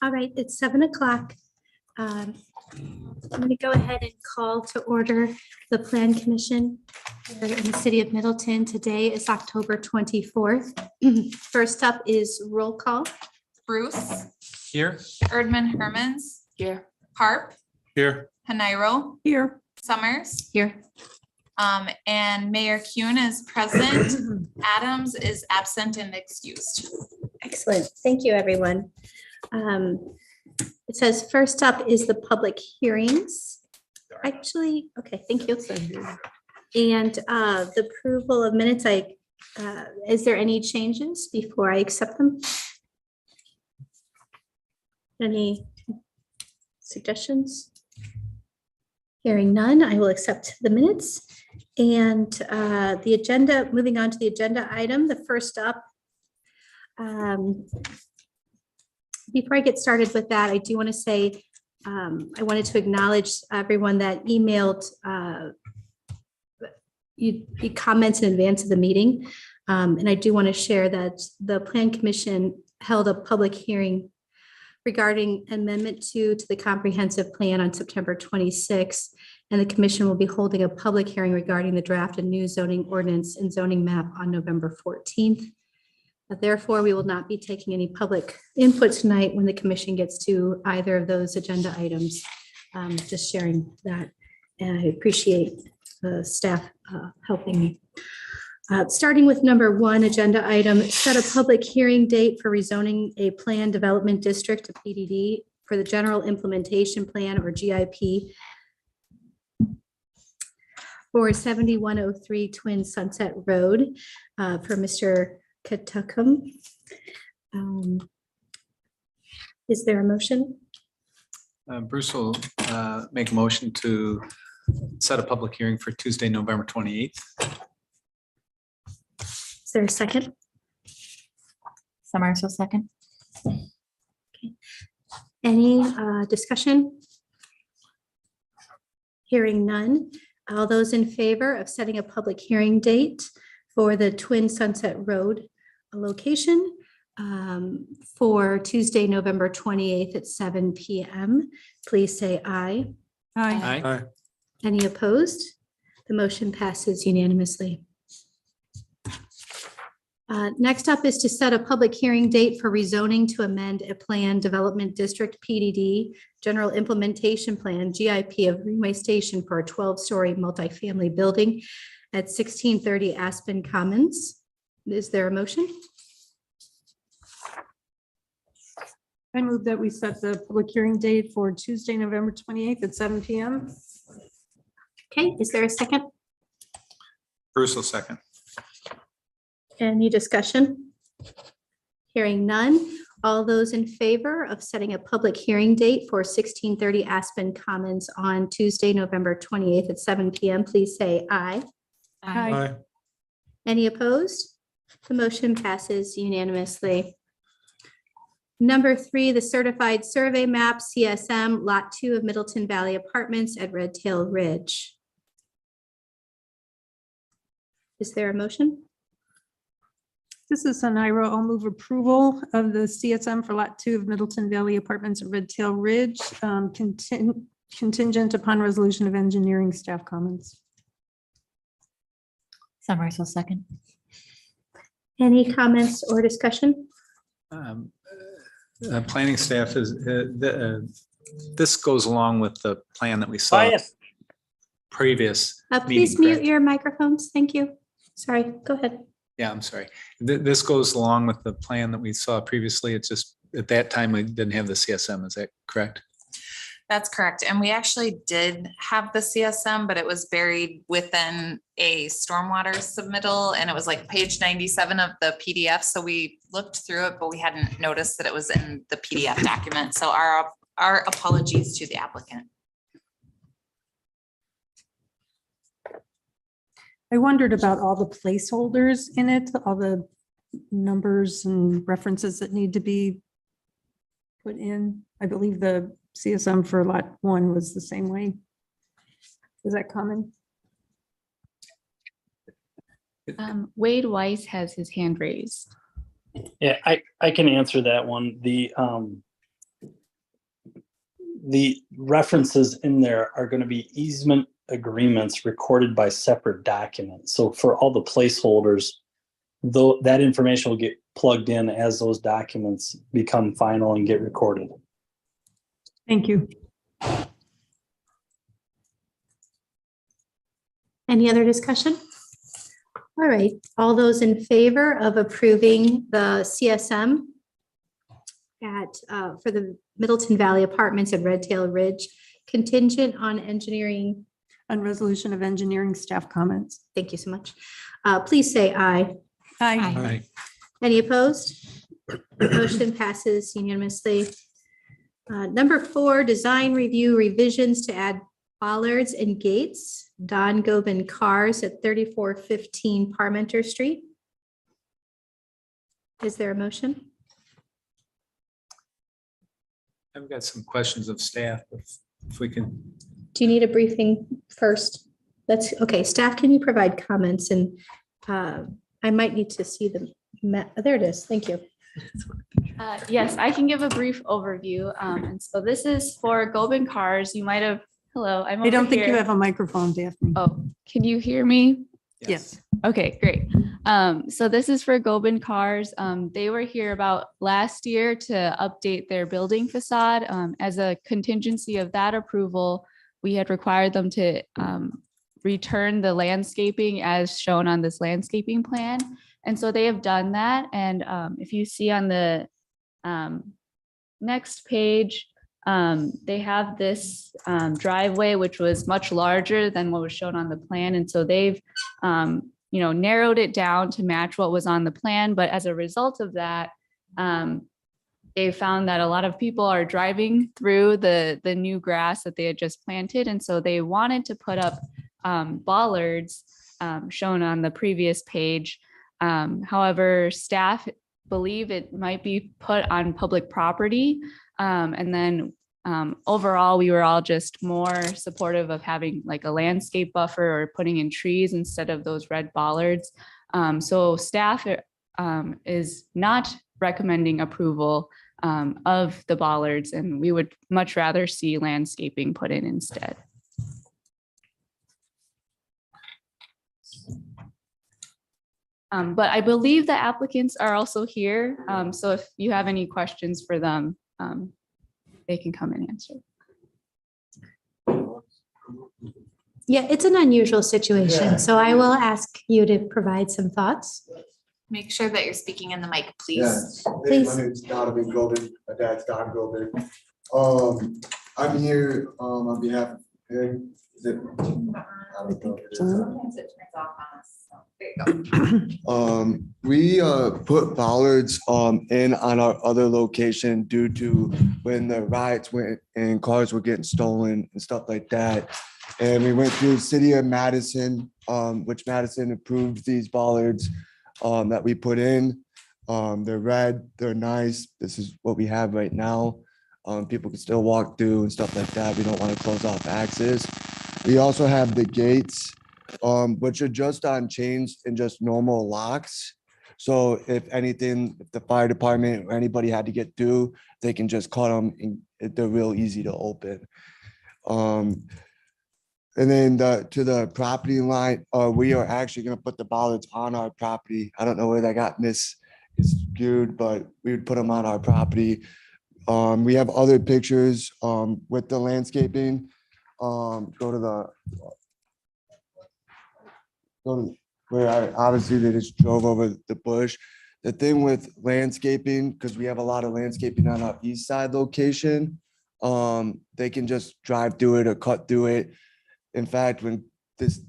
All right, it's 7 o'clock. I'm going to go ahead and call to order the Plan Commission here in the city of Middleton. Today is October 24th. First up is roll call. Bruce, Here. Erdman Hermans, Here. Harp, Here. Haniro, Here. Summers, Here. and Mayor Kuhn is present. Adams is absent and excused. Excellent. Thank you, everyone. It says first up is the public hearings. Actually, okay, thank you. And the approval of minutes, is there any changes before I accept them? Any suggestions? Hearing none, I will accept the minutes. And the agenda, moving on to the agenda item, the first up. Before I get started with that, I do want to say, I wanted to acknowledge everyone that emailed you comments in advance of the meeting. And I do want to share that the Plan Commission held a public hearing regarding Amendment 2 to the Comprehensive Plan on September 26th. And the commission will be holding a public hearing regarding the draft and new zoning ordinance and zoning map on November 14th. Therefore, we will not be taking any public input tonight when the commission gets to either of those agenda items. Just sharing that. And I appreciate the staff helping me. Starting with number 1, agenda item, set a public hearing date for rezoning a planned development district to PDD for the general implementation plan or GIP for 7103 Twin Sunset Road for Mr. Katukum. Is there a motion? Bruce will make a motion to set a public hearing for Tuesday, November 28th. Is there a second? Summers will second. Any discussion? Hearing none. All those in favor of setting a public hearing date for the Twin Sunset Road location for Tuesday, November 28th at 7 p.m., please say aye. Aye. Any opposed? The motion passes unanimously. Next up is to set a public hearing date for rezoning to amend a planned development district PDD general implementation plan GIP of Greenway Station for a 12-story multifamily building at 1630 Aspen Commons. Is there a motion? I move that we set the public hearing date for Tuesday, November 28th at 7 p.m. Okay, is there a second? Bruce will second. Any discussion? Hearing none. All those in favor of setting a public hearing date for 1630 Aspen Commons on Tuesday, November 28th at 7 p.m., please say aye. Aye. Any opposed? The motion passes unanimously. Number 3, the certified survey map, CSM, Lot 2 of Middleton Valley Apartments at Red Tail Ridge. Is there a motion? This is Haniro. I'll move approval of the CSM for Lot 2 of Middleton Valley Apartments at Red Tail Ridge, contingent upon resolution of engineering staff comments. Summers will second. Any comments or discussion? Planning staff is, this goes along with the plan that we saw previous. Please meeting, mute correct? your microphones. Thank you. Sorry, go ahead. Yeah, I'm sorry. This goes along with the plan that we saw previously. It's just at that time we didn't have the CSM. Is that correct? That's correct. And we actually did have the CSM, but it was buried within a stormwater submittal, and it was like page 97 of the PDF. So we looked through it, but we hadn't noticed that it was in the PDF document. So our apologies to the applicant. I wondered about all the placeholders in it, all the numbers and references that need to be put in. I believe the CSM for Lot 1 was the same way. Is that common? Wade Weiss has his hand raised. Yeah, I can answer that one. the references in there are going to be easement agreements recorded by separate documents. So for all the placeholders, though, that information will get plugged in as those documents become final and get recorded. Thank you. Any other discussion? All right, all those in favor of approving the CSM for the Middleton Valley Apartments at Red Tail Ridge contingent on engineering. On resolution of engineering staff comments. Thank you so much. Please say aye. Aye. Aye. Any opposed? Motion passes unanimously. Number 4, design review revisions to add bollards and gates. Don Gobin Cars at 3415 Parmenter Street. Is there a motion? I've got some questions of staff, if we can. Do you need a briefing first? That's okay. Staff, can you provide comments? And I might need to see them. There it is. Thank you. Yes, I can give a brief overview. And so this is for Gobin Cars. You might have, hello, I'm I don't over think you here. have a microphone, Daphne. Oh, can you hear me? Yes. Okay, great. So this is for Gobin Cars. They were here about last year to update their building facade. As a contingency of that approval, we had required them to return the landscaping as shown on this landscaping plan. And so they have done that. And if you see on the next page, they have this driveway, which was much larger than what was shown on the plan. And so they've narrowed it down to match what was on the plan. But as a result of that, they found that a lot of people are driving through the new grass that they had just planted. And so they wanted to put up bollards shown on the previous page. However, staff believe it might be put on public property. And then overall, we were all just more supportive of having like a landscape buffer or putting in trees instead of those red bollards. So staff is not recommending approval of the bollards, and we would much rather see landscaping put in instead. But I believe the applicants are also here. So if you have any questions for them, they can come and answer. Yeah, it's an unusual situation. So I will ask you to provide some thoughts. Make sure that you're speaking in the mic, Yeah, please. Please. my name's Donovan Gobin. My dad's Don Gobin. I'm here on behalf of him. Is it? I don't know. We put bollards in on our other location due to when the riots went and cars were getting stolen and stuff like that. And we went through the city of Madison, which Madison approved these bollards that we put in. They're red, they're nice. This is what we have right now. People can still walk through and stuff like that. We don't want to close off access. We also have the gates, which are just on chains and just normal locks. So if anything, if the fire department or anybody had to get through, they can just cut them and they're real easy to open. And then to the property line, we are actually going to put the bollards on our property. I don't know where that got miscued, but we would put them on our property. We have other pictures with the landscaping. Go to where obviously they just drove over the bush. The thing with landscaping, because we have a lot of landscaping on our east side location, they can just drive through it or cut through it. In fact, when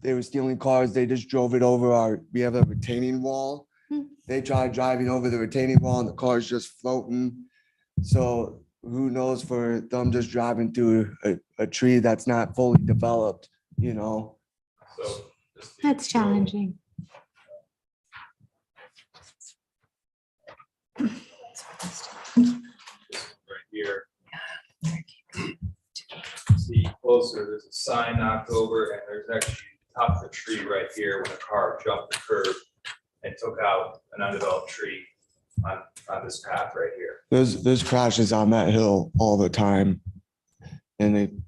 they were stealing cars, they just drove it over we have a retaining wall. They tried driving over the retaining wall and the car's just floating. So who knows for them just driving through a tree that's not fully developed, you know? So That's challenging. right here. See closer, there's a sign knocked over and there's actually top of the tree right here when a car jumped the curb and took out an undeveloped tree on this path right here. There's crashes on that hill all the time. and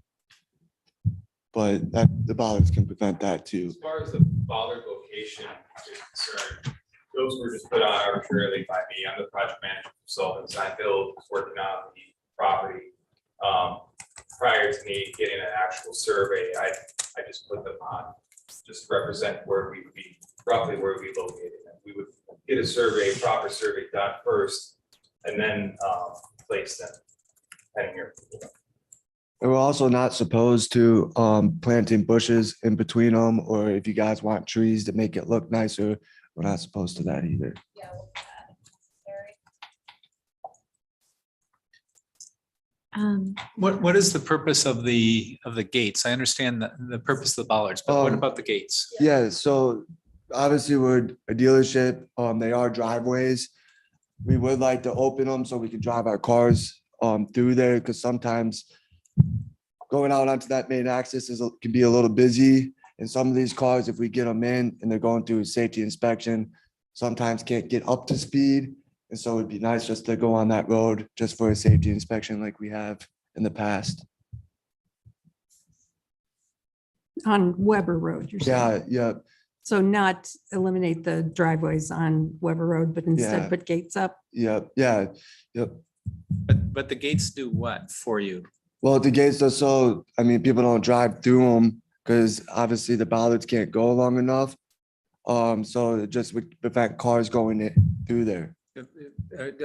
but the bollards can prevent that too. As far as the bollard location is concerned, those were just put on arbitrarily by me. I'm the project manager, so design build was working on the property. Prior to me getting an actual survey, I just put them on, just to represent where we would be, roughly where we located them. We would get a survey, proper survey done first, and then place them. Pending your approval. And we're also not supposed to planting bushes in between them, or if you guys want trees to make it look nicer, we're not supposed to that either. Yeah. What is the purpose of the gates? I understand the purpose of the bollards, but what about the gates? Yeah, so obviously we're a dealership, they are driveways. We would like to open them so we can drive our cars through there, because sometimes going out onto that main axis can be a little busy. And some of these cars, if we get them in and they're going through a safety inspection, sometimes can't get up to speed. And so it'd be nice just to go on that road just for a safety inspection like we have in the past. On Weber Road, you're saying? Yeah. So not eliminate the driveways on Weber Road, but instead Yeah. put gates up? Yep. But the gates do what for you? Well, the gates are so, I mean, people don't drive through them because obviously the bollards can't go long enough. So it just would prevent cars going through there.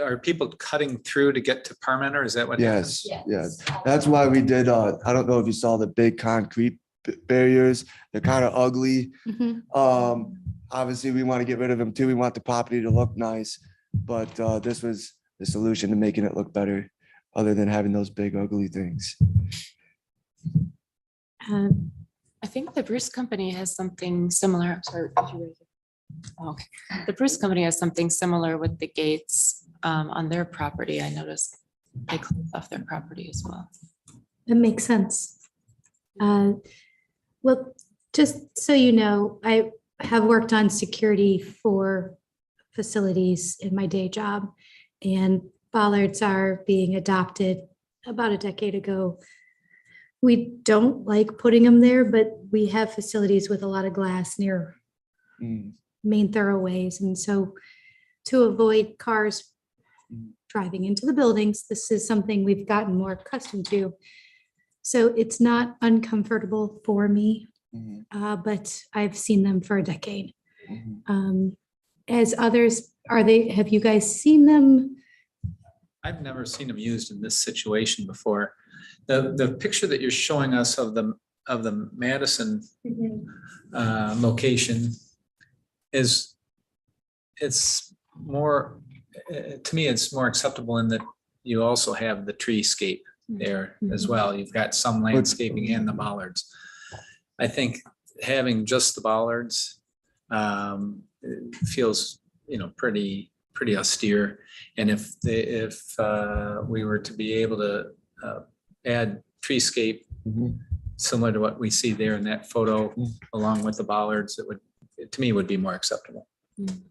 Are people cutting through to get to Parmenter? Is that what happens? Yes. That's why we did, I don't know if you saw the big concrete barriers. They're kind of ugly. Mhm. Obviously we want to get rid of them too. We want the property to look nice, but this was the solution to making it look better, other than having those big ugly things. I think the Bruce Company has something similar. I'm sorry. Did you raise it? Oh, okay. The Bruce Company has something similar with the gates on their property. I noticed they closed off their property as well. That makes sense. Well, just so you know, I have worked on security for facilities in my day job, and bollards are being adopted about a decade ago. We don't like putting them there, but we have facilities with a lot of glass near main thoroughways. And so to avoid cars driving into the buildings, this is something we've gotten more accustomed to. So it's not uncomfortable for me, but I've seen them for a decade. As others, have you guys seen them? I've never seen them used in this situation before. The picture that you're showing us of the Madison location it's more, to me, it's more acceptable in that you also have the treescape there as well. You've got some landscaping and the bollards. I think having just the bollards feels, pretty austere. And if we were to be able to add treescape similar to what we see there in that photo, along with the bollards, to me would be more acceptable.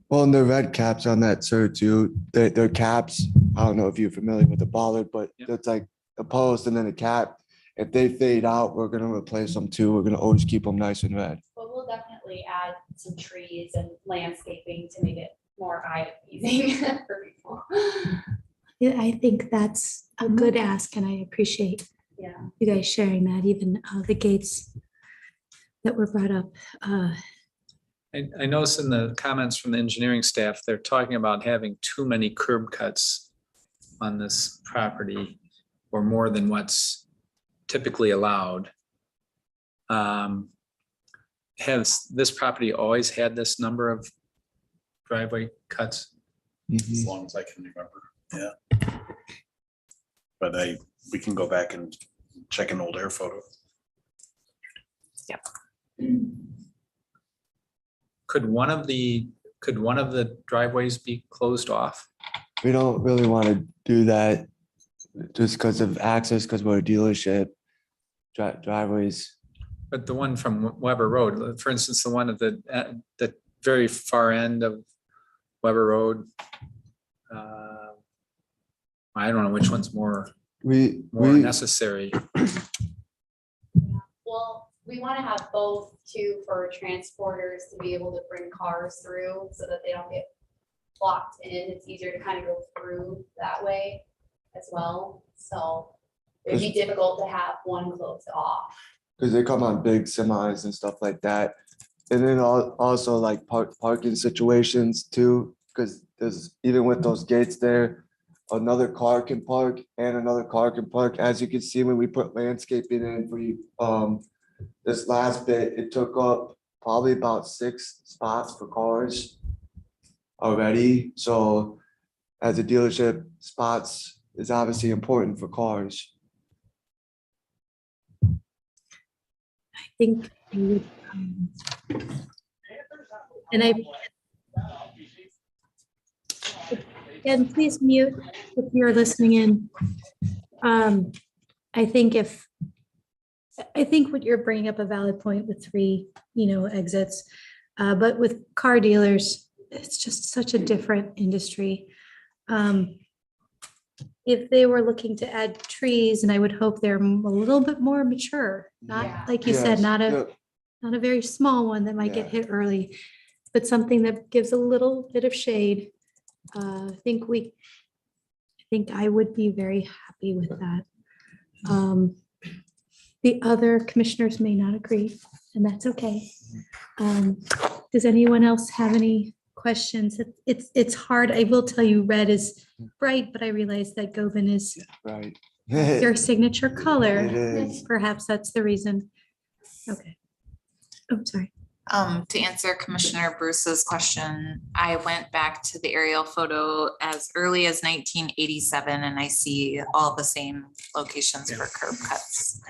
Well, and the red caps on that, sir, too, they're caps. I don't know if you're familiar with the bollard, but it's like a post and then a cap. If they fade out, we're going to replace them too. We're going to always keep them nice and red. But we'll definitely add some trees and landscaping to make it more eye pleasing for people. Yeah, I think that's a good ask, and I appreciate you guys sharing that, even the gates that were brought up. I noticed in the comments from the engineering staff, they're talking about having too many curb cuts on this property, or more than what's typically allowed. Has this property always had this number of driveway cuts? As long as I can remember, yeah. But we can go back and check an old air photo. Yep. Could one of the driveways be closed off? We don't really want to do that just because of access, because we're a dealership. Driveways. But the one from Weber Road, for instance, the one at the very far end of Weber Road. I don't know which one's more necessary. we want to have both too for transporters to be able to bring cars through so that they don't get blocked in. It's easier to kind of go through that way as well. So it'd be difficult to have one closed off. Because they come on big semis and stuff like that. And then also like parking situations too, because there's, even with those gates there, another car can park and another car can park. As you can see, when we put landscaping in for you, this last bit, it took up probably about 6 spots for cars already. So as a dealership, spots is obviously important for cars. I think, and and please mute if you're listening in. I think what you're bringing up a valid point with 3, exits, but with car dealers, it's just such a different industry. If they were looking to add trees, and I would hope they're a little bit more mature, not Yeah. like you said, Yes, not yep. a very small one that might get Yeah. hit early, but something that gives a little bit of shade. I think I would be very happy with that. The other commissioners may not agree, and that's okay. Does anyone else have any questions? It's hard. I will tell you, red is bright, but I realize that Govan is Right. your signature color. It is. Perhaps that's the reason. Okay. Oh, sorry. To answer Commissioner Bruce's question, I went back to the aerial photo as early as 1987, and I see all the same locations for curb cuts.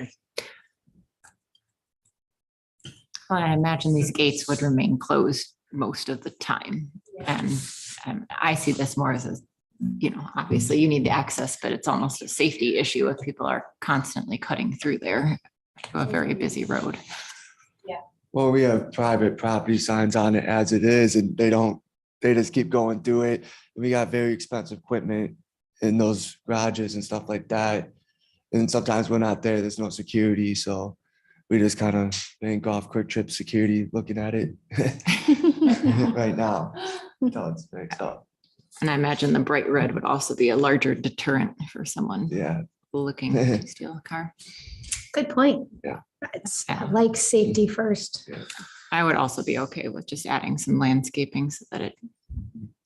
Well, I imagine these gates would remain closed most of the time. And I see this more as a, obviously you need the access, but it's almost a safety issue if people are constantly cutting through there to a very busy road. Well, we have private property signs on it as it is, and they just keep going through it. We got very expensive equipment in those garages and stuff like that. And sometimes we're not there, there's no security, so we just kind of bank off Quick Trip security looking at it right now. until it's fixed up. And I imagine the bright red would also be a larger deterrent for someone Yeah. looking to steal a car. Good point. Yeah. It's Yeah. like safety first. I would also be okay with just adding some landscaping so that it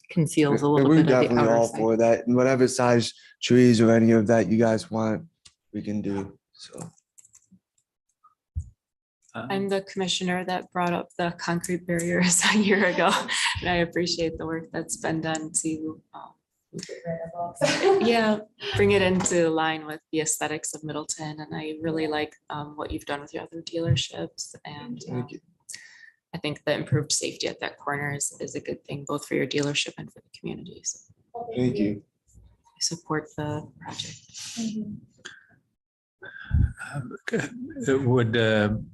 conceals a And little we're bit of the definitely all outer side. for that. And whatever size trees or any of that you guys want, we can do. So. I'm the commissioner that brought up the concrete barriers a year ago, and I appreciate the work that's been done to, yeah, bring it into line with the aesthetics of Middleton. And I really like what you've done with your other dealerships. And Thank you. I think the improved safety at that corner is a good thing, both for your dealership and for the communities. Thank you. I support the project.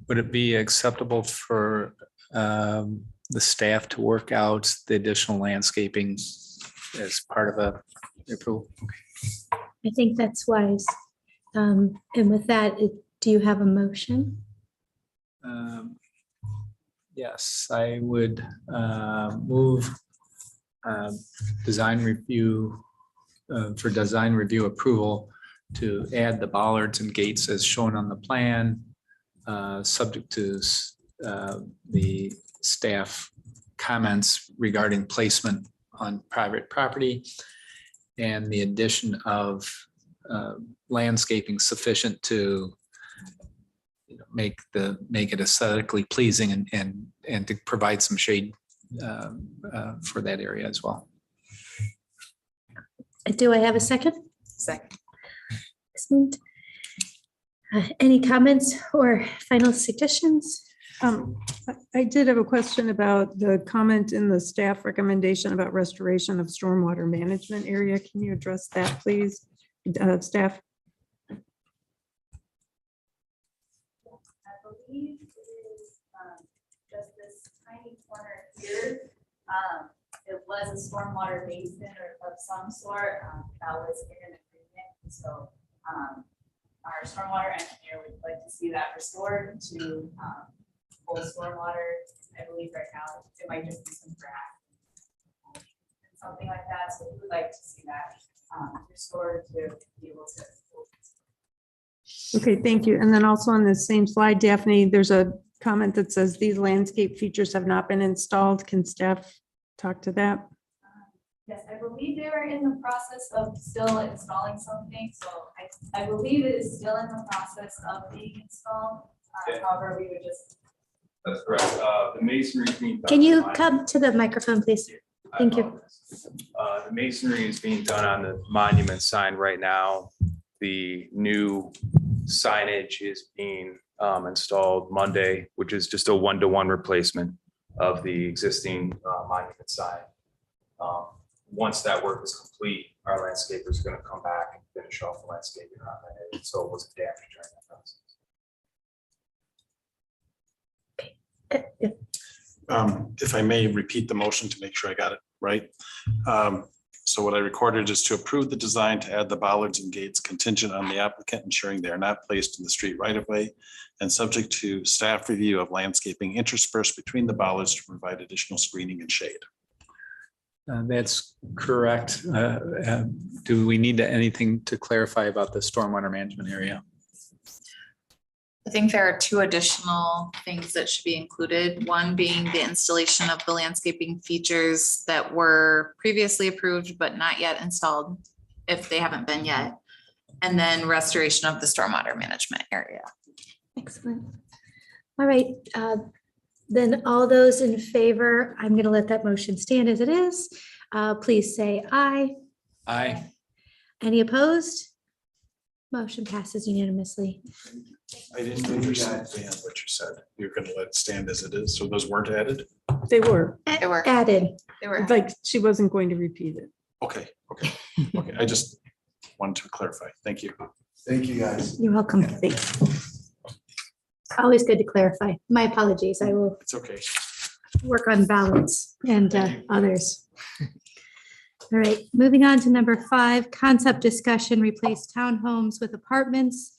Would it be acceptable for the staff to work out the additional landscaping as part of a approval? I think that's wise. And with that, do you have a motion? Yes, I would move design review for design review approval to add the bollards and gates as shown on the plan, subject to the staff comments regarding placement on private property and the addition of landscaping sufficient to make it aesthetically pleasing and to provide some shade for that area as well. Do I have a second? Second. Excellent. Any comments or final suggestions? I did have a question about the comment in the staff recommendation about restoration of stormwater management area. Can you address that, please, staff? I believe it is just this tiny corner here. It was a stormwater basin or of some sort that was in an agreement. So our stormwater engineer would like to see that restored to full stormwater. I believe right now it might just be some grass. Something like that, so we would like to see that restored to be able to. Okay, thank you. And then also on the same slide, Daphne, there's a comment that says these landscape features have not been installed. Can staff talk to that? Yes, I believe they were in the process of still installing something, so I believe it is still in the process of being installed. However, we would just. That's correct. The masonry is being done. Can you on- come to the microphone, please? I Thank you. apologize. The masonry is being done on the monument sign right now. The new signage is being installed Monday, which is just a one-to-one replacement of the existing monument sign. Once that work is complete, our landscaper is going to come back and finish off the landscaping on that area, so it wasn't damaged during that process. If I may repeat the motion to make sure I got it right. So what I recorded is to approve the design to add the bollards and gates contingent on the applicant ensuring they are not placed in the street right of way and subject to staff review of landscaping interspersed between the bollards to provide additional screening and shade. That's correct. Do we need anything to clarify about the stormwater management area? I think there are two additional things that should be included. One being the installation of the landscaping features that were previously approved but not yet installed, if they haven't been yet. And then restoration of the stormwater management area. Excellent. All right, then all those in favor, I'm going to let that motion stand as it is. Please say aye. Aye. Any opposed? Motion passes unanimously. I didn't understand what you said. You're going to let it stand as it is. So those weren't added? They were, They were. Added. They were. like, she wasn't going to repeat it. Okay, okay, okay. I just wanted to clarify. Thank you. Thank you, guys. You're welcome. Thanks. Always good to clarify. My apologies. I will It's okay. work on balance and others. All right, moving on to number 5, concept discussion, replace townhomes with apartments.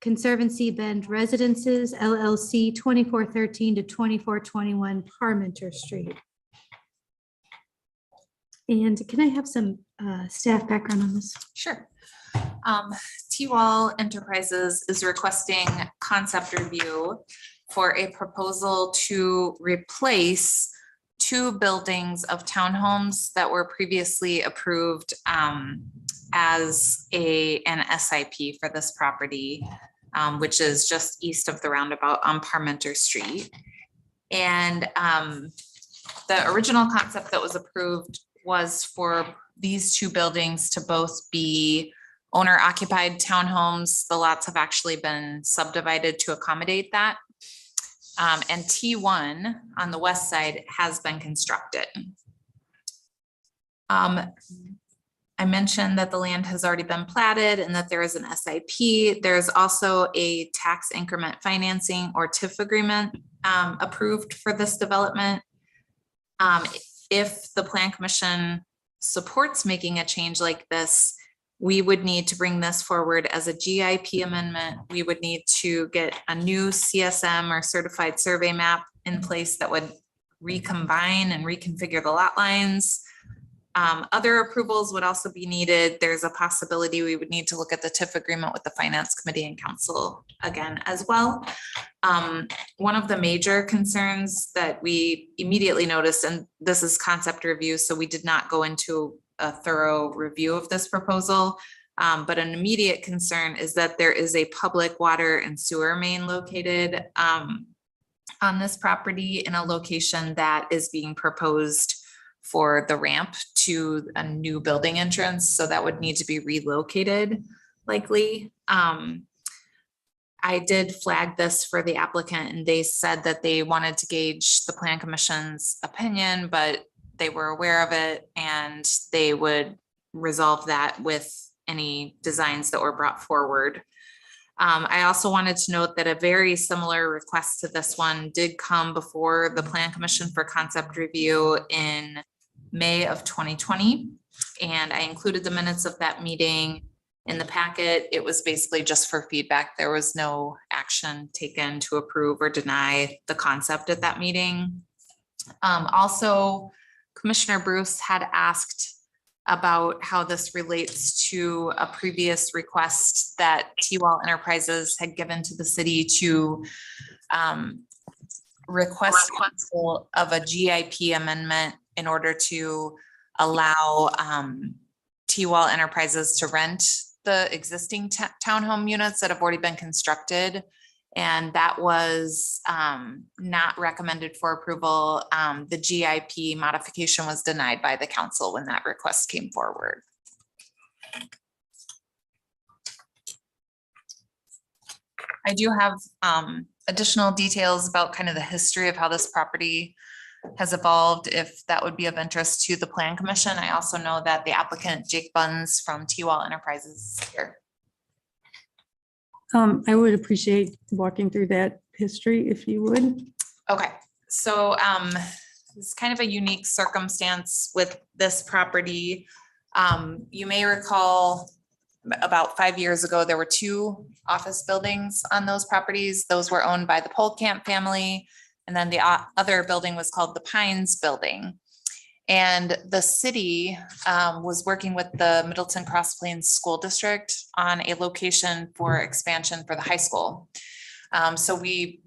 Conservancy Bend Residences LLC, 2413 to 2421 Parmenter Street. And can I have some staff background on this? Sure. T-Wall Enterprises is requesting concept review for a proposal to replace 2 buildings of townhomes that were previously approved as an SIP for this property, which is just east of the roundabout on Parmenter Street. And the original concept that was approved was for these 2 buildings to both be owner occupied townhomes. The lots have actually been subdivided to accommodate that. And T1 on the west side has been constructed. I mentioned that the land has already been platted and that there is an SIP. There's also a tax increment financing or TIF agreement approved for this development. If the Plan Commission supports making a change like this, we would need to bring this forward as a GIP amendment. We would need to get a new CSM or certified survey map in place that would recombine and reconfigure the lot lines. Other approvals would also be needed. There's a possibility we would need to look at the TIF agreement with the Finance Committee and Council again as well. One of the major concerns that we immediately noticed, and this is concept review, so we did not go into a thorough review of this proposal, but an immediate concern is that there is a public water and sewer main located on this property in a location that is being proposed for the ramp to a new building entrance. So that would need to be relocated likely. I did flag this for the applicant and they said that they wanted to gauge the Plan Commission's opinion, but they were aware of it and they would resolve that with any designs that were brought forward. I also wanted to note that a very similar request to this one did come before the Plan Commission for concept review in May of 2020. And I included the minutes of that meeting. in the packet. It was basically just for feedback. There was no action taken to approve or deny the concept at that meeting. Also, Commissioner Bruce had asked about how this relates to a previous request that T-Wall Enterprises had given to the city to request of a GIP amendment in order to allow T-Wall Enterprises to rent the existing townhome units that have already been constructed. And that was not recommended for approval. The GIP modification was denied by the council when that request came forward. I do have additional details about kind of the history of how this property has evolved, if that would be of interest to the Plan Commission. I also know that the applicant, Jake Buns from T-Wall Enterprises, is here. I would appreciate walking through that history if you would. Okay, so it's kind of a unique circumstance with this property. You may recall about 5 years ago, there were 2 office buildings on those properties. Those were owned by the Polkamp family. And then the other building was called the Pines Building. And the city was working with the Middleton Cross Plains School District on a location for expansion for the high school. So we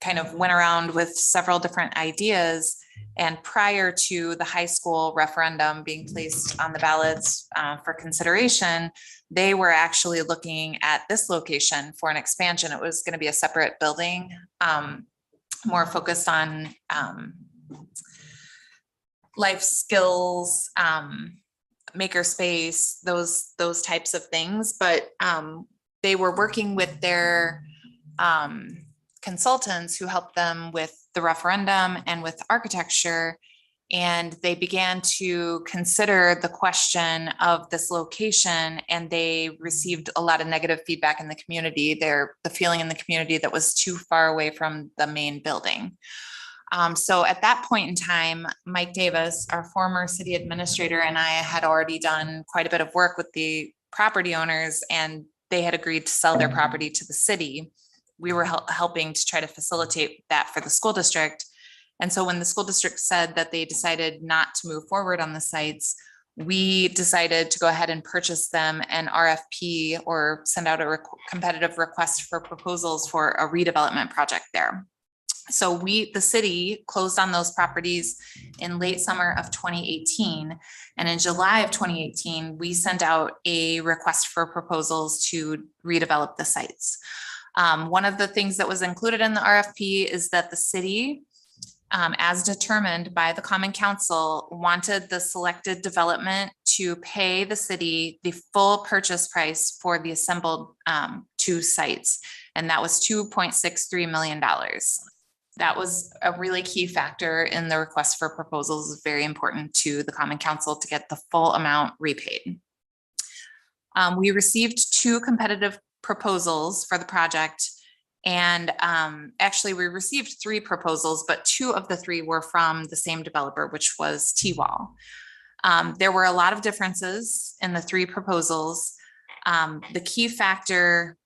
kind of went around with several different ideas. And prior to the high school referendum being placed on the ballots for consideration, they were actually looking at this location for an expansion. It was going to be a separate building, more focused on life skills, maker space, those types of things. But they were working with their consultants who helped them with the referendum and with architecture. And they began to consider the question of this location, and they received a lot of negative feedback in the community. The feeling in the community that was too far away from the main building. So at that point in time, Mike Davis, our former city administrator, and I had already done quite a bit of work with the property owners, and they had agreed to sell their property to the city. We were helping to try to facilitate that for the school district. And so when the school district said that they decided not to move forward on the sites, we decided to go ahead and purchase them an RFP or send out a competitive request for proposals for a redevelopment project there. So the city closed on those properties in late summer of 2018. And in July of 2018, we sent out a request for proposals to redevelop the sites. One of the things that was included in the RFP is that the city, as determined by the Common Council, wanted the selected development to pay the city the full purchase price for the assembled 2 sites. And that was $2.63 million. That was a really key factor in the request for proposals. It's very important to the Common Council to get the full amount repaid. We received 2 competitive proposals for the project. And actually we received 3 proposals, but 2 of the 3 were from the same developer, which was T-Wall. There were a lot of differences in the 3 proposals. The key factor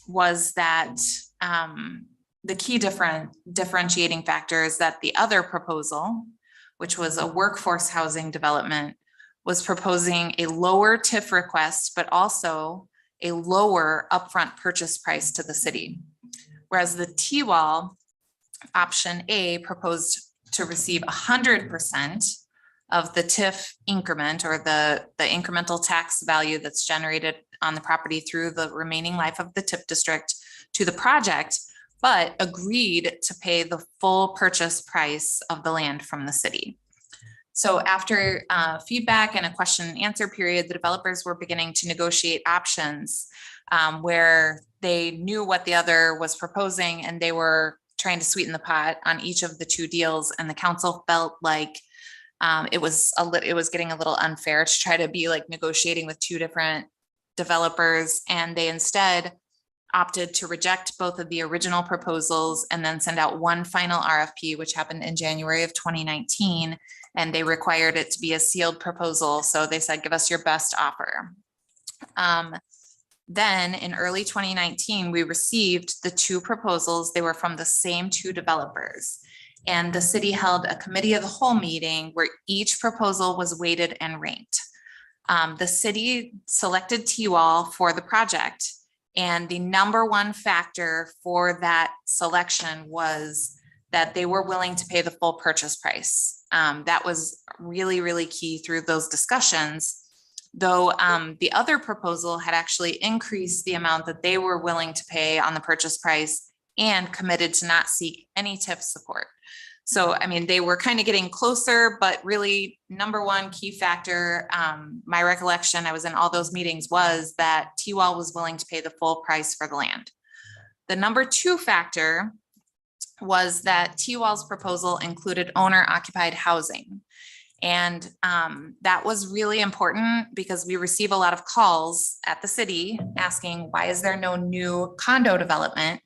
was that the key differentiating factor is that the other proposal, which was a workforce housing development, was proposing a lower TIF request, but also a lower upfront purchase price to the city. Whereas the T-Wall option A proposed to receive 100% of the TIF increment, or the incremental tax value that's generated on the property through the remaining life of the TIF district to the project, but agreed to pay the full purchase price of the land from the city. So after feedback and a question and answer period, the developers were beginning to negotiate options where they knew what the other was proposing, and they were trying to sweeten the pot on each of the 2 deals. And the council felt like it was getting a little unfair to try to be like negotiating with 2 different developers. And they instead opted to reject both of the original proposals and then send out one final RFP, which happened in January of 2019. And they required it to be a sealed proposal. So they said, give us your best offer. Then in early 2019, we received the two proposals. They were from the same two developers. And the city held a committee of the whole meeting where each proposal was weighted and ranked. The city selected T-Wall for the project. And the number one factor for that selection was that they were willing to pay the full purchase price. That was really, really key through those discussions. Though the other proposal had actually increased the amount that they were willing to pay on the purchase price and committed to not seek any TIF support. So, I mean, they were kind of getting closer, but really number one key factor, my recollection, I was in all those meetings, was that T-Wall was willing to pay the full price for the land. The number two factor was that T-Wall's proposal included owner occupied housing. And that was really important because we receive a lot of calls at the city asking, why is there no new condo development?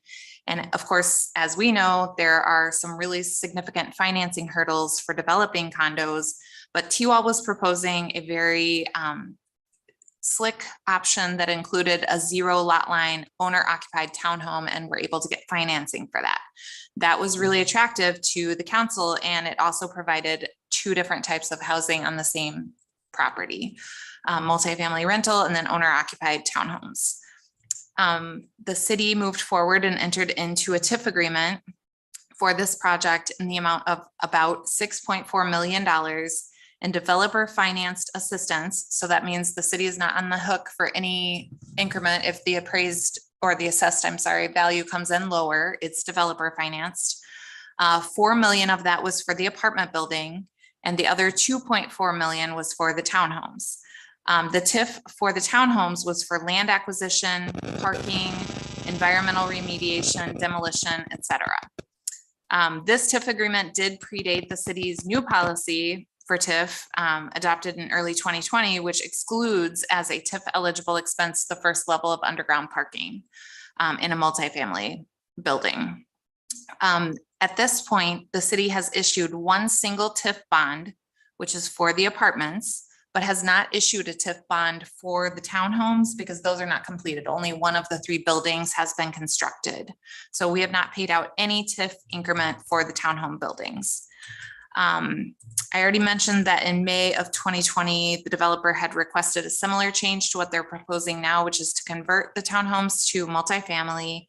And of course, as we know, there are some really significant financing hurdles for developing condos, but T-Wall was proposing a very slick option that included a 0 lot line owner occupied townhome, and we're able to get financing for that. That was really attractive to the council, and it also provided two different types of housing on the same property, multifamily rental and then owner occupied townhomes. The city moved forward and entered into a TIF agreement for this project in the amount of about $6.4 million in developer financed assistance. So that means the city is not on the hook for any increment if the appraised or the assessed, value comes in lower. It's developer financed. 4 million of that was for the apartment building, and the other 2.4 million was for the townhomes. The TIF for the townhomes was for land acquisition, parking, environmental remediation, demolition, etc. This TIF agreement did predate the city's new policy for TIF adopted in early 2020, which excludes as a TIF eligible expense the first level of underground parking in a multifamily building. At this point, the city has issued one single TIF bond, which is for the apartments, but has not issued a TIF bond for the townhomes because those are not completed. Only one of the 3 buildings has been constructed. So we have not paid out any TIF increment for the townhome buildings. I already mentioned that in May of 2020, the developer had requested a similar change to what they're proposing now, which is to convert the townhomes to multifamily.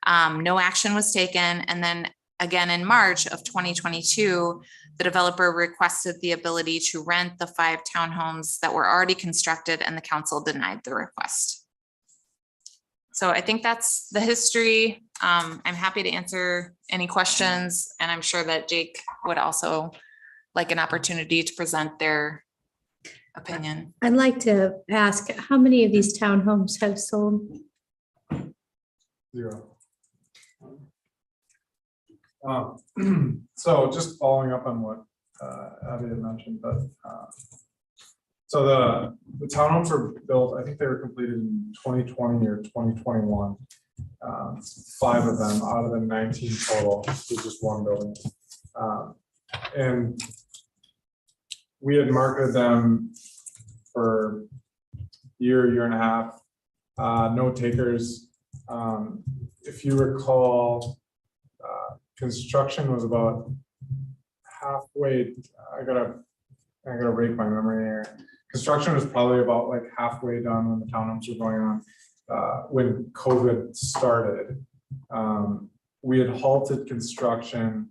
No action was taken. And then again, in March of 2022, the developer requested the ability to rent the 5 townhomes that were already constructed, and the council denied the request. So I think that's the history. I'm happy to answer any questions, and I'm sure that Jake would also like an opportunity to present their opinion. I'd like to ask, how many of these townhomes have sold? 0. So just following up on what Abby had mentioned, but so the townhomes were built, I think they were completed in 2020 or 2021. 5 of them out of the 19 total, was just one building. And we had marketed them for year and a half, no takers. If you recall, construction was about halfway. I gotta rake my memory here. Construction was probably about like halfway done when the townhomes were going on. When COVID started, we had halted construction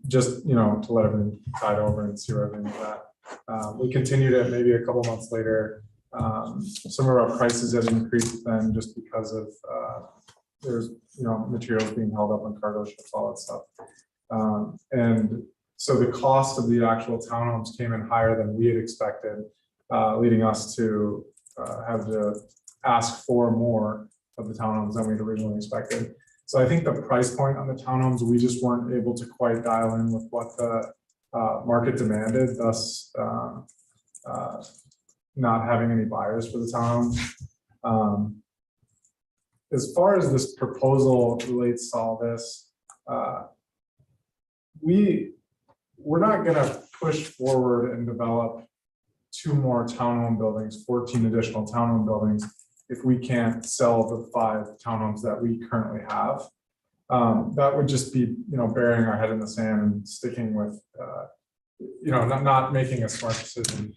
just to let everything tide over and see where everything was at. We continued it maybe a couple months later. Some of our prices had increased then just because of there's materials being held up on cargo ships, all that stuff. And so the cost of the actual townhomes came in higher than we had expected, leading us to have to ask for more of the townhomes than we'd originally expected. So I think the price point on the townhomes, we just weren't able to quite dial in with what the market demanded, thus not having any buyers for the townhomes. As far as this proposal relates to all this, we're not going to push forward and develop 2 more townhome buildings, 14 additional townhome buildings, if we can't sell the 5 townhomes that we currently have. That would just be, burying our head in the sand and sticking with, not making a smart decision.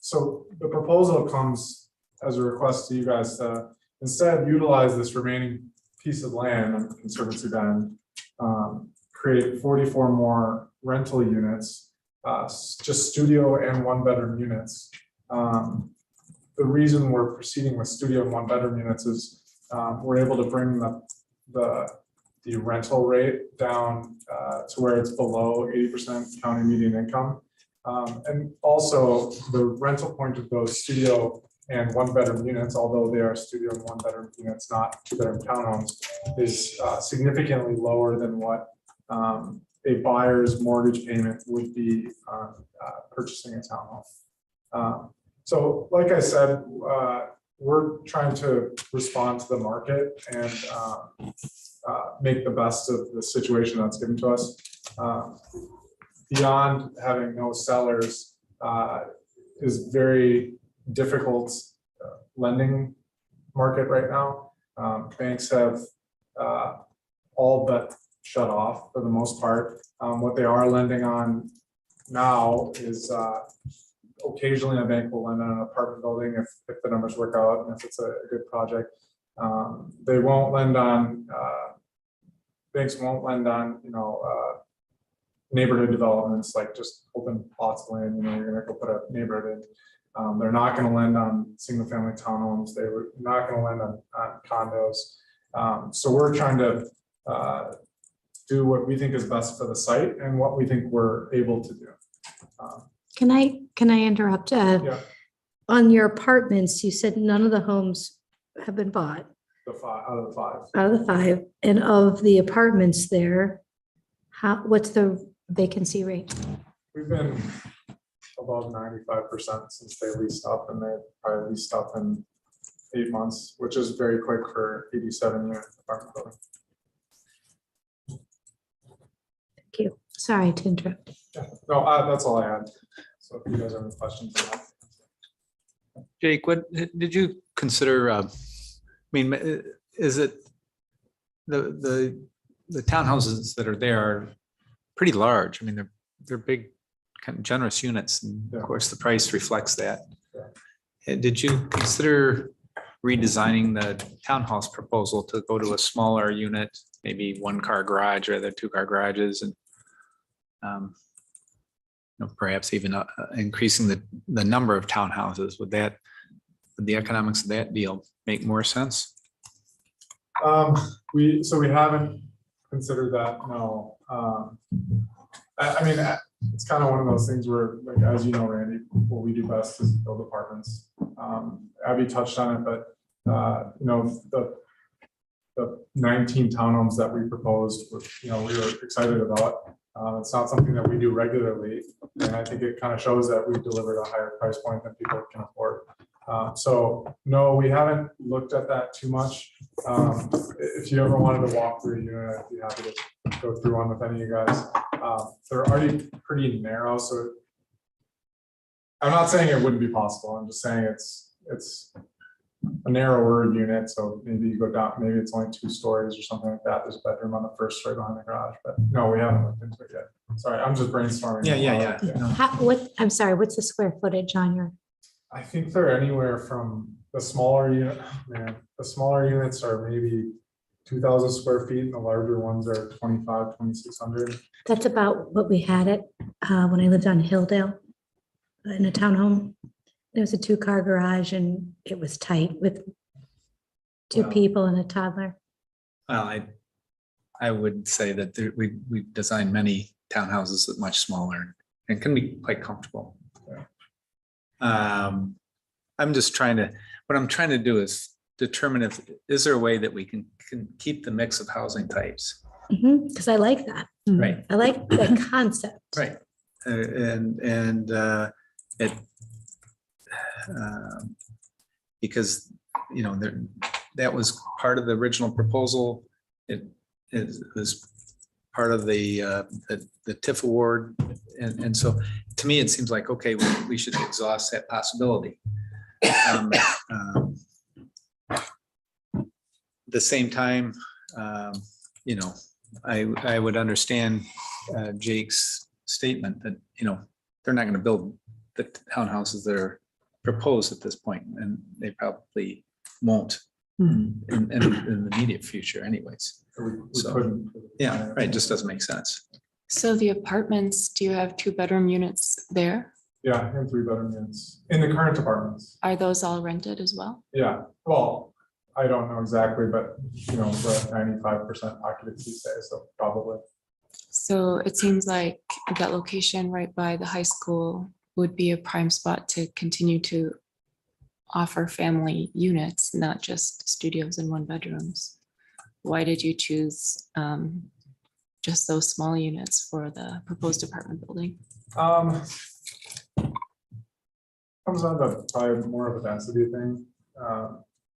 So the proposal comes as a request to you guys to instead utilize this remaining piece of land on Conservancy Bend, create 44 more rental units, just studio and 1-bedroom units. The reason we're proceeding with studio and 1-bedroom units is we're able to bring the rental rate down to where it's below 80% county median income. And also the rental point of those studio and 1-bedroom units, although they are studio and 1-bedroom units, not 2-bedroom townhomes, is significantly lower than what a buyer's mortgage payment would be purchasing a townhome. So like I said, we're trying to respond to the market and make the best of the situation that's given to us. Beyond having no sellers is very difficult lending market right now. Banks have all but shut off for the most part. What they are lending on now is occasionally a bank will lend on an apartment building if the numbers work out and if it's a good project. They won't lend on, banks won't lend on, neighborhood developments, like just open plots of land, you're gonna go put a neighborhood in. They're not gonna lend on single family townhomes. They were not gonna lend on condos. So we're trying to do what we think is best for the site and what we think we're able to do. Can I interrupt? Yeah, On your apartments, you said none of the homes have been bought the 5 out of the 5. out of the 5, and of the apartments there, what's the vacancy rate? We've been above 95% since they leased up, and they probably leased up in 8 months, which is very quick for 87 unit apartment building. Thank you. Sorry to interrupt. Yeah. No, that's all I had. So if you guys have any questions on that. Jake, what did you consider? Is it the townhouses that are there are pretty large? I mean, they're big, kind of generous units, and of course the price reflects that. And did you consider redesigning the townhouse proposal to go to a smaller unit, maybe 1-car garage rather than 2-car garages, and perhaps even increasing the number of townhouses? Would the economics of that deal make more sense? We haven't considered that, no. I mean, it's kind of one of those things where, like, as you know, Randy, what we do best is build apartments. Abby touched on it, but the 19 townhomes that we proposed, we were excited about. It's not something that we do regularly, and I think it kind of shows that we delivered a higher price point than people can afford. So no, we haven't looked at that too much. If you ever wanted to walk through a unit, I'd be happy to go through one with any of you guys. They're already pretty narrow, so I'm not saying it wouldn't be possible. I'm just saying it's a narrower unit, so maybe you go down, maybe it's only 2 stories or something like that. There's a bedroom on the first story behind the garage, but no, we haven't looked into it yet. Sorry, I'm just brainstorming. Yeah. No. I'm sorry, what's the square footage on your? I think they're anywhere from the smaller unit, the smaller units are maybe 2,000 square feet and the larger ones are 2,600. That's about what we had it when I lived on Hilldale in a townhome. It was a 2-car garage and it was tight with 2 people and a toddler. Well, I would say that we've designed many townhouses that much smaller and can be quite comfortable. I'm just what I'm trying to do is determine is there a way that we can keep the mix of housing types. Because I like that. Right. I like the concept. Right. Because that was part of the original proposal. It was part of the TIF award, and so to me it seems like, okay, we should exhaust that possibility. the same time, you know, I would understand Jake's statement that, you know, they're not gonna build the townhouses that are proposed at this point, and they probably won't in the immediate future anyways. We So, couldn't. Yeah, right, just doesn't make sense. So the apartments, do you have 2-bedroom units there? Yeah, and 3-bedroom units in the current apartments. Are those all rented as well? Yeah, well, I don't know exactly, but you know, we're at 95% occupancy say, so probably. So it seems like that location right by the high school would be a prime spot to continue to offer family units, not just studios and 1-bedrooms. Why did you choose just those small units for the proposed apartment building? Comes down to probably more of a density thing.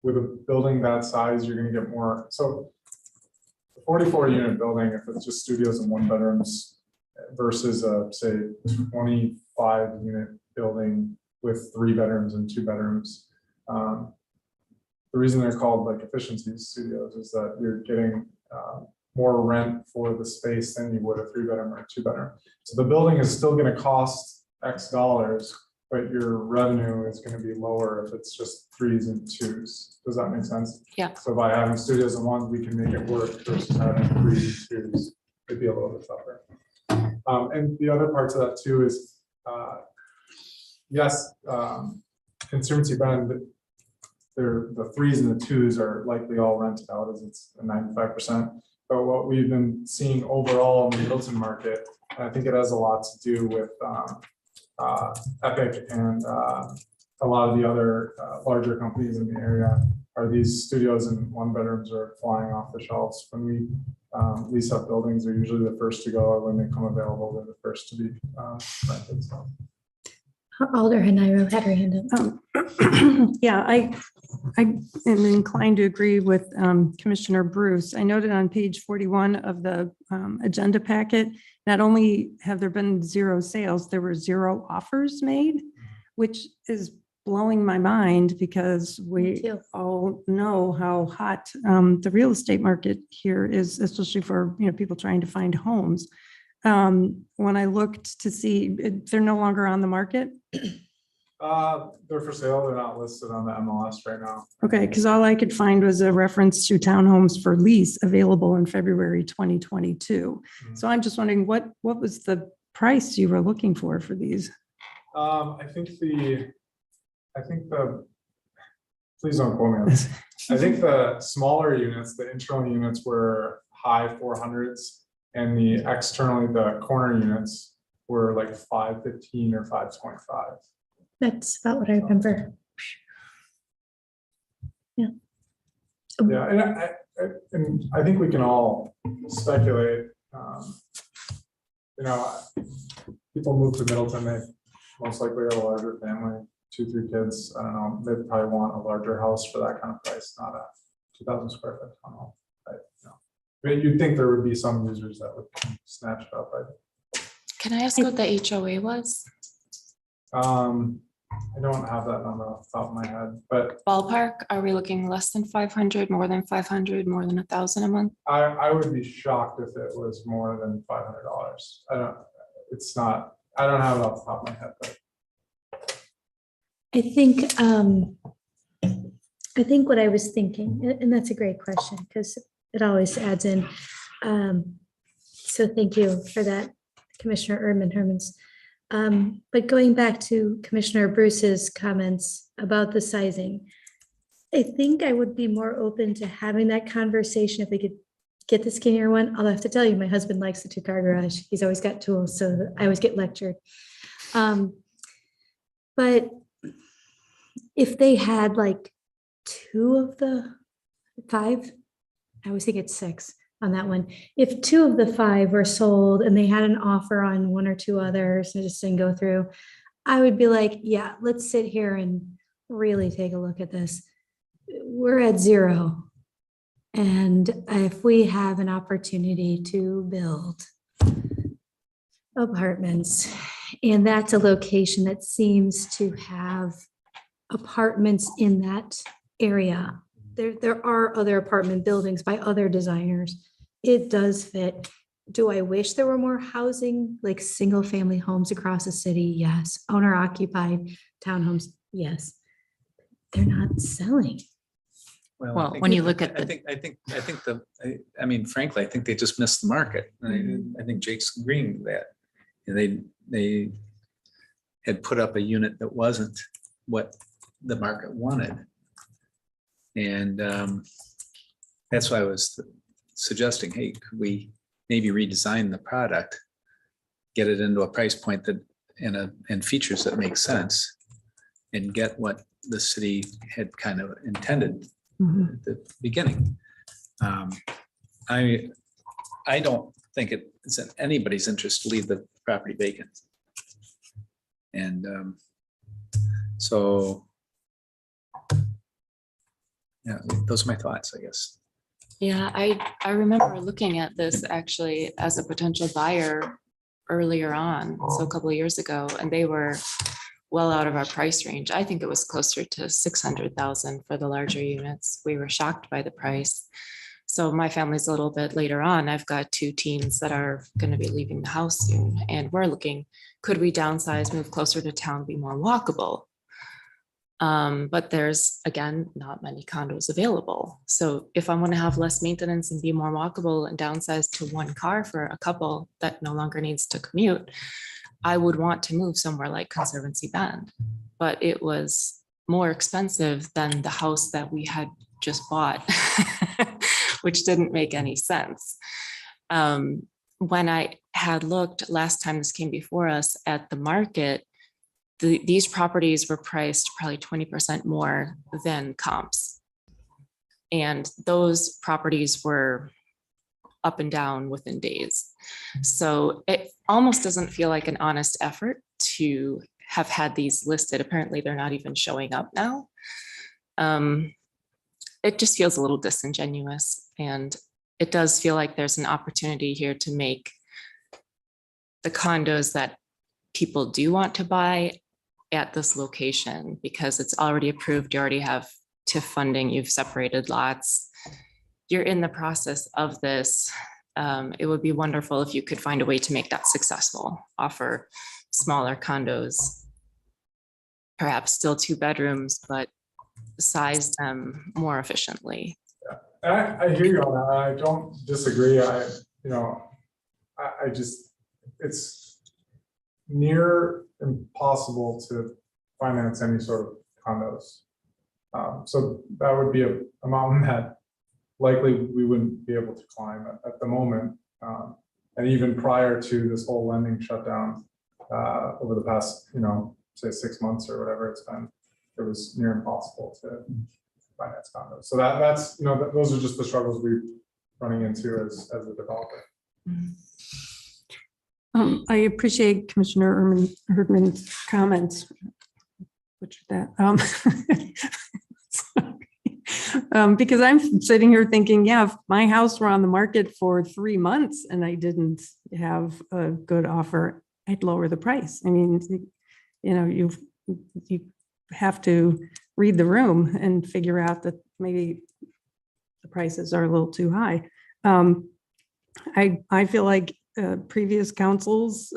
With a building that size, you're gonna get more, so the 44 unit building, if it's just studios and 1-bedrooms versus a, say, 25 unit building with 3 bedrooms and 2 bedrooms. The reason they're called like efficiency studios is that you're getting more rent for the space than you would a 3-bedroom or a 2-bedroom. So the building is still gonna cost X dollars, but your revenue is gonna be lower if it's just 3s and 2s. Does that make sense? Yeah. So by having studios and 1s, we can make it work versus having 3s and 2s. It'd be a little bit tougher. And the other parts of that too is, yes, Conservancy Bend, the 3s and the 2s are likely all rented out as it's a 95%. But what we've been seeing overall in the Middleton market, and I think it has a lot to do with Epic and a lot of the other larger companies in the area, are these studios and 1-bedrooms are flying off the shelves. When we lease up buildings, they're usually the first to go, or when they come available, they're the first to be rented. So. Alder Nairo had her hand up. Yeah, I am inclined to agree with Commissioner Bruce. I noted on page 41 of the agenda packet, not only have there been 0 sales, there were 0 offers made, which is blowing my mind because we all know how hot the real estate market here is, especially for, you know, people trying to find homes. When I looked to see, they're no longer on the market. They're for sale. They're not listed on the MLS right now. Okay, because all I could find was a reference to townhomes for lease available in February 2022. So I'm just wondering what was the price you were looking for these? I think the, please don't quote me on this. I think the smaller units, the internal units were high 400s, and the externally, the corner units were like 515 or 525. That's about what I remember. Yeah. Yeah, and I think we can all speculate. You know, people move to Middleton, they most likely have a larger family, 2-3 kids. I don't know, they probably want a larger house for that kind of price, not a 2,000 square foot tunnel. But you'd think there would be some users that would snatch it up. Can I ask what the HOA was? I don't have that number off the top of my head, but Ballpark, are we looking less than 500, more than 500, more than 1,000 a month? I would be shocked if it was more than $500. It's not, I don't have it off the top of my head, but. I think what I was thinking, and that's a great question, because it always adds in. So thank you for that, Commissioner Hermans. But going back to Commissioner Bruce's comments about the sizing, I think I would be more open to having that conversation if we could get the skinnier one. I'll have to tell you, my husband likes the 2-car garage. He's always got tools, so I always get lectured. But if they had like 2 of the 5, I always think it's 6 on that one. If 2 of the 5 were sold and they had an offer on 1 or 2 others and it just didn't go through, I would be like, yeah, let's sit here and really take a look at this. We're at 0. And if we have an opportunity to build apartments, and that's a location that seems to have apartments in that area, there are other apartment buildings by other designers. It does fit. Do I wish there were more housing, like single family homes across the city? Yes. Owner occupied townhomes? Yes. They're not selling. Well, I think- when you look at I mean, frankly, I think they just missed the market. I think Jake's agreeing with that. They had put up a unit that wasn't what the market wanted. And that's why I was suggesting, hey, could we maybe redesign the product, get it into a price point that and features that make sense, and get what the city had kind of intended at the beginning. I don't think it's in anybody's interest to leave the property vacant. And so, yeah, those are my thoughts, I guess. Yeah, I remember looking at this actually as a potential buyer earlier on, so a couple of years ago, and they were well out of our price range. I think it was closer to 600,000 for the larger units. We were shocked by the price. So my family's a little bit later on. I've got 2 teens that are going to be leaving the house soon, and we're looking, could we downsize, move closer to town, be more walkable? But there's, again, not many condos available. So if I want to have less maintenance and be more walkable and downsize to 1 car for a couple that no longer needs to commute, I would want to move somewhere like Conservancy Bend. But it was more expensive than the house that we had just bought, which didn't make any sense. When I had looked last time this came before us at the market, these properties were priced probably 20% more than comps. And those properties were up and down within days. So it almost doesn't feel like an honest effort to have had these listed. Apparently they're not even showing up now. It just feels a little disingenuous, and it does feel like there's an opportunity here to make the condos that people do want to buy at this location, because it's already approved. You already have TIF funding, you've separated lots. You're in the process of this. It would be wonderful if you could find a way to make that successful, offer smaller condos, perhaps still 2 bedrooms, but size them more efficiently. I hear you on that. I don't disagree. It's near impossible to finance any sort of condos. So that would be a mountain that likely we wouldn't be able to climb at the moment. And even prior to this whole lending shutdown over the past, say 6 months or whatever it's been, it was near impossible to finance condos. So that's, those are just the struggles we're running into as a developer. I appreciate Commissioner Herdman's comments. Butchered that. Because I'm sitting here thinking, yeah, if my house were on the market for 3 months and I didn't have a good offer, I'd lower the price. I mean, you have to read the room and figure out that maybe the prices are a little too high. I feel like previous councils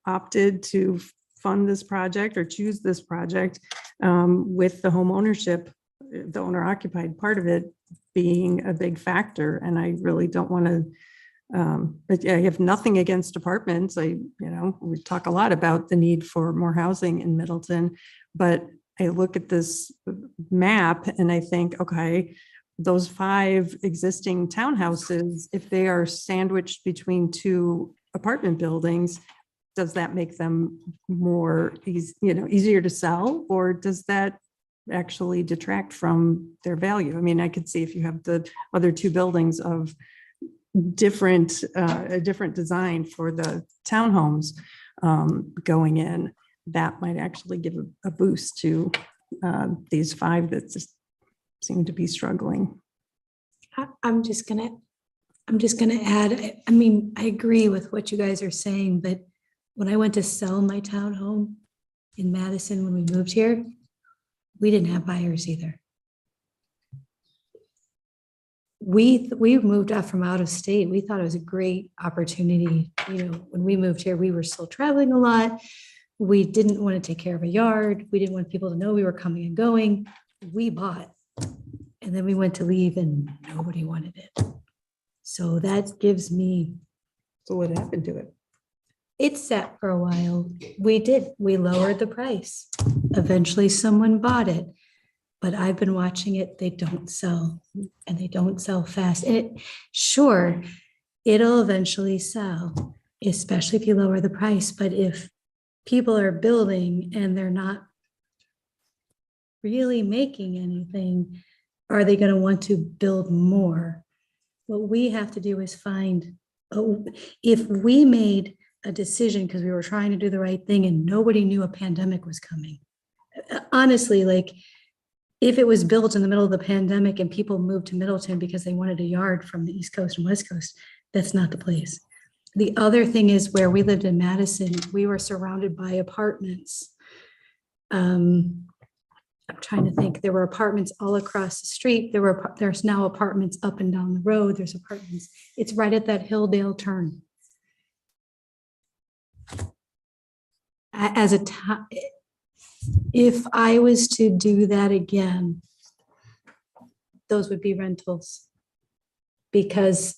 opted to fund this project or choose this project with the home ownership, the owner occupied part of it being a big factor. And I really don't want to, but I have nothing against apartments. We talk a lot about the need for more housing in Middleton, but I look at this map and I think, okay, those 5 existing townhouses, if they are sandwiched between 2 apartment buildings, does that make them more easier to sell, or does that actually detract from their value? I mean, I could see if you have the other 2 buildings of a different design for the townhomes going in, that might actually give a boost to these 5 that just seem to be struggling. I'm just gonna add, I mean, I agree with what you guys are saying, but when I went to sell my townhome in Madison, when we moved here, we didn't have buyers either. we moved up from out of state. We thought it was a great opportunity. When we moved here, we were still traveling a lot. We didn't want to take care of a yard. We didn't want people to know we were coming and going. We bought. And then we went to leave and nobody wanted it. So that gives me. So what happened to it? It sat for a while. We lowered the price. Eventually someone bought it. But I've been watching it. They don't sell and they don't sell fast. And sure, it'll eventually sell, especially if you lower the price. But if people are building and they're not really making anything, are they going to want to build more? What we have to do is if we made a decision because we were trying to do the right thing and nobody knew a pandemic was coming. Honestly, like if it was built in the middle of the pandemic and people moved to Middleton because they wanted a yard from the East Coast and West Coast, that's not the place. The other thing is where we lived in Madison, we were surrounded by apartments. I'm trying to think, there were apartments all across the street. There's now apartments up and down the road. There's apartments. It's right at that Hilldale turn. If I was to do that again, those would be rentals. Because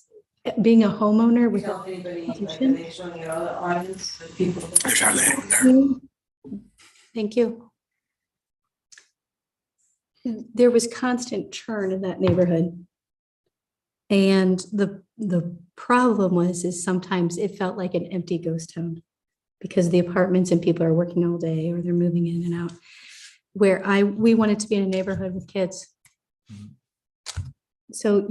being a homeowner with thank you. There was constant churn in that neighborhood. And the problem is sometimes it felt like an empty ghost town because the apartments and people are working all day or they're moving in and out. We wanted to be in a neighborhood with kids. So,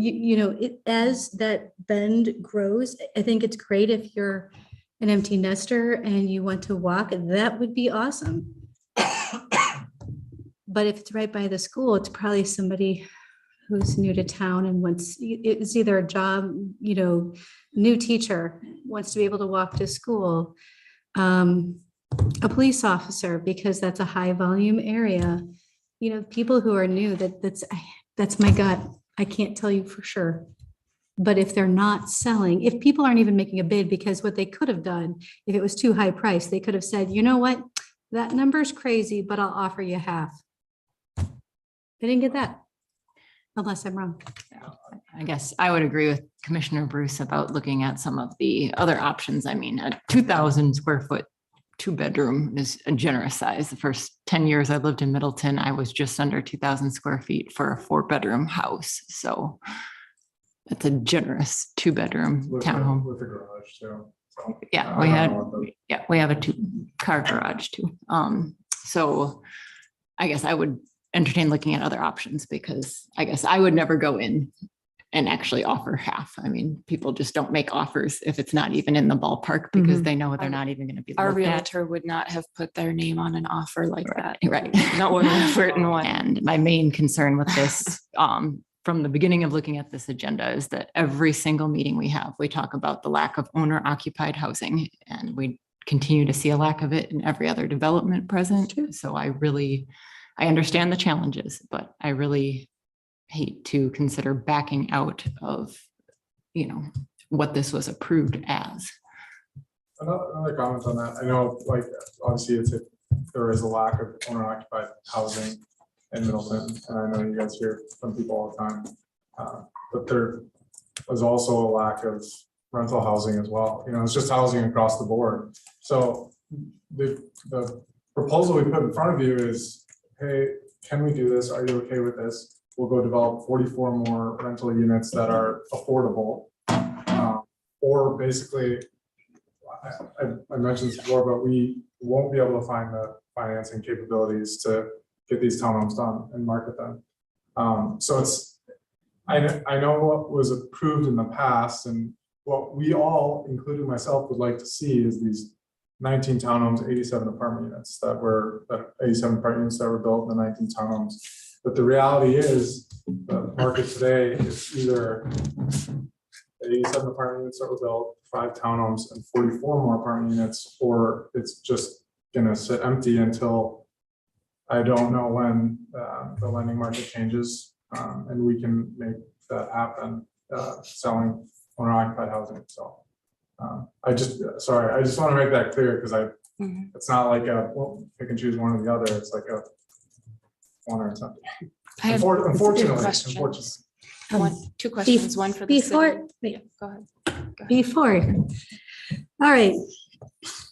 as that bend grows, I think it's great if you're an empty nester and you want to walk, that would be awesome. But if it's right by the school, it's probably somebody who's new to town and it's either a job, new teacher wants to be able to walk to school, a police officer, because that's a high volume area, people who are new, that's my gut. I can't tell you for sure. But if they're not selling, if people aren't even making a bid, because what they could have done, if it was too high price, they could have said, you know what, that number's crazy, but I'll offer you half. They didn't get that, unless I'm wrong. I guess I would agree with Commissioner Bruce about looking at some of the other options. I mean, a 2,000 square foot 2-bedroom is a generous size. The first 10 years I lived in Middleton, I was just under 2,000 square feet for a 4-bedroom house. So it's a generous 2-bedroom townhome. With a garage too. So, Yeah, we have a 2-car garage too. So I guess I would entertain looking at other options because I guess I would never go in and actually offer half. I mean, people just don't make offers if it's not even in the ballpark because they know they're not even going to be. Our realtor would not have put their name on an offer like that. Right. Not one effort in one. And my main concern with this, from the beginning of looking at this agenda, is that every single meeting we have, we talk about the lack of owner occupied housing, and we continue to see a lack of it in every other development present. So I understand the challenges, but I really hate to consider backing out of, what this was approved as. Another comment on that. I know, like, obviously there is a lack of owner occupied housing in Middleton. And I know you guys hear from people all the time. But there is also a lack of rental housing as well. It's just housing across the board. So the proposal we put in front of you is, hey, can we do this? Are you okay with this? We'll go develop 44 more rental units that are affordable. Or basically, I mentioned this before, but we won't be able to find the financing capabilities to get these townhomes done and market them. So I know what was approved in the past, and what we all, including myself, would like to see is these 19 townhomes, 87 apartment units that were built in the 19 townhomes. But the reality is the market today is either 87 apartment units that were built, 5 townhomes, and 44 more apartment units, or it's just gonna sit empty until I don't know when the lending market changes and we can make that happen, selling owner occupied housing, so. I just want to make that clear, because it's not like well, pick and choose one or the other, it's like a one or something. I have Unfortunately, questions. Two questions, one for the city. Wait, Go ahead. before. All right.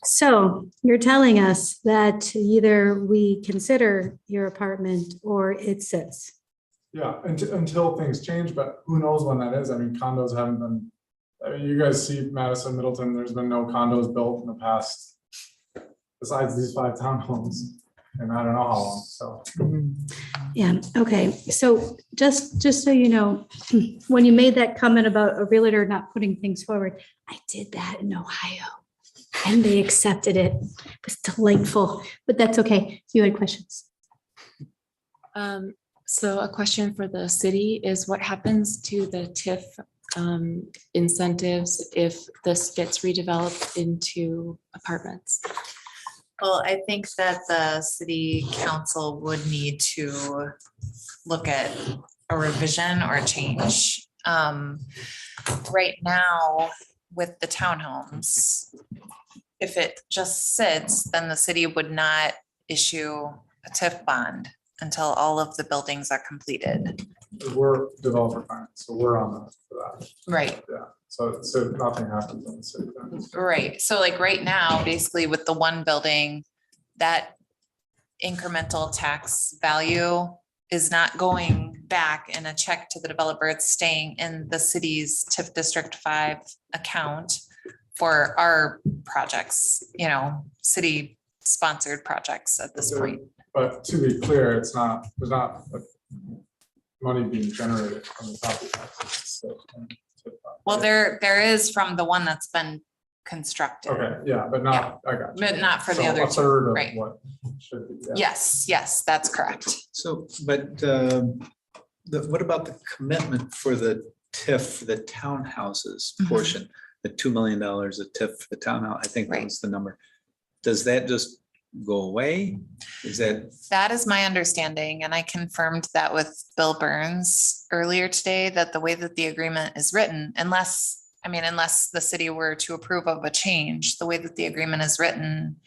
So you're telling us that either we consider your apartment or it sits. Yeah, until things change, but who knows when that is? I mean, condos haven't been, I mean, you guys see Madison, Middleton, there's been no condos built in the past, besides these 5 townhomes, and I don't know how long, so. Yeah, okay. So just so you know, when you made that comment about a realtor not putting things forward, I did that in Ohio. And they accepted it. It was delightful, but that's okay. You had questions. So a question for the city is what happens to the TIF incentives if this gets redeveloped into apartments? Well, I think that the city council would need to look at a revision or a change. Right now, with the townhomes, if it just sits, then the city would not issue a TIF bond until all of the buildings are completed. We're developer finance, so we're on that for that. Right. Yeah, so nothing happens in the city then. Right. So like right now, basically with the one building, that incremental tax value is not going back in a check to the developer. It's staying in the city's TIF District 5 account for our projects, you know, city sponsored projects at this point. But to be clear, there's not like, money being generated from the property taxes. Well, there is from the one that's been constructed. Okay, yeah, but not, I got you. But not for the So other a two, third of right. what should be. Yeah. Yes, that's correct. So, but what about the commitment for the TIF, for the townhouses portion? The $2 million of TIF for the townhouse, I think that was the number. Does that just go away? That is my understanding, and I confirmed that with Bill Burns earlier today, that the way that the agreement is written, unless the city were to approve of a change, the way that the agreement is written,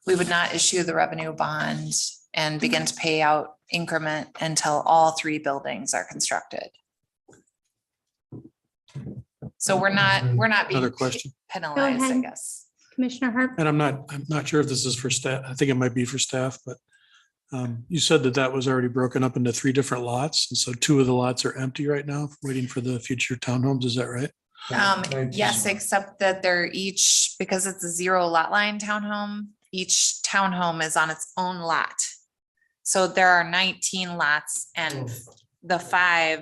we would not issue the revenue bond and begin to pay out increment until all 3 buildings are constructed. So we're not being Another question. penalized, I guess. Commissioner Hart. And I'm not sure if this is for staff. I think it might be for staff, but you said that was already broken up into 3 different lots. And so 2 of the lots are empty right now, waiting for the future townhomes. Is that right? Yes, except that they're each, because it's a 0 lot line townhome, each townhome is on its own lot. So there are 19 lots and the 5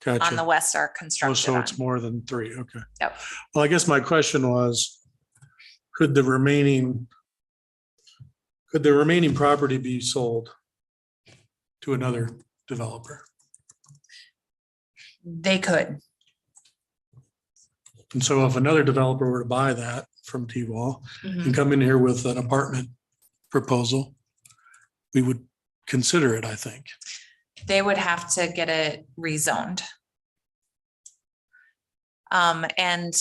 on Gotcha. the west are Oh, constructed so on. it's more than 3. Okay. Yep. Well, I guess my question was, could the remaining property be sold to another developer? They could. And so if another developer were to buy that from T-Wall and come in here with an apartment proposal, we would consider it, I think. They would have to get it rezoned. And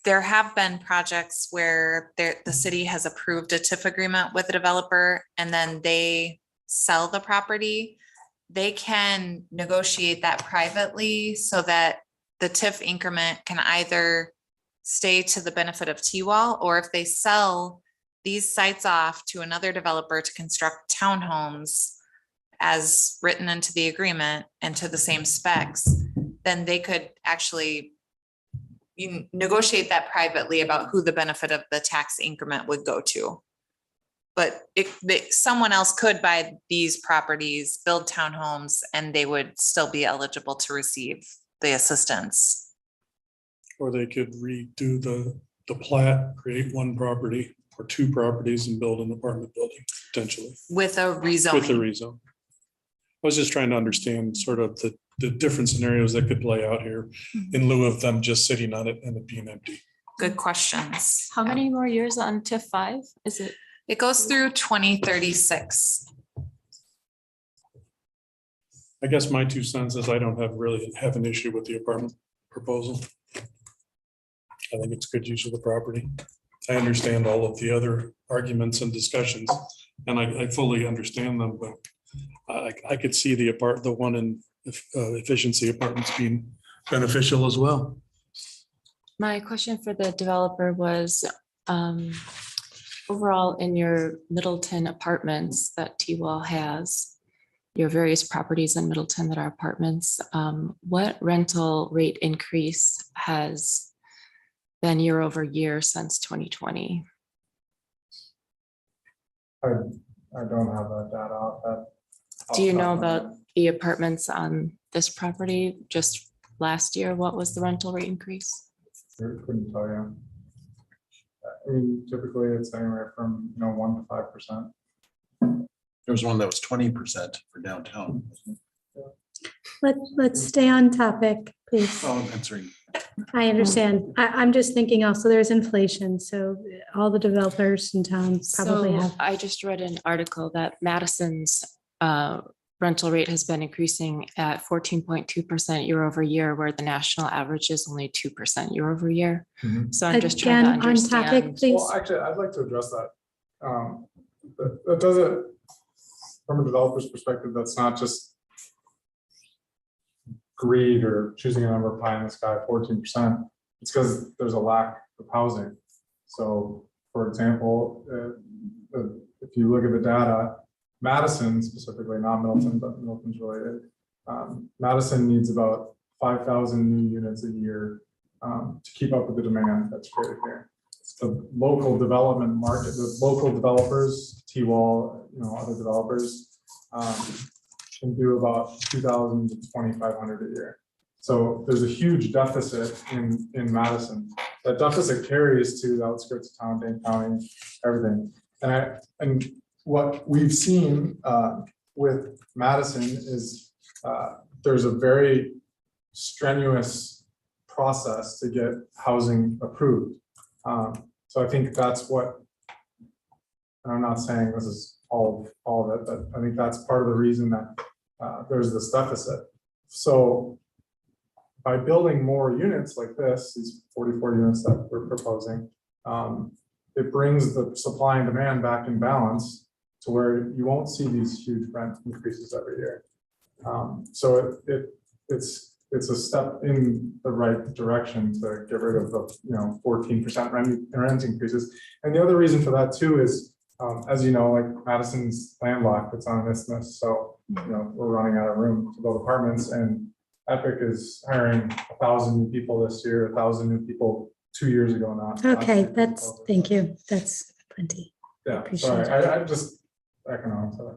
there have been projects where the city has approved a TIF agreement with a developer and then they sell the property. They can negotiate that privately so that the TIF increment can either stay to the benefit of T-Wall, or if they sell these sites off to another developer to construct townhomes as written into the agreement and to the same specs, then they could actually negotiate that privately about who the benefit of the tax increment would go to. But someone else could buy these properties, build townhomes, and they would still be eligible to receive the assistance. Or they could redo the plat, create 1 property or 2 properties and build an apartment building potentially. With a rezoning. With a rezone. I was just trying to understand sort of the different scenarios that could play out here in lieu of them just sitting on it and it being empty. Good questions. How many more years on TIF 5? Is it? It goes through 2036. I guess my 2 cents is I don't really have an issue with the apartment proposal. I think it's good use of the property. I understand all of the other arguments and discussions, and I fully understand them, but I could see the one in efficiency apartments being beneficial as well. My question for the developer was, overall in your Middleton apartments that T-Wall has, your various properties in Middleton that are apartments, what rental rate increase has been year over year since 2020? I don't have that data off that. Do you know about the apartments on this property just last year? What was the rental rate increase? Couldn't tell you. I mean, typically it's anywhere from, 1 to 5%. There was one that was 20% for downtown. Let's stay on topic, please. Oh, I'm answering. I understand. I'm just thinking also there's inflation, so all the developers in town probably So have. I just read an article that Madison's rental rate has been increasing at 14.2% year over year, where the national average is only 2% year over year. So I'm just trying to Again, on topic, understand. please. Well, actually, I'd like to address that. That doesn't, from a developer's perspective, that's not just greed or choosing a number pie in the sky, 14%. It's because there's a lack of housing. So, for example, if you look at the data, Madison specifically, not Middleton, but Middleton's related. Madison needs about 5,000 new units a year to keep up with the demand that's created here. It's the local development market, the local developers, T-Wall, other developers can do about 2,000 to 2,500 a year. So there's a huge deficit in Madison. That deficit carries to the outskirts of town, Dane County, everything. And what we've seen with Madison is there's a very strenuous process to get housing approved. So I think that's what, and I'm not saying this is all of it, but I think that's part of the reason that there's this deficit. So by building more units like this, these 44 units that we're proposing, it brings the supply and demand back in balance to where you won't see these huge rent increases every year. So it's a step in the right direction to get rid of the 14% rent increases. And the other reason for that too is, as you know, like Madison's landlocked, it's on an isthmus, so we're running out of room to build apartments, and Epic is hiring 1,000 new people this year, 1,000 new people 2 years ago now. Okay, thank you. That's plenty. Yeah, Appreciate sorry, it. I just economics of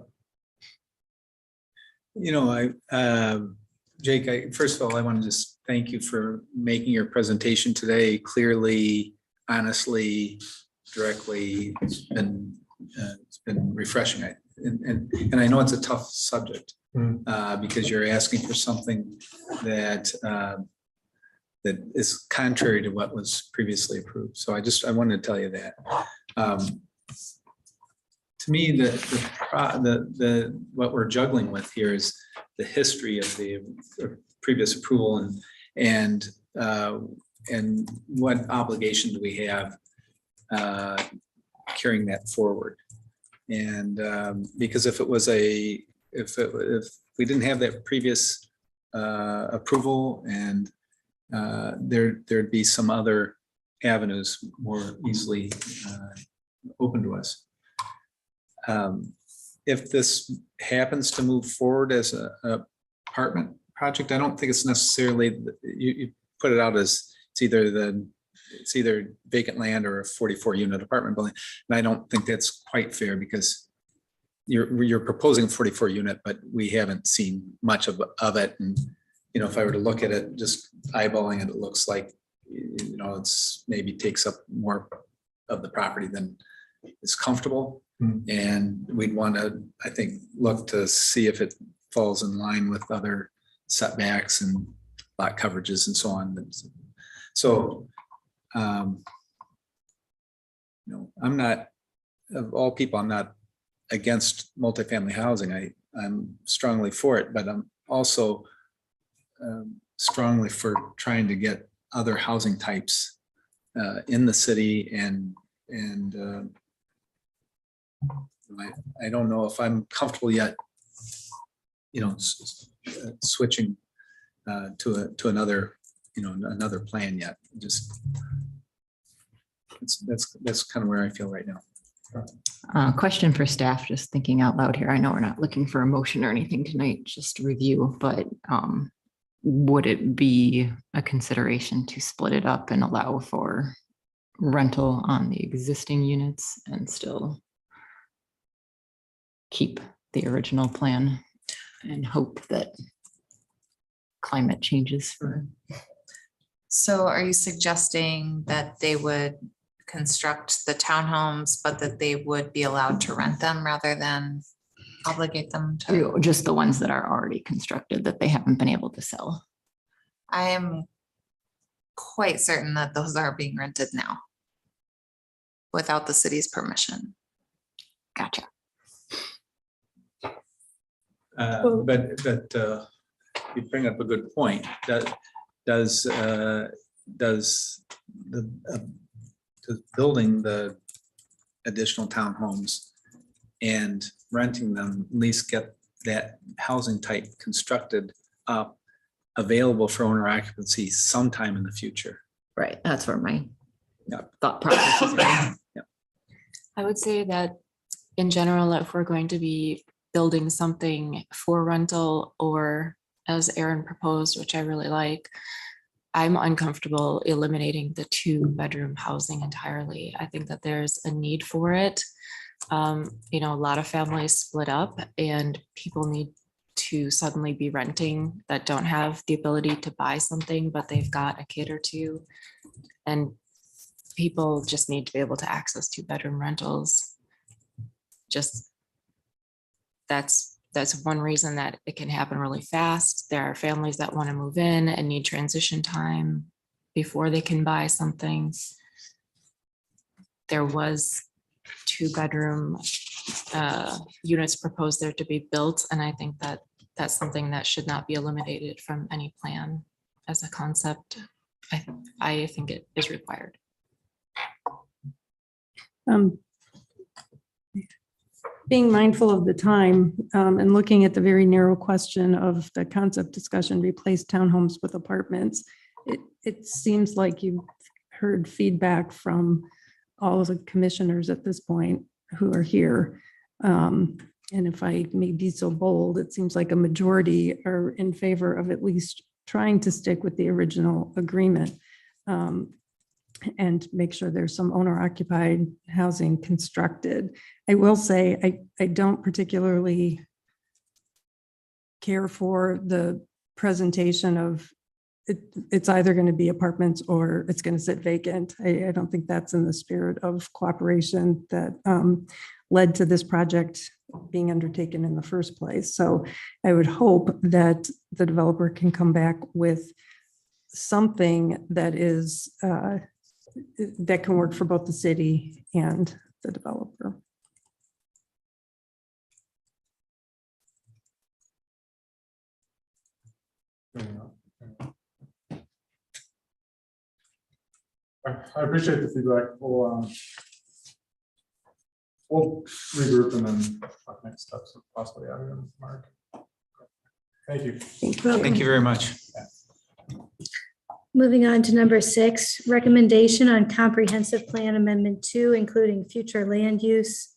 it. Jake, first of all, I want to just thank you for making your presentation today clearly, honestly, directly. It's been refreshing. And I know it's a tough subject because you're asking for something that that is contrary to what was previously approved. So I wanted to tell you that. To me, the what we're juggling with here is the history of the previous approval and what obligation do we have carrying that forward. And because if we didn't have that previous approval, and there'd be some other avenues more easily open to us. If this happens to move forward as an apartment project, I don't think it's necessarily, you put it out as it's either vacant land or a 44 unit apartment building. And I don't think that's quite fair because you're proposing 44 unit, but we haven't seen much of it. And, if I were to look at it, just eyeballing it, it looks like, it's maybe takes up more of the property than is comfortable. And we'd want to, I think, look to see if it falls in line with other setbacks and lot coverages and so on. So, I'm not, of all people, I'm not against multifamily housing. I'm strongly for it, but also strongly for trying to get other housing types in the city and I don't know if I'm comfortable yet, switching to another, another plan yet. Just that's kind of where I feel right now. Question for staff, just thinking out loud here. I know we're not looking for a motion or anything tonight, just review, but would it be a consideration to split it up and allow for rental on the existing units and still keep the original plan and hope that climate changes for? So are you suggesting that they would construct the townhomes, but that they would be allowed to rent them rather than obligate them to? Just the ones that are already constructed that they haven't been able to sell. I am quite certain that those are being rented now without the city's permission. Gotcha. But you bring up a good point. Does building the additional townhomes and renting them at least get that housing type constructed up, available for owner occupancy sometime in the future? Right. That's where my thought process is going. I would say that in general, if we're going to be building something for rental, or as Aaron proposed, which I really like, I'm uncomfortable eliminating the 2-bedroom housing entirely. I think that there's a need for it. A lot of families split up and people need to suddenly be renting that don't have the ability to buy something, but they've got a kid or two. And people just need to be able to access 2-bedroom rentals. Just that's one reason that it can happen really fast. There are families that want to move in and need transition time before they can buy something. There was 2-bedroom units proposed there to be built, and I think that that's something that should not be eliminated from any plan as a concept. I think it is required. Being mindful of the time and looking at the very narrow question of the concept discussion, replace townhomes with apartments, it seems like you've heard feedback from all of the commissioners at this point who are here. And if I may be so bold, it seems like a majority are in favor of at least trying to stick with the original agreement and make sure there's some owner occupied housing constructed. I will say, I don't particularly care for the presentation of it's either going to be apartments or it's going to sit vacant. I don't think that's in the spirit of cooperation that led to this project being undertaken in the first place. So I would hope that the developer can come back with something that is that can work for both the city and the developer. I appreciate the feedback. We'll regroup and then talk next steps, possibly adding them, Mark. Thank you. Thank you very much. Moving on to number 6, recommendation on comprehensive plan amendment 2, including future land use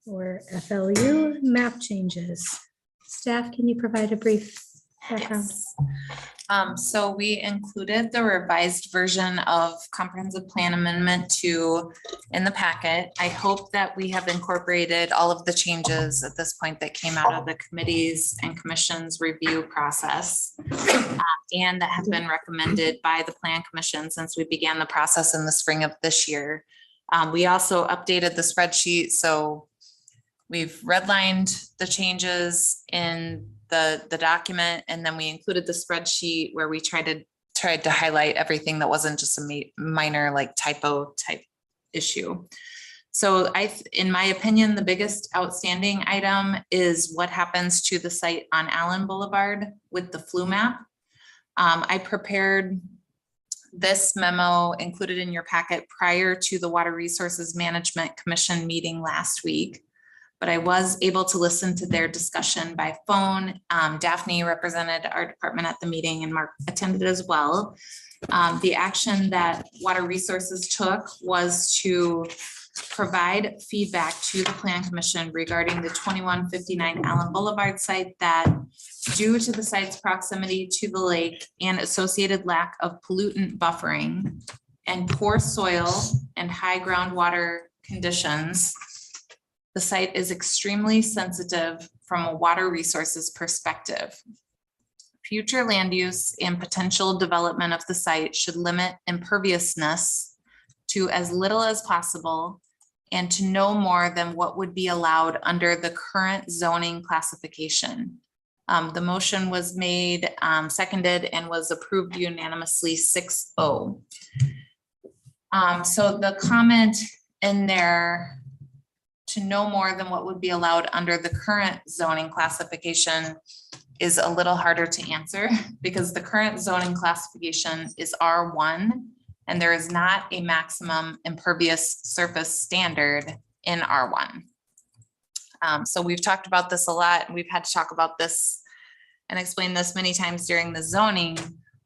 or FLU map changes. Staff, can you provide a brief background? Yes. So we included the revised version of comprehensive plan amendment 2 in the packet. I hope that we have incorporated all of the changes at this point that came out of the committees and commissions review process and that have been recommended by the Plan Commission since we began the process in the spring of this year. We also updated the spreadsheet, so we've redlined the changes in the document, and then we included the spreadsheet where we tried to highlight everything that wasn't just a minor like typo type issue. So in my opinion, the biggest outstanding item is what happens to the site on Allen Boulevard with the flu map. I prepared this memo included in your packet prior to the Water Resources Management Commission meeting last week. But I was able to listen to their discussion by phone. Daphne represented our department at the meeting and Mark attended as well. The action that Water Resources took was to provide feedback to the Plan Commission regarding the 2159 Allen Boulevard site that, due to the site's proximity to the lake and associated lack of pollutant buffering and poor soil and high groundwater conditions, the site is extremely sensitive from a water resources perspective. Future land use and potential development of the site should limit imperviousness to as little as possible and to no more than what would be allowed under the current zoning classification. The motion was made, seconded, and was approved unanimously 6-0. So the comment in there, to no more than what would be allowed under the current zoning classification, is a little harder to answer because the current zoning classification is R1 and there is not a maximum impervious surface standard in R1. So we've talked about this a lot and we've had to talk about this and explain this many times during the zoning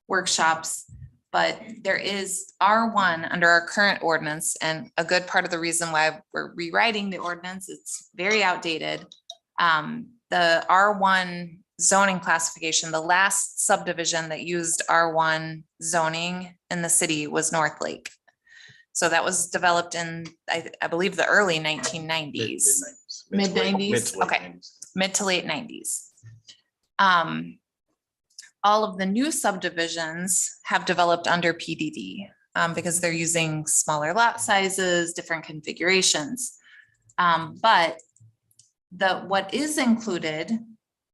workshops, but there is R1 under our current ordinance, and a good part of the reason why we're rewriting the ordinance, it's very outdated. The R1 zoning classification, the last subdivision that used R1 zoning in the city was North Lake. So that was developed in, I believe, the early 1990s. Mid-90s, okay, mid to late 90s. All of the new subdivisions have developed under PDD because they're using smaller lot sizes, different configurations. But what is included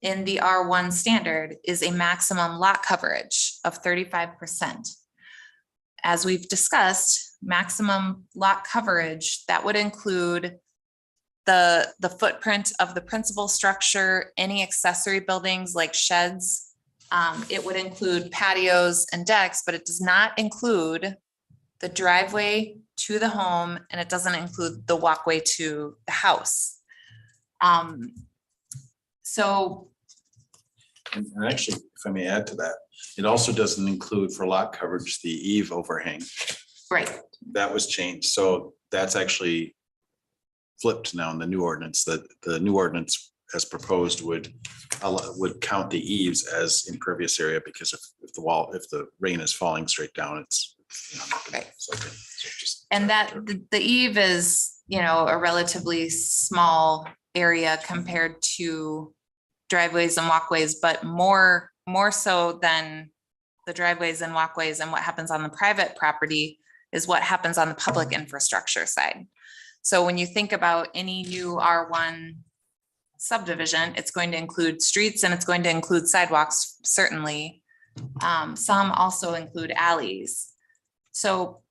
in the R1 standard is a maximum lot coverage of 35%. As we've discussed, maximum lot coverage, that would include the footprint of the principal structure, any accessory buildings like sheds. It would include patios and decks, but it does not include the driveway to the home, and it doesn't include the walkway to the house. So. And actually, if I may add to that, it also doesn't include for lot coverage, the eave overhang. Right. That was changed. So that's actually flipped now in the new ordinance, that the new ordinance as proposed would count the eaves as impervious area, because if the rain is falling straight down, it's, you know, right. So just, and that the eave is, you know, a relatively small area compared to driveways and walkways, but more so than the driveways and walkways and what happens on the private property is what happens on the public infrastructure side. So when you think about any new R1 subdivision, it's going to include streets and it's going to include sidewalks, certainly. Some also include alleys. So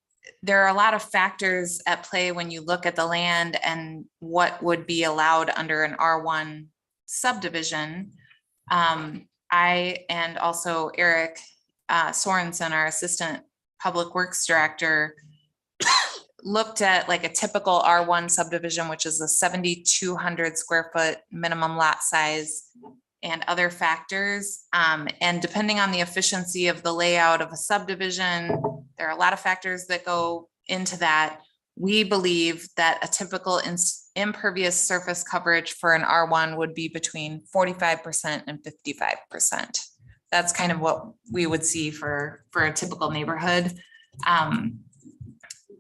there are a lot of factors at play when you look at the land and what would be allowed under an R1 subdivision. I and also Eric Sorensen, our assistant public works director, looked at like a typical R1 subdivision, which is a 7,200 square foot minimum lot size and other factors. And depending on the efficiency of the layout of a subdivision, there are a lot of factors that go into that. We believe that a typical impervious surface coverage for an R1 would be between 45% and 55%. That's kind of what we would see for a typical neighborhood.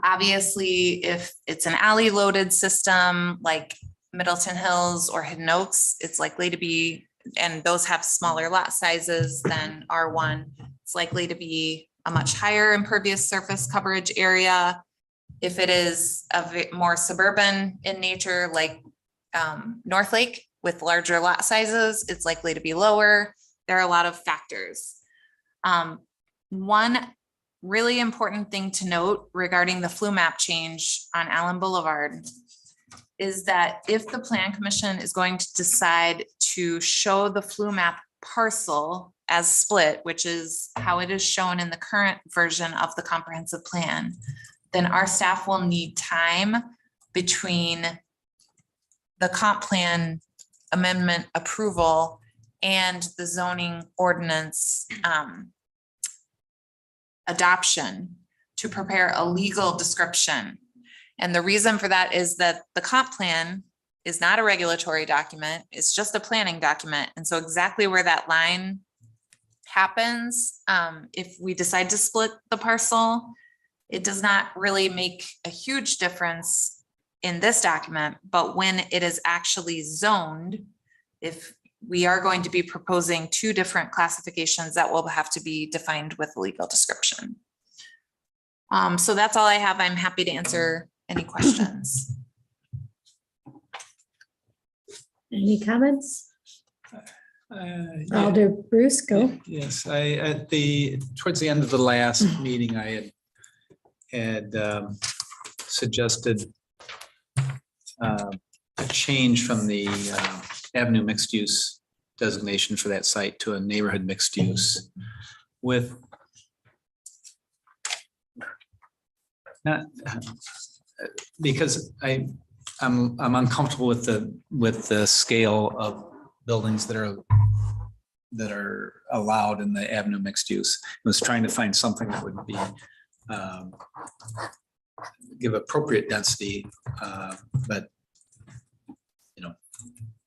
Obviously, if it's an alley loaded system like Middleton Hills or Hidden Oaks, it's likely to be, and those have smaller lot sizes than R1, it's likely to be a much higher impervious surface coverage area. If it is a bit more suburban in nature, like North Lake with larger lot sizes, it's likely to be lower. There are a lot of factors. One really important thing to note regarding the flu map change on Allen Boulevard is that if the Plan Commission is going to decide to show the flu map parcel as split, which is how it is shown in the current version of the comprehensive plan, then our staff will need time between the comp plan amendment approval and the zoning ordinance adoption to prepare a legal description. And the reason for that is that the comp plan is not a regulatory document, it's just a planning document. And so exactly where that line happens, if we decide to split the parcel, it does not really make a huge difference in this document, but when it is actually zoned, if we are going to be proposing two different classifications that will have to be defined with a legal description. So that's all I have. I'm happy to answer any questions. Any comments? Yeah. Alder Bruce, go. Yes, towards the end of the last meeting, I had suggested a change from the Avenue mixed use designation for that site to a neighborhood mixed use with not because I'm uncomfortable with the scale of buildings that are allowed in the Avenue mixed use. I was trying to find something that would be give appropriate density, but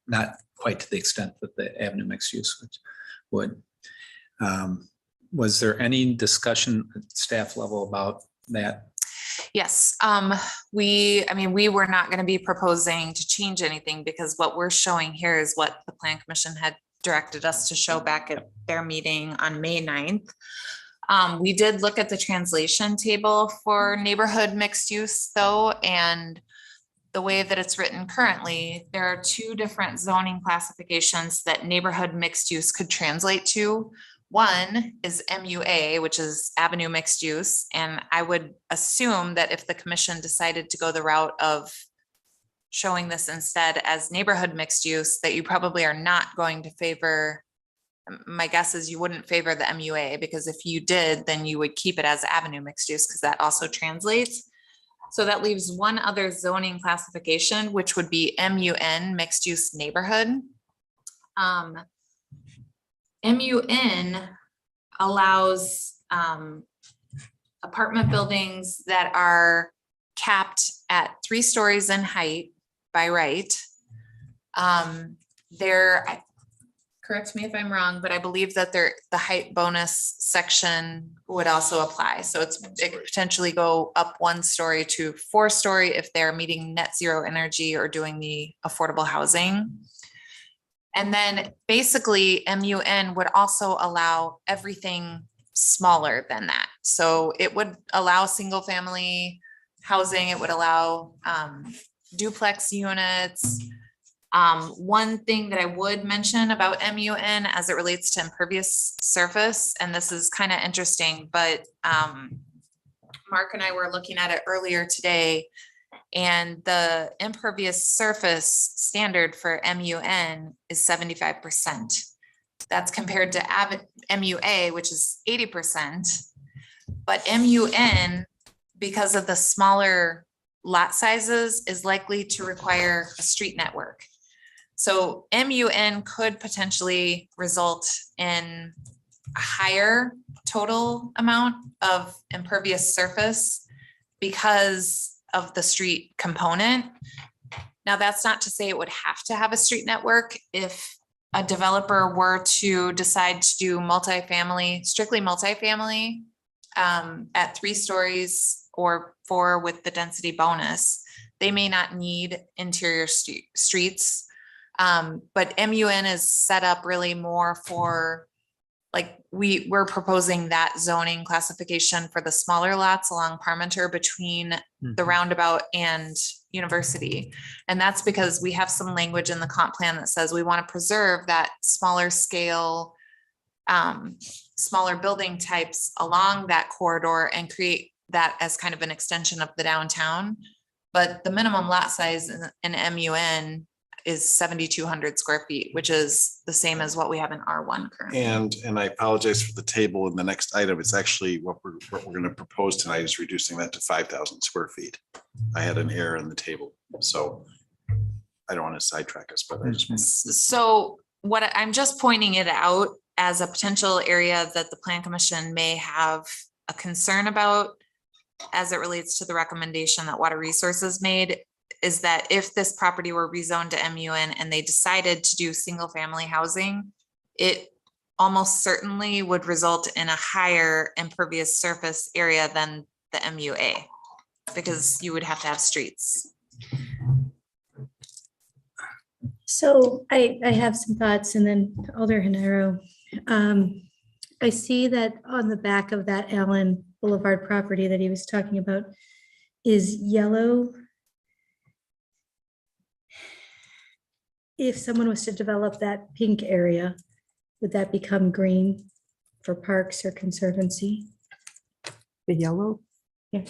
not quite to the extent that the Avenue mixed use would. Was there any discussion at staff level about that? Yes, we were not going to be proposing to change anything because what we're showing here is what the Plan Commission had directed us to show back at their meeting on May 9th. We did look at the translation table for neighborhood mixed use though, and the way that it's written currently, there are two different zoning classifications that neighborhood mixed use could translate to. One is MUA, which is Avenue Mixed Use. And I would assume that if the commission decided to go the route of showing this instead as neighborhood mixed use, that you probably are not going to favor, my guess is you wouldn't favor the MUA, because if you did, then you would keep it as Avenue Mixed Use because that also translates. So that leaves one other zoning classification, which would be MUN, Mixed Use Neighborhood. MUN allows apartment buildings that are capped at 3 stories in height by right. Correct me if I'm wrong, but I believe that the height bonus section would also apply. So it could potentially go up 1 story to 4 story if they're meeting net zero energy or doing the affordable housing. And then basically MUN would also allow everything smaller than that. So it would allow single family housing. It would allow duplex units. One thing that I would mention about MUN as it relates to impervious surface, and this is kind of interesting, but Mark and I were looking at it earlier today, and the impervious surface standard for MUN is 75%. That's compared to MUA, which is 80%. But MUN, because of the smaller lot sizes, is likely to require a street network. So MUN could potentially result in a higher total amount of impervious surface because of the street component. Now, that's not to say it would have to have a street network. If a developer were to decide to do multifamily, strictly multifamily, at 3 stories or 4 with the density bonus, they may not need interior streets. But MUN is set up really more for, like, we're proposing that zoning classification for the smaller lots along Parmenter between the roundabout and University. And that's because we have some language in the comp plan that says we want to preserve that smaller scale smaller building types along that corridor and create that as kind of an extension of the downtown. But the minimum lot size in MUN is 7,200 square feet, which is the same as what we have in R1 currently. And I apologize for the table in the next item. It's actually what we're going to propose tonight is reducing that to 5,000 square feet. I had an error in the table, so I don't want to sidetrack us, but I just want to. So what I'm just pointing it out as a potential area that the Plan Commission may have a concern about as it relates to the recommendation that Water Resources made, is that if this property were rezoned to MUN and they decided to do single family housing, it almost certainly would result in a higher impervious surface area than the MUA, because you would have to have streets. So I have some thoughts, and then Alder Hanero. I see that on the back of that Allen Boulevard property that he was talking about is yellow. If someone was to develop that pink area, would that become green for parks or conservancy? The yellow? Yeah.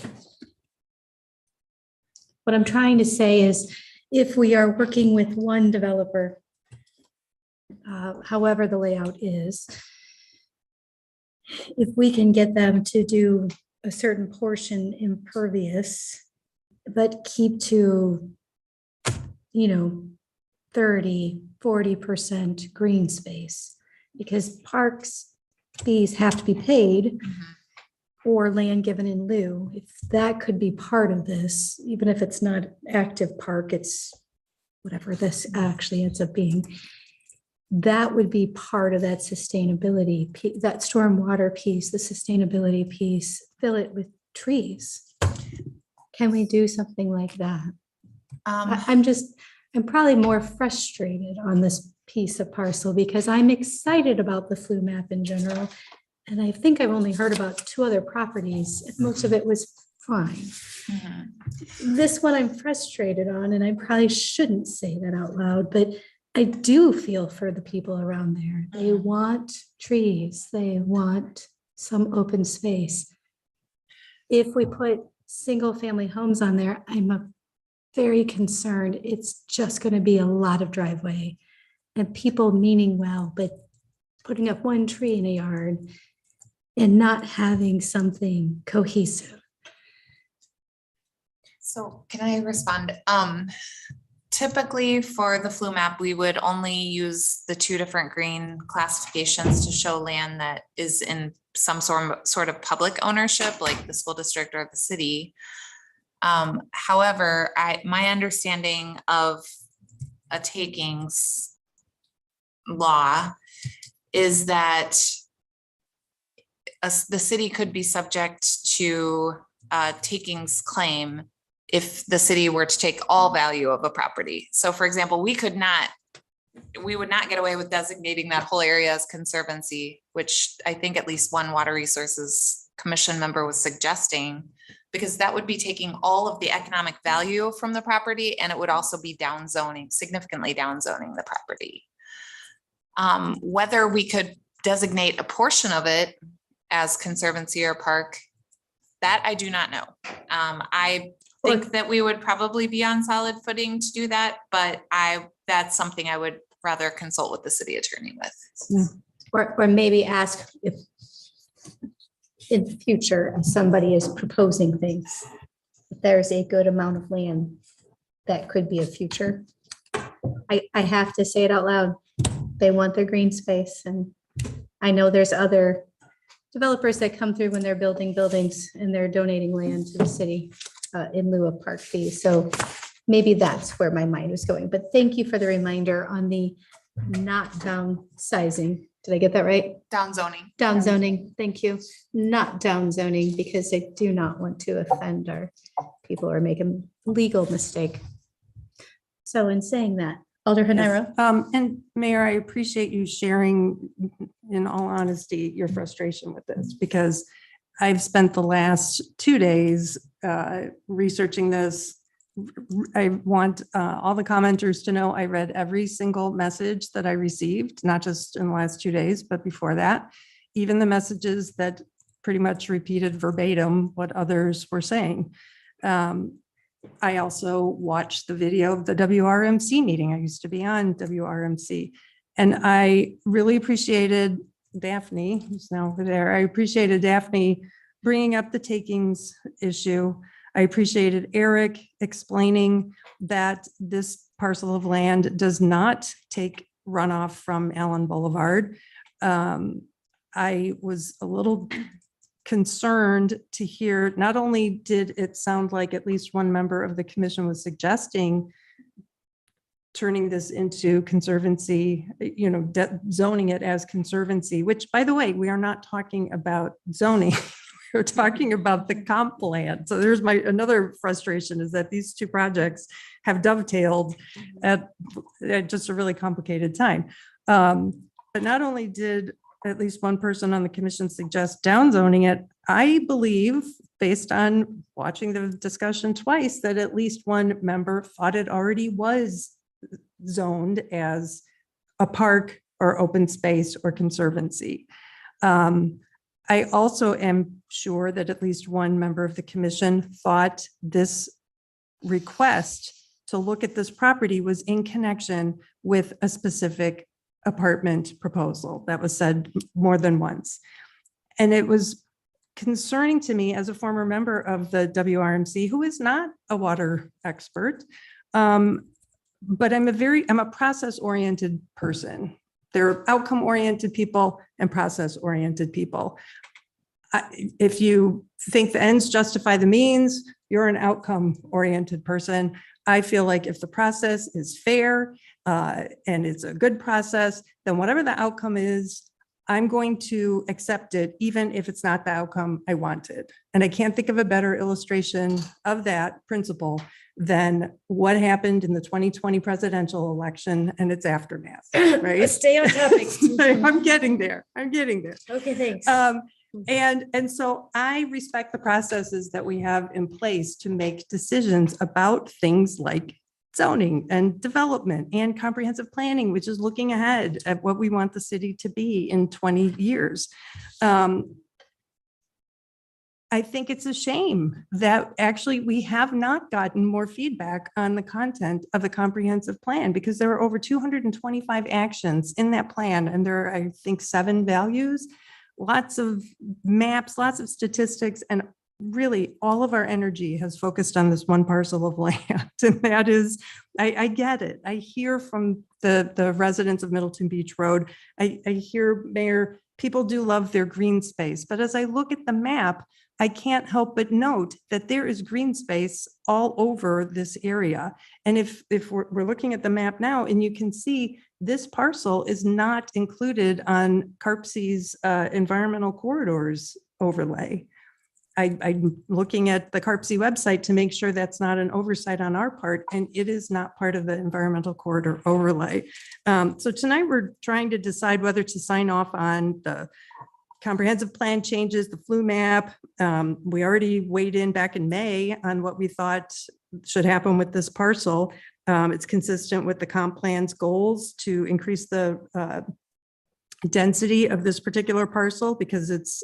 What I'm trying to say is, if we are working with one developer, however the layout is, if we can get them to do a certain portion impervious, but keep to, 30–40% green space, because parks fees have to be paid or land given in lieu. If that could be part of this, even if it's not active park, it's whatever this actually ends up being, that would be part of that sustainability, that stormwater piece, the sustainability piece, fill it with trees. Can we do something like that? I'm probably more frustrated on this piece of parcel because I'm excited about the flu map in general. And I think I've only heard about 2 other properties. Most of it was fine. This one I'm frustrated on, and I probably shouldn't say that out loud, but I do feel for the people around there. They want trees. They want some open space. If we put single family homes on there, I'm very concerned it's just going to be a lot of driveway and people meaning well, but putting up one tree in a yard and not having something cohesive. So can I respond? Typically for the flu map, we would only use the 2 different green classifications to show land that is in some sort of public ownership, like the school district or the city. However, my understanding of a takings law is that the city could be subject to a takings claim if the city were to take all value of a property. So for example, we would not get away with designating that whole area as conservancy, which I think at least one Water Resources Commission member was suggesting, because that would be taking all of the economic value from the property, and it would also be significantly downzoning the property. Whether we could designate a portion of it as conservancy or park, that I do not know. I think that we would probably be on solid footing to do that, but that's something I would rather consult with the city attorney with. Or maybe ask if in the future, if somebody is proposing things, if there's a good amount of land that could be a future. I have to say it out loud. They want their green space, and I know there's other developers that come through when they're building buildings and they're donating land to the city in lieu of park fees. So maybe that's where my mind was going. But thank you for the reminder on the not downsizing. Did I get that right? Downzoning. Downzoning, thank you. Not downzoning, because I do not want to offend our people or make a legal mistake. So in saying that, Alder Hanero. And Mayor, I appreciate you sharing, in all honesty, your frustration with this, because I've spent the last 2 days researching this. I want all the commenters to know I read every single message that I received, not just in the last 2 days, but before that. even the messages that pretty much repeated verbatim what others were saying. I also watched the video of the WRMC meeting. I used to be on WRMC. And I really appreciated Daphne, who's now over there. I appreciated Daphne bringing up the takings issue. I appreciated Eric explaining that this parcel of land does not take runoff from Allen Boulevard. I was a little concerned to hear, not only did it sound like at least one member of the commission was suggesting turning this into conservancy, zoning it as conservancy, which, by the way, we are not talking about zoning. We're talking about the comp plan. So there's another frustration is that these two projects have dovetailed at just a really complicated time. But not only did at least one person on the commission suggest downzoning it, I believe, based on watching the discussion twice, that at least one member thought it already was zoned as a park or open space or conservancy. I also am sure that at least one member of the commission thought this request to look at this property was in connection with a specific apartment proposal. That was said more than once. And it was concerning to me as a former member of the WRMC, who is not a water expert, but I'm a process-oriented person. There are outcome-oriented people and process-oriented people. If you think the ends justify the means, you're an outcome-oriented person. I feel like if the process is fair and it's a good process, then whatever the outcome is, I'm going to accept it, even if it's not the outcome I wanted. And I can't think of a better illustration of that principle than what happened in the 2020 presidential election and its aftermath, right? Stay on topic. I'm getting there. Okay, thanks. And so I respect the processes that we have in place to make decisions about things like zoning and development and comprehensive planning, which is looking ahead at what we want the city to be in 20 years. I think it's a shame that actually we have not gotten more feedback on the content of the comprehensive plan, because there are over 225 actions in that plan, and there are, I think, 7 values, lots of maps, lots of statistics, and really all of our energy has focused on this one parcel of land. And that is, I get it. I hear from the residents of Middleton Beach Road. I hear, Mayor, people do love their green space. But as I look at the map, I can't help but note that there is green space all over this area. And if we're looking at the map now, and you can see this parcel is not included on CARPC's environmental corridors overlay. I'm looking at the CARPC website to make sure that's not an oversight on our part, and it is not part of the environmental corridor overlay. So tonight we're trying to decide whether to sign off on the comprehensive plan changes, the flu map. We already weighed in back in May on what we thought should happen with this parcel. It's consistent with the comp plan's goals to increase the density of this particular parcel, because it's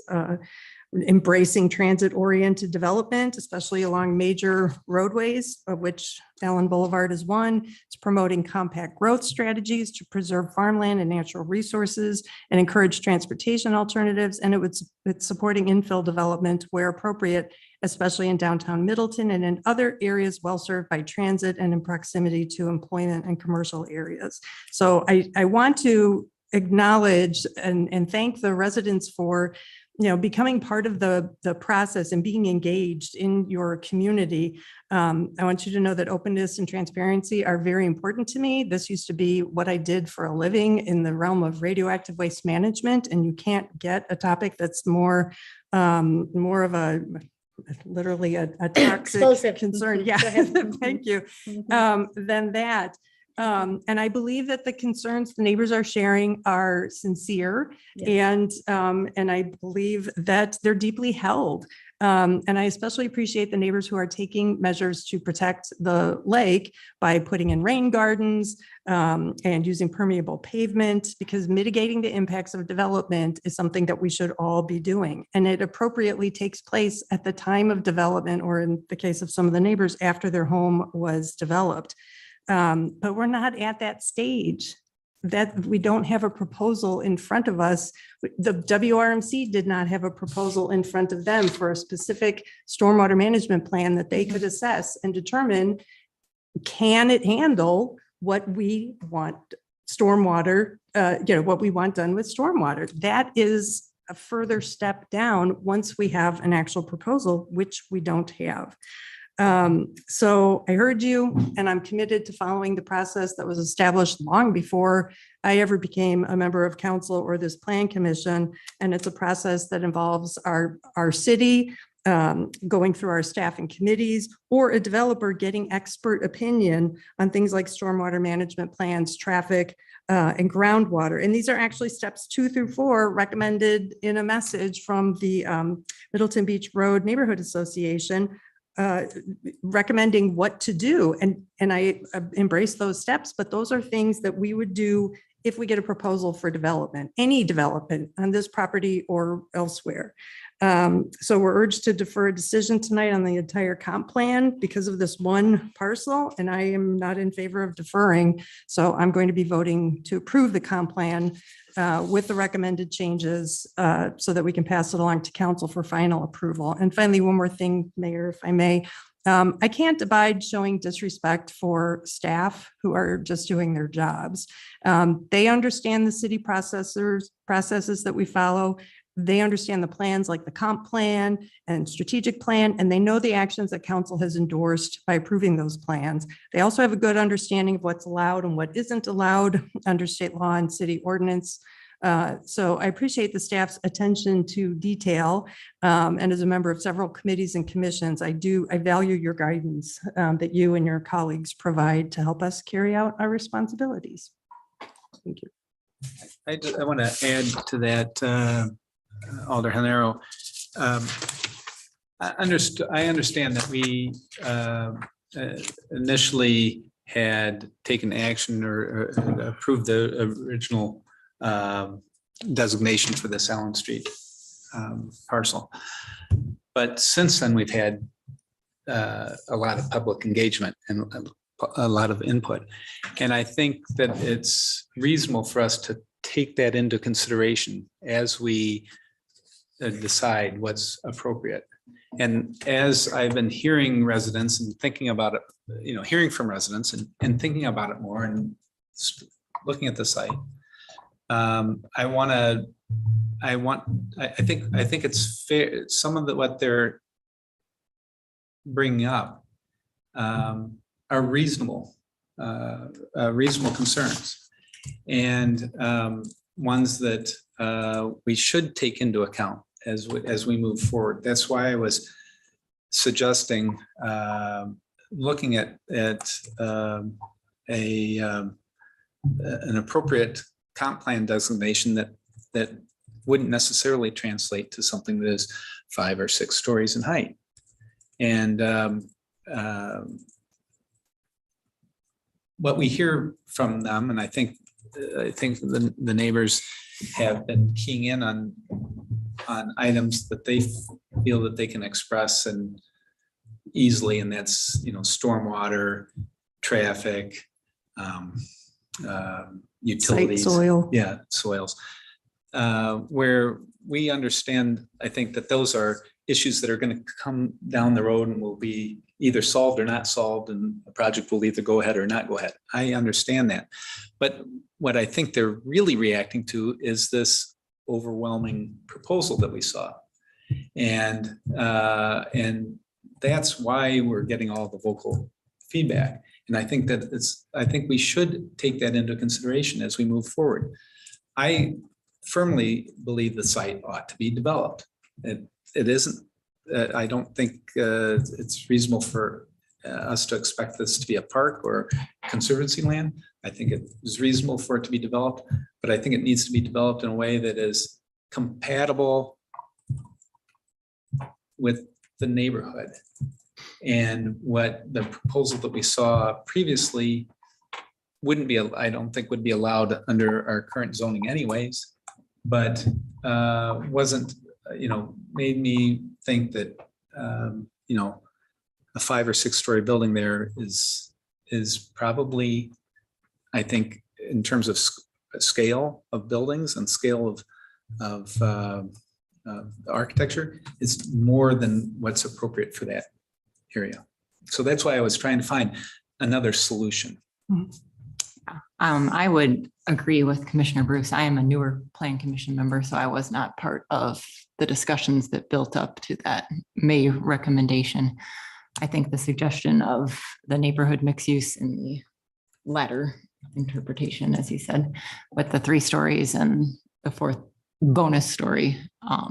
embracing transit-oriented development, especially along major roadways, of which Allen Boulevard is one. It's promoting compact growth strategies to preserve farmland and natural resources and encourage transportation alternatives. And it's supporting infill development where appropriate, especially in downtown Middleton and in other areas well served by transit and in proximity to employment and commercial areas. So I want to acknowledge and thank the residents for becoming part of the process and being engaged in your community. I want you to know that openness and transparency are very important to me. This used to be what I did for a living in the realm of radioactive waste management, and you can't get a topic that's more of a literally a toxic Explosive. concern. Mhm. Yeah, Go ahead. thank you. Than that. And I believe that the concerns the neighbors are sharing are sincere, Yes. and I believe that they're deeply held. And I especially appreciate the neighbors who are taking measures to protect the lake by putting in rain gardens and using permeable pavement, because mitigating the impacts of development is something that we should all be doing. And it appropriately takes place at the time of development, or in the case of some of the neighbors, after their home was developed. But we're not at that stage. That we don't have a proposal in front of us. The WRMC did not have a proposal in front of them for a specific stormwater management plan that they could assess and determine, can it handle what we want stormwater, what we want done with stormwater. That is a further step down once we have an actual proposal, which we don't have. So I heard you, and I'm committed to following the process that was established long before I ever became a member of council or this plan commission. And it's a process that involves our city going through our staff and committees, or a developer getting expert opinion on things like stormwater management plans, traffic, and groundwater. And these are actually steps 2 through 4 recommended in a message from the Middleton Beach Road Neighborhood Association, recommending what to do. And I embrace those steps, but those are things that we would do if we get a proposal for development, any development on this property or elsewhere. So we're urged to defer a decision tonight on the entire comp plan because of this one parcel, and I am not in favor of deferring. So I'm going to be voting to approve the comp plan with the recommended changes so that we can pass it along to council for final approval. And finally, one more thing, Mayor, if I may. I can't abide showing disrespect for staff who are just doing their jobs. They understand the city processes that we follow. They understand the plans like the comp plan and strategic plan, and they know the actions that council has endorsed by approving those plans. They also have a good understanding of what's allowed and what isn't allowed under state law and city ordinance. So I appreciate the staff's attention to detail. And as a member of several committees and commissions, I value your guidance that you and your colleagues provide to help us carry out our responsibilities. Thank you. I want to add to that, Alder Hanero. I understand that we initially had taken action or approved the original designation for this Allen Street parcel. But since then, we've had a lot of public engagement and a lot of input. And I think that it's reasonable for us to take that into consideration as we decide what's appropriate. And as I've been hearing residents and thinking about it, hearing from residents and thinking about it more and looking at the site, I think it's fair. Some of what they're bringing up are reasonable concerns, and ones that we should take into account as we move forward. That's why I was suggesting looking at an appropriate comp plan designation that wouldn't necessarily translate to something that is 5 or 6 stories in height. And what we hear from them, and I think the neighbors have been keying in on items that they feel that they can express and easily, and that's stormwater, traffic, utilities, soil. Yeah, soils. Where we understand, I think that those are issues that are going to come down the road and will be either solved or not solved, and the project will either go ahead or not go ahead. I understand that. But what I think they're really reacting to is this overwhelming proposal that we saw. And that's why we're getting all the vocal feedback. And I think we should take that into consideration as we move forward. I firmly believe the site ought to be developed. It isn't, I don't think it's reasonable for us to expect this to be a park or conservancy land. I think it is reasonable for it to be developed, but I think it needs to be developed in a way that is compatible with the neighborhood. And what the proposal that we saw previously wouldn't be, I don't think would be allowed under our current zoning anyways, but wasn't, made me think that, a 5 or 6 story building there is probably, I think, in terms of scale of buildings and scale of architecture, is more than what's appropriate for that area. So that's why I was trying to find another solution. I would agree with Commissioner Bruce. I am a newer Plan Commission member, so I was not part of the discussions that built up to that May recommendation. I think the suggestion of the neighborhood mixed use in the latter interpretation, as you said, with the 3 stories and the 4th bonus story. I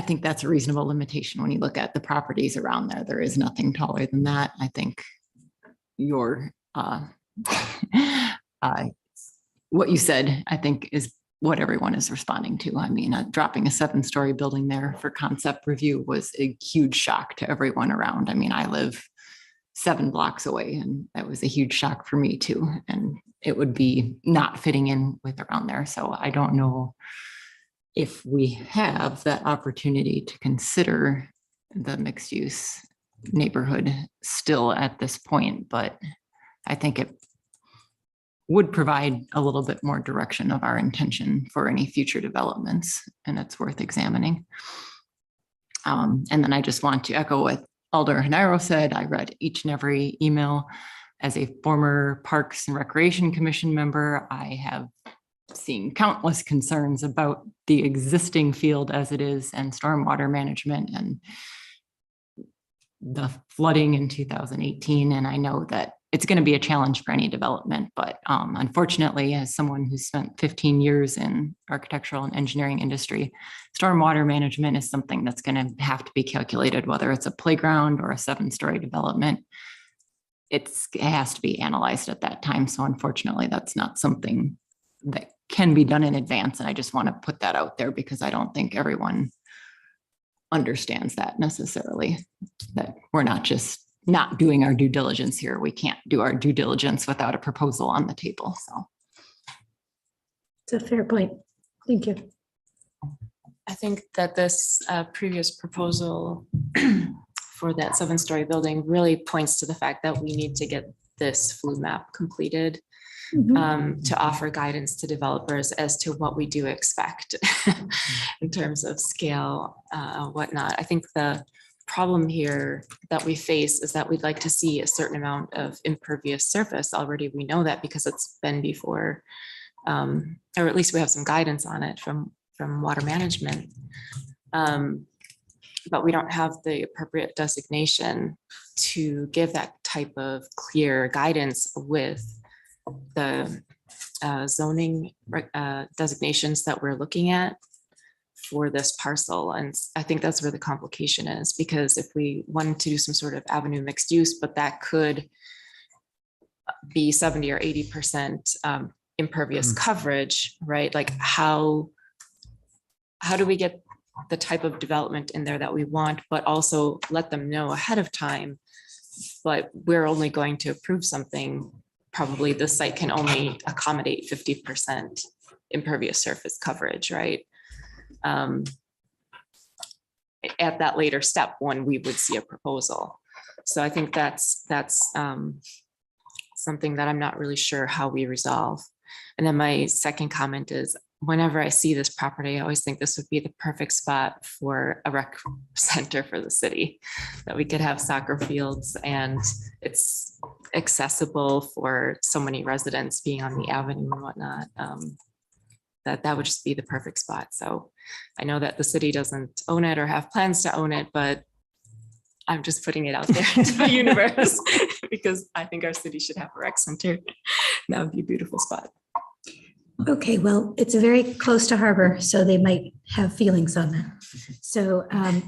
think that's a reasonable limitation when you look at the properties around there. There is nothing taller than that. I think your what you said, I think, is what everyone is responding to. I mean, dropping a 7-story building there for concept review was a huge shock to everyone around. I mean, I live 7 blocks away, and that was a huge shock for me too. And it would be not fitting in with around there. So I don't know if we have that opportunity to consider the mixed use neighborhood still at this point, but I think it would provide a little bit more direction of our intention for any future developments, and it's worth examining. And then I just want to echo what Alder Haniro said. I read each and every email. As a former Parks and Recreation Commission member, I have seen countless concerns about the existing field as it is and stormwater management and the flooding in 2018. And I know that it's going to be a challenge for any development, but unfortunately, as someone who's spent 15 years in architectural and engineering industry, stormwater management is something that's going to have to be calculated, whether it's a playground or a 7-story development. It has to be analyzed at that time. So unfortunately, that's not something that can be done in advance. And I just want to put that out there because I don't think everyone understands that necessarily, that we're not just not doing our due diligence here. We can't do our due diligence without a proposal on the table. So it's a fair point. Thank you. I think that this previous proposal for that 7-story building really points to the fact that we need to get this flue map completed to offer guidance to developers as to what we do expect in terms of scale, whatnot. I think the problem here that we face is that we'd like to see a certain amount of impervious surface. Already we know that because it's been before, or at least we have some guidance on it from water management. But we don't have the appropriate designation to give that type of clear guidance with the zoning designations that we're looking at for this parcel. And I think that's where the complication is, because if we wanted to do some sort of avenue mixed use, but that could be 70 or 80% impervious coverage, right? Like how do we get the type of development in there that we want, but also let them know ahead of time, but we're only going to approve something, probably the site can only accommodate 50% impervious surface coverage, right? At that later step when we would see a proposal. So I think that's something that I'm not really sure how we resolve. And then my second comment is, whenever I see this property, I always think this would be the perfect spot for a rec center for the city, that we could have soccer fields and it's accessible for so many residents being on the avenue and whatnot. That would just be the perfect spot. So I know that the city doesn't own it or have plans to own it, but I'm just putting it out there to the universe because I think our city should have a rec center. That would be a beautiful spot. Okay, well, it's very close to harbor, so they might have feelings on that. So,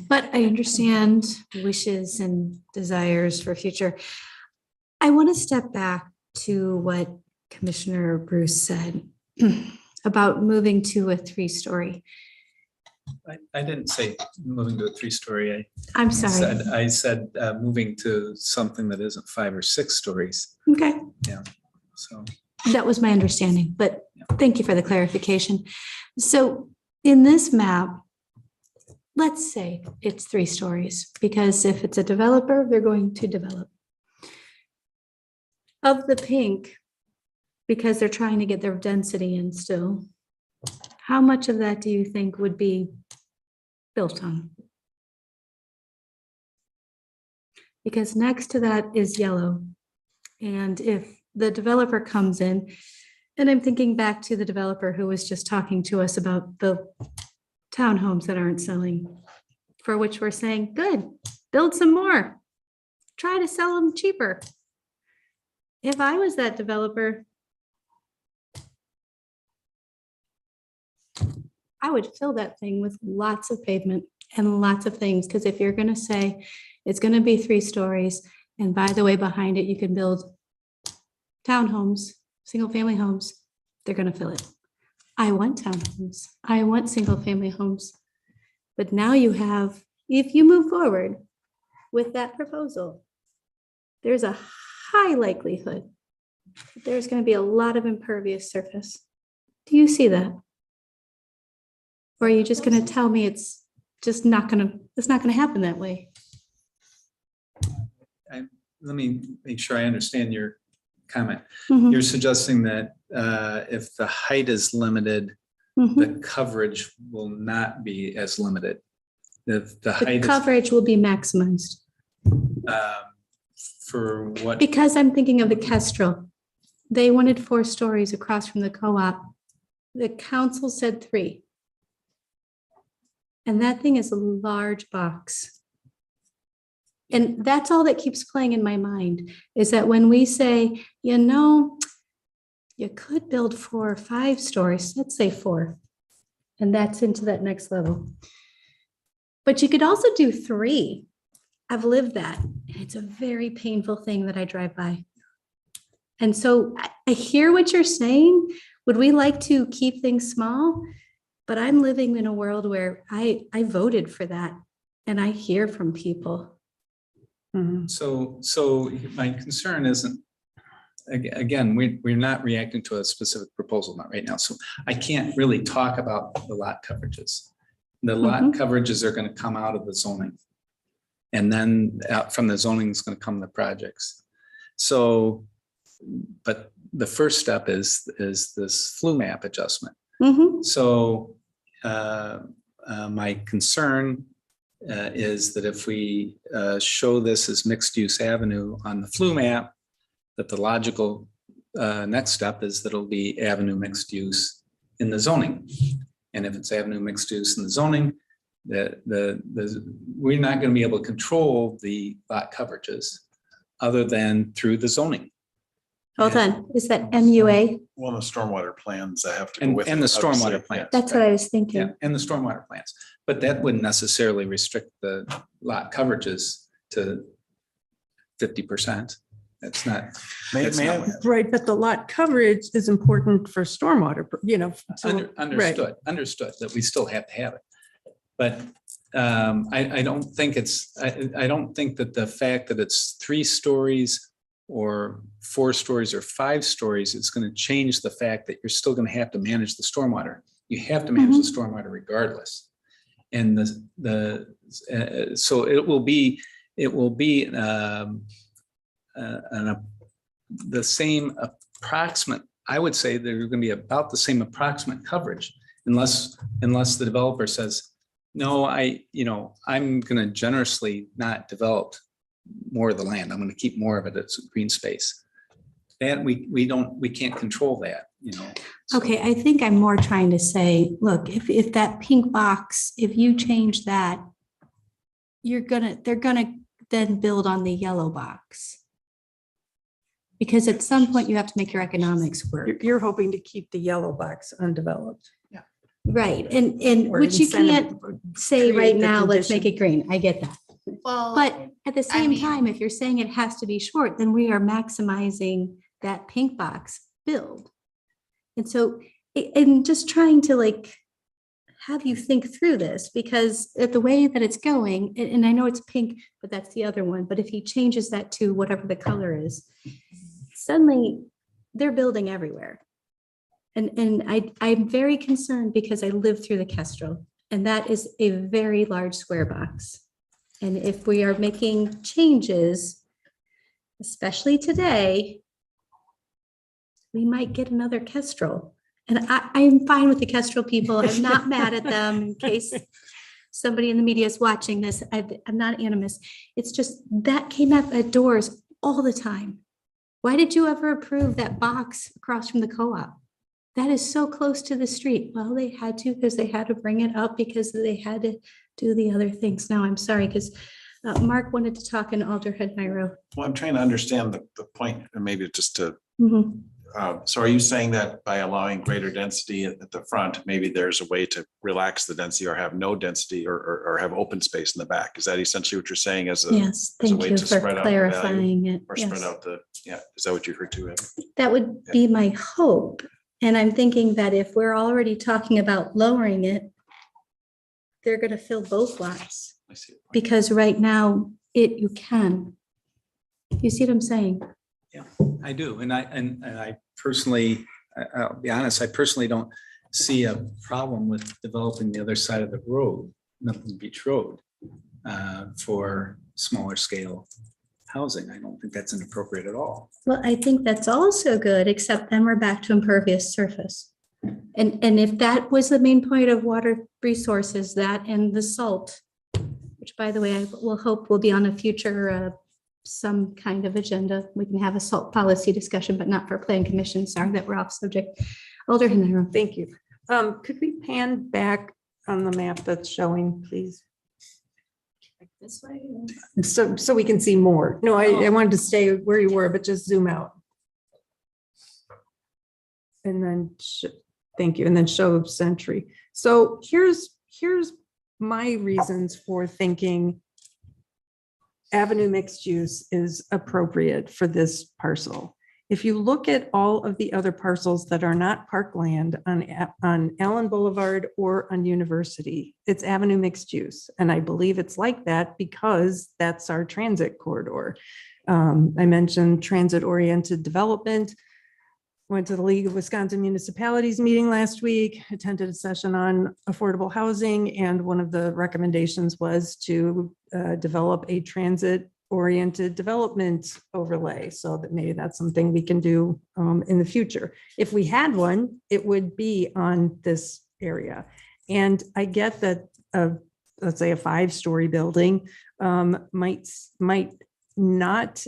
but I understand wishes and desires for future. I want to step back to what Commissioner Bruce said about moving to a 3-story. I didn't say moving to a 3-story. I'm sorry. I said moving to something that isn't 5 or 6 stories. Okay, So that was my understanding, but thank you for the clarification. So in this map, let's say it's 3 stories, because if it's a developer, they're going to develop. Of the pink, because they're trying to get their density in still, how much of that do you think would be built on? Because next to that is yellow. And if the developer comes in, and I'm thinking back to the developer who was just talking to us about the townhomes that aren't selling, for which we're saying, good, build some more. Try to sell them cheaper. If I was that developer, I would fill that thing with lots of pavement and lots of things, because if you're going to say it's going to be 3 stories, and by the way, behind it, you can build townhomes, single-family homes, they're going to fill it. I want townhomes. I want single-family homes. But now you have, if you move forward with that proposal, there's a high likelihood that there's going to be a lot of impervious surface. Do you see that? Or are you just going to tell me it's just not going to happen that way? let me make sure I understand your comment. Mhm. You're suggesting that if the height is limited, Mhm. the coverage will not be as limited. If the The height is coverage will be maximized. for what? Because I'm thinking of the Kestrel. They wanted 4 stories across from the co-op. The council said 3. And that thing is a large box. And that's all that keeps playing in my mind, is that when we say, you know, you could build 4 or 5 stories, let's say 4, and that's into that next level. But you could also do 3. I've lived that. And it's a very painful thing that I drive by. And so I hear what you're saying. Would we like to keep things small? But I'm living in a world where I voted for that, and I hear from people. So my concern isn't, again, we're not reacting to a specific proposal not right now. So I can't really talk about the lot coverages. The lot coverages are going to come out of the zoning. And then out from the zoning is going to come the projects. So, but the first step is this flue map adjustment. So my concern is that if we show this as mixed use avenue on the flue map, that the logical next step is that it'll be avenue mixed use in the zoning. And if it's avenue mixed use in the zoning, we're not going to be able to control the lot coverages other than through the zoning. Hold on, is that MUA? One of the stormwater plans that have to go And with. the it, stormwater obviously. plans. That's what I was thinking. Yeah, and the stormwater plans. But that wouldn't necessarily restrict the lot coverages to 50%. That's not. that's not what- Right, but the lot coverage is important for stormwater, Understood that we still have to have it. But I don't think I don't think that the fact that it's 3 stories or 4 stories or 5 stories, it's going to change the fact that you're still going to have to manage the stormwater. You have to manage the stormwater regardless. And so it will be the same approximate. I would say they're going to be about the same approximate coverage, unless the developer says, no, I'm going to generously not develop more of the land. I'm going to keep more of it as green space. And we can't control that, So. Okay, I think I'm more trying to say, look, if that pink box, if you change that, they're gonna then build on the yellow box. Because at some point you have to make your economics work. You're hoping to keep the yellow box undeveloped. Right, and Or which you incentive- can't say create right the now, let's make condition. it green. I get that. Well, But at the same mean- time, if you're saying it has to be short, then we are maximizing that pink box build. And so, and just trying to have you think through this, because at the way that it's going, and I know it's pink, but that's the other one, but if he changes that to whatever the color is, suddenly they're building everywhere. And I'm very concerned because I live through the Kestrel, and that is a very large square box. And if we are making changes, especially today, we might get another Kestrel. And I'm fine with the Kestrel people. I'm not mad at them in case somebody in the media is watching this. I'm not animus. It's just that came up at doors all the time. Why did you ever approve that box across from the co-op? That is so close to the street. Well, they had to because they had to bring it up because they had to do the other things. Now, I'm sorry, because Mark wanted to talk in Alderhead Nairo. Well, I'm trying to understand the point, and maybe just to, Mhm. so are you saying that by allowing greater density at the front, maybe there's a way to relax the density or have no density or have open space in the back? Is that essentially what you're saying as a? Yes, as a thank way you to for spread out the value clarifying it. Or spread Yes. out the, yeah, is that what you heard too? Ed? That would be my hope. And I'm thinking that if we're already talking about lowering it, they're going to fill both lots. I see. Because right now you can. You see what I'm saying? Yeah, I do. And I personally, I'll be honest, I personally don't see a problem with developing the other side of the road, Middleton Beach Road, for smaller scale housing. I don't think that's inappropriate at all. Well, I think that's also good, except then we're back to impervious surface. And if that was the main point of water resources, that and the salt, which by the way, I will hope will be on a future some kind of agenda. We can have a salt policy discussion, but not for plan commission. Sorry that we're off subject. Alderman Nairo. Thank you. Could we pan back on the map that's showing, please? This way. So we can see more. No, I wanted to stay where you were, but just zoom out. And then, thank you. And then show Century. So here's my reasons for thinking Avenue mixed use is appropriate for this parcel. If you look at all of the other parcels that are not parkland on Allen Boulevard or on University, it's Avenue mixed use. And I believe it's like that because that's our transit corridor. I mentioned transit-oriented development. Went to the League of Wisconsin Municipalities meeting last week, attended a session on affordable housing, and one of the recommendations was to develop a transit-oriented development overlay, so that maybe that's something we can do in the future. If we had one, it would be on this area. And I get that, let's say a 5-story building might not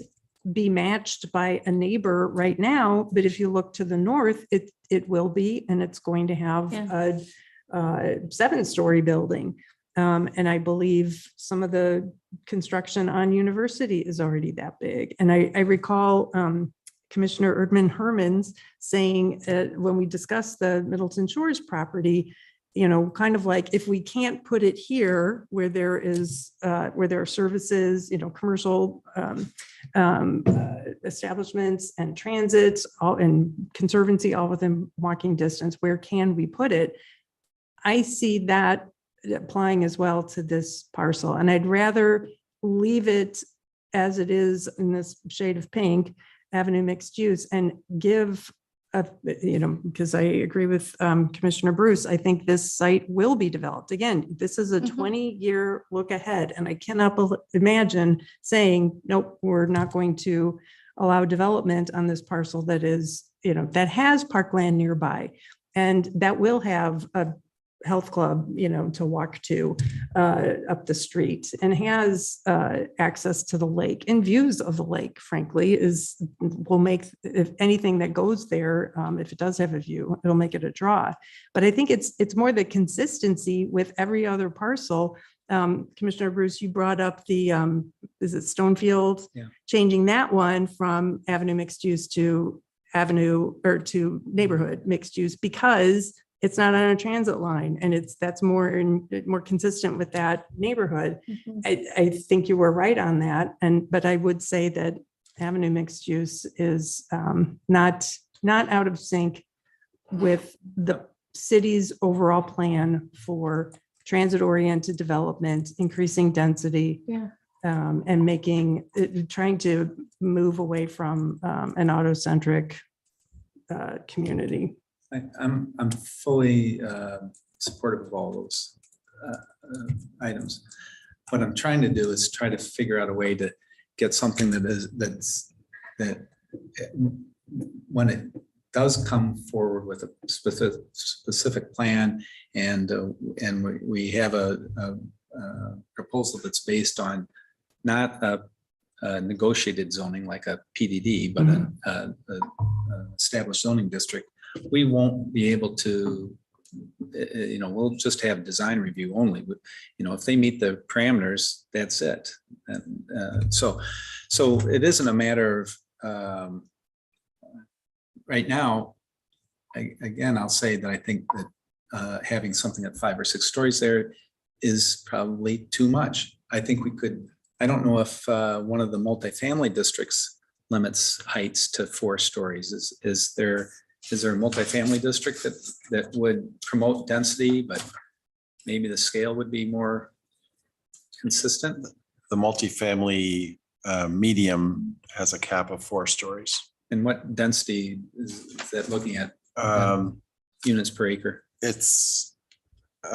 be matched by a neighbor right now, but if you look to the north, it will be, and it's going to have a 7-story building. And I believe some of the construction on University is already that big. And I recall Commissioner Erdman Hermans saying when we discussed the Middleton Shores property, you know, kind of like, if we can't put it here where there is, where there are services, you know, commercial establishments and transits, all and conservancy, all within walking distance, where can we put it? I see that applying as well to this parcel. And I'd rather leave it as it is in this shade of pink, Avenue mixed use, and give you know, because I agree with Commissioner Bruce, I think this site will be developed. Again, this is a 20-year look ahead, and I cannot imagine saying, nope, we're not going to allow development on this parcel that is, you know, that has parkland nearby, and that will have a health club, you know, to walk to up the street, and has access to the lake and views of the lake, frankly, will make, if anything that goes there, if it does have a view, it'll make it a draw. But I think it's more the consistency with every other parcel. Commissioner Bruce, you brought up the, is it Stonefield? Yeah. Changing that one from Avenue mixed use to Avenue, or to neighborhood mixed use, because it's not on a transit line, and that's more consistent with that neighborhood. I think you were right on that, but I would say that Avenue mixed use is not out of sync with the city's overall plan for transit-oriented development, increasing density. Yeah. And trying to move away from an autocentric community. I'm fully supportive of all those items. What I'm trying to do is try to figure out a way to get something that when it does come forward with a specific plan and we have a proposal that's based on not a negotiated zoning like a PDD, but an established zoning district, we won't be able to, we'll just have design review only. If they meet the parameters, that's it. And so it isn't a matter of, right now, again, I'll say that I think that having something at 5 or 6 stories there is probably too much. I think we could, I don't know if one of the multifamily districts limits heights to 4 stories. Is there a multifamily district that would promote density, but maybe the scale would be more consistent? The multifamily medium has a cap of 4 stories. And what density is that looking at? Units per acre? It's, we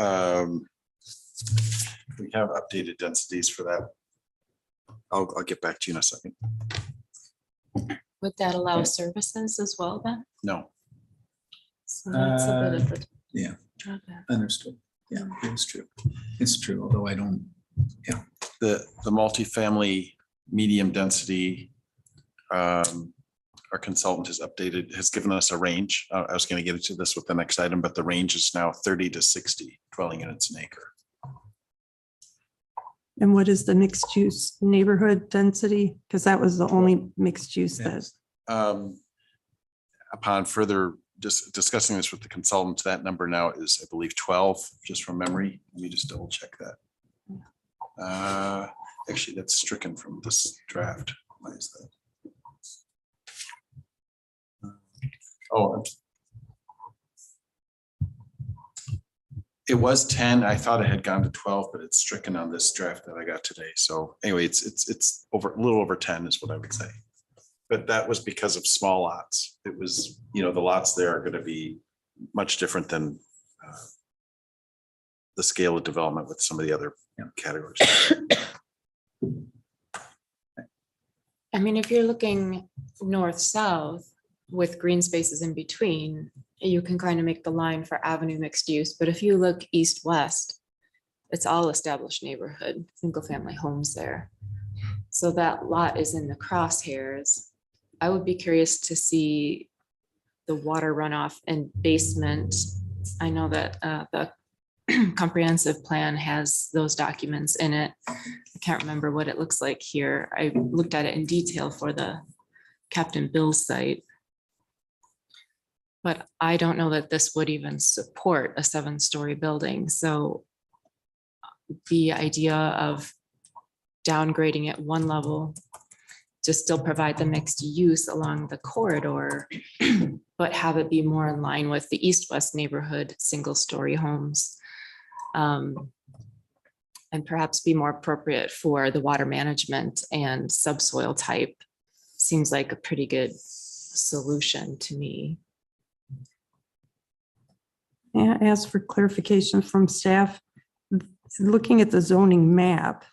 have updated densities for that. I'll get back to you in a second. Would that allow services as well then? No. So that's a bit of a Yeah, drawback. understood. Yeah, it's true. It's true, although I don't, yeah. The multifamily medium density, our consultant has given us a range. I was going to get into this with the next item, but the range is now 30 to 60 dwelling units an acre. And what is the mixed use neighborhood density? Because that was the only mixed use that. Upon further discussing this with the consultant, that number now is, I believe, 12, just from memory. Let me just double check that. Actually, that's stricken from this draft. Why is that? Oh, it was 10. I thought it had gone to 12, but it's stricken on this draft that I got today. So anyway, it's over a little over 10 is what I would say. But that was because of small lots. It was, the lots there are going to be much different than the scale of development with some of the other categories. I mean, if you're looking north-south with green spaces in between, you can kind of make the line for avenue mixed use. But if you look east-west, it's all established neighborhood, single-family homes there. So that lot is in the crosshairs. I would be curious to see the water runoff and basement. I know that the comprehensive plan has those documents in it. I can't remember what it looks like here. I looked at it in detail for the Captain Bill's site. But I don't know that this would even support a 7-story building. So the idea of downgrading at 1 level to still provide the mixed use along the corridor, but have it be more in line with the east-west neighborhood, 1-story homes. And perhaps be more appropriate for the water management and subsoil type seems like a pretty good solution to me. Yeah, ask for clarification from staff. Looking at the zoning map,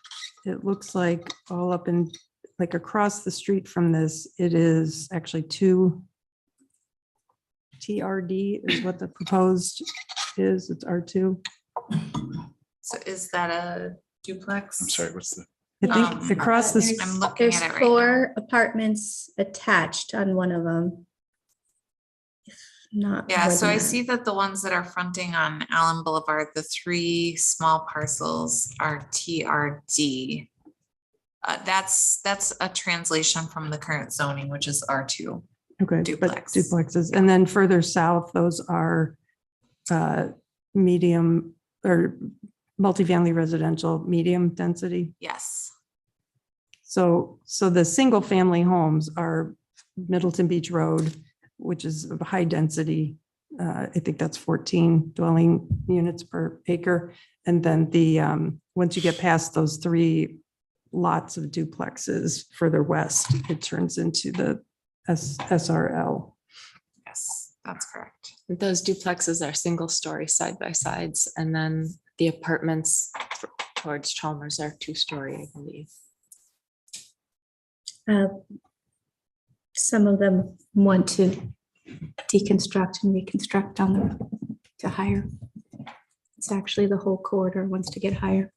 it looks like all up in, like across the street from this, it is actually 2 TRD is what the proposed is. It's R2. So is that a duplex? I'm sorry, what's the? I think across the, I'm looking There's at it right now. 4 apartments attached on one of them. If Not. Yeah, more so than I that. see that the ones that are fronting on Allen Boulevard, the 3 small parcels are TRD. That's a translation from the current zoning, which is R2. okay, but Duplex. duplexes. And then further south, those are medium or multifamily residential, medium density. Yes. So the single family homes are Middleton Beach Road, which is a high density I think that's 14 dwelling units per acre. And then once you get past those 3 lots of duplexes further west, it turns into the SRL. Yes, that's correct. Those duplexes are single story side by sides, and then the apartments towards Chalmers are 2-story, I believe. Some of them want to deconstruct and reconstruct on them to higher. It's actually the whole corridor wants to get higher.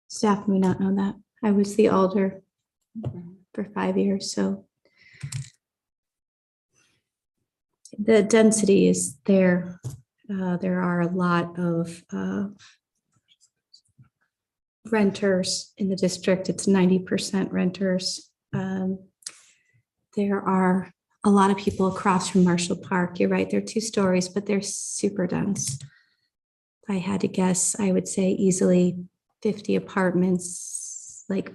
Staff may not know that. I was the alder for 5 years, so the density is there. There are a lot of renters in the district. It's 90% renters. There are a lot of people across from Marshall Park. You're right, they're 2 stories, but they're super dense. If I had to guess, I would say easily 50 apartments, like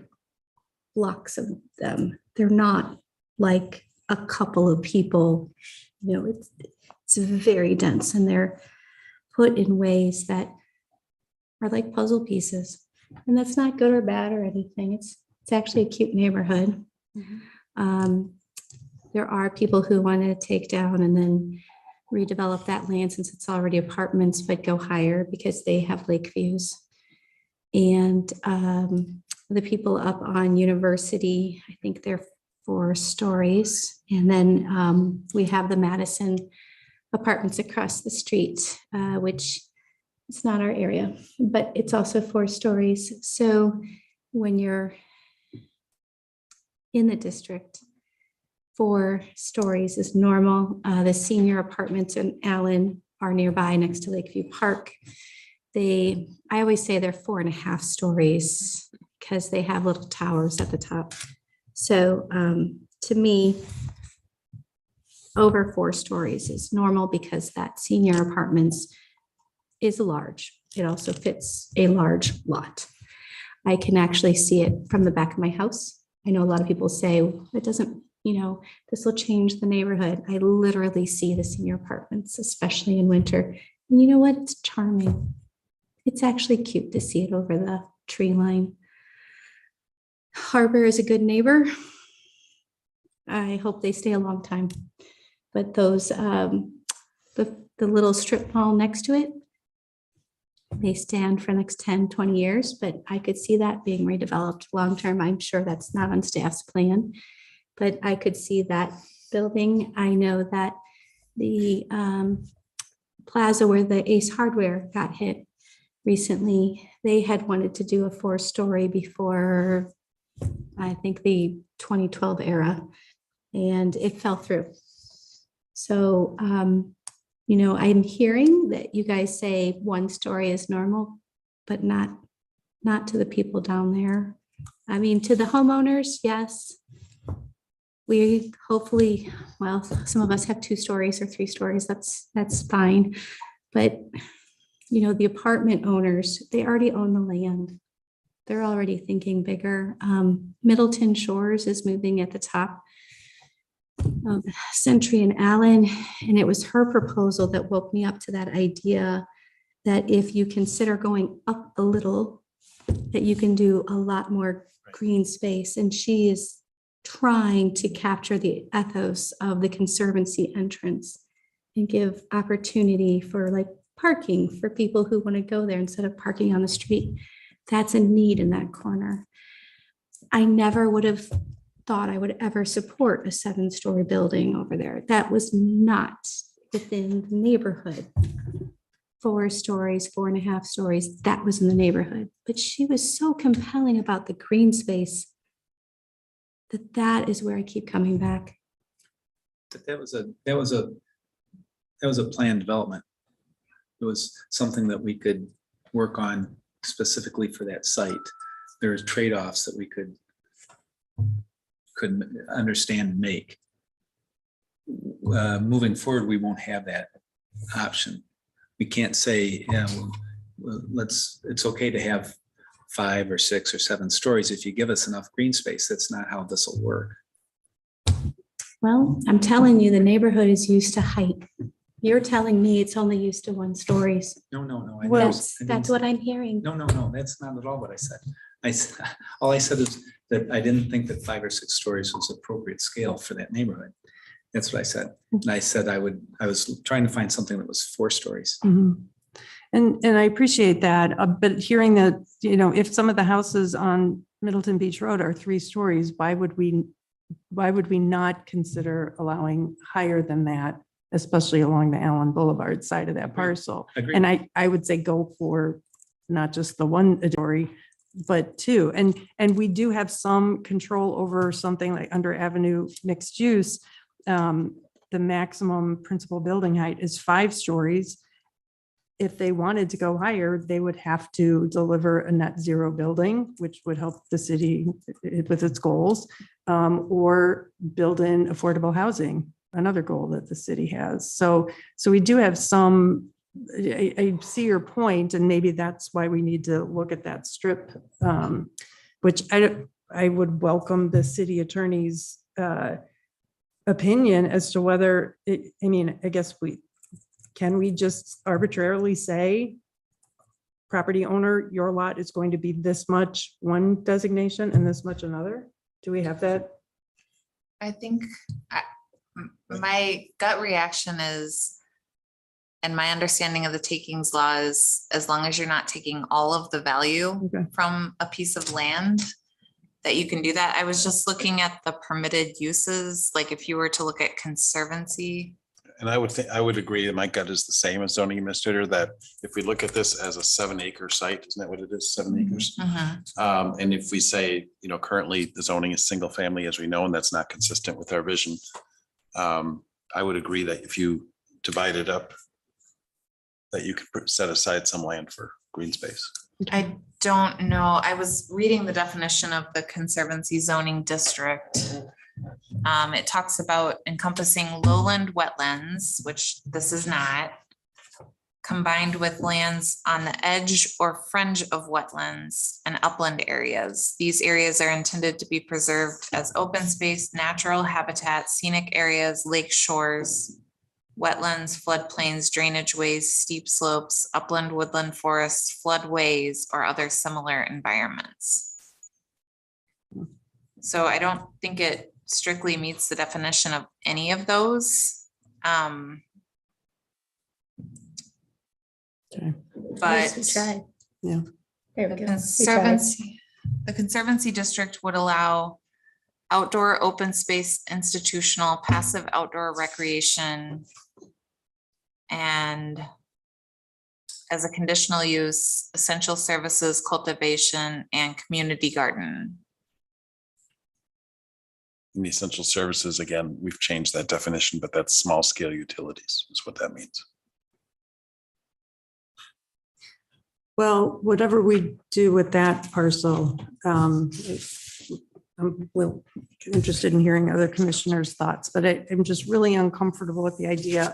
blocks of them. They're not like a couple of people, you know, it's very dense, and they're put in ways that are like puzzle pieces. And that's not good or bad or anything. It's actually a cute neighborhood. There are people who want to take down and then redevelop that land since it's already apartments, but go higher because they have lake views. And the people up on University, I think they're 4 stories. And then we have the Madison apartments across the street, which it's not our area, but it's also 4 stories. So when you're in the district, 4 stories is normal. The senior apartments in Allen are nearby next to Lakeview Park. I always say they're 4.5 stories because they have little towers at the top. So to me, over 4 stories is normal because that senior apartments is large. It also fits a large lot. I can actually see it from the back of my house. I know a lot of people say it doesn't, you know, this will change the neighborhood. I literally see the senior apartments, especially in winter. And you know what? It's charming. It's actually cute to see it over the tree line. Harbor is a good neighbor. I hope they stay a long time. But those, the little strip mall next to it, they stand for the next 10, 20 years, but I could see that being redeveloped long-term. I'm sure that's not on staff's plan, but I could see that building. I know that the plaza where the Ace Hardware got hit recently, they had wanted to do a 4-story before, I think, the 2012 era, and it fell through. So, you know, I'm hearing that you guys say 1 story is normal, but not to the people down there. I mean, to the homeowners, yes. We hopefully, well, some of us have 2 stories or 3 stories. That's fine. But, you know, the apartment owners, they already own the land. They're already thinking bigger. Middleton Shores is moving at the top of Century and Allen, and it was her proposal that woke me up to that idea that if you consider going up a little, that you can do a lot more green space. And she is trying to capture the ethos of the Conservancy entrance and give opportunity for like parking for people who want to go there instead of parking on the street. That's a need in that corner. I never would have thought I would ever support a 7-story building over there. That was not within the neighborhood. 4 stories, 4.5 stories, that was in the neighborhood. But she was so compelling about the green space that is where I keep coming back. That was a planned development. It was something that we could work on specifically for that site. There's trade-offs that we could understand and make. Moving forward, we won't have that option. We can't say, yeah, well, it's okay to have 5 or 6 or 7 stories if you give us enough green space. That's not how this will work. Well, I'm telling you, the neighborhood is used to height. You're telling me it's only used to 1 stories. No. I Well, didn't- I That's didn't what say- I'm hearing. No, that's not at all what I said. All I said is that I didn't think that 5 or 6 stories was appropriate scale for that neighborhood. That's what I said. And I said I was trying to find something that was 4 stories. Mhm. And I appreciate that, but hearing that, if some of the houses on Middleton Beach Road are 3 stories, why would we not consider allowing higher than that, especially along the Allen Boulevard side of that Agreed. parcel? Agreed. And I would say go for not just the 1 story, but 2. And we do have some control over something like under Avenue mixed use. The maximum principal building height is 5 stories. If they wanted to go higher, they would have to deliver a net zero building, which would help the city with its goals, or build in affordable housing, another goal that the city has. So we do have some, I see your point, and maybe that's why we need to look at that strip, which I would welcome the city attorney's opinion as to whether, I guess can we just arbitrarily say, property owner, your lot is going to be this much 1 designation and this much another? Do we have that? I think my gut reaction is, and my understanding of the takings law is, as long as you're not taking all of the value Okay. from a piece of land, that you can do that. I was just looking at the permitted uses, like if you were to look at conservancy. And I would agree, that my gut is the same as zoning administrator, that if we look at this as a 7-acre site, isn't that what it is, 7 acres? And if we say, currently the zoning is single family, as we know, and that's not consistent with our vision. I would agree that if you divide it up, that you could set aside some land for green space. I don't know. I was reading the definition of the conservancy zoning district. It talks about encompassing lowland wetlands, which this is not, combined with lands on the edge or fringe of wetlands and upland areas. These areas are intended to be preserved as open space, natural habitat, scenic areas, lake shores, wetlands, floodplains, drainage ways, steep slopes, upland, woodland forests, floodways, or other similar environments. So I don't think it strictly meets the definition of any of those. Okay. But We tried. Yeah. There we the go. the conservancy district would allow outdoor open space, institutional, passive outdoor recreation, and as a conditional use, essential services, cultivation, and community garden. In the essential services, again, we've changed that definition, but that's small scale utilities is what that means. Well, whatever we do with that parcel, I'm interested in hearing other commissioners' thoughts, but I'm just really uncomfortable with the idea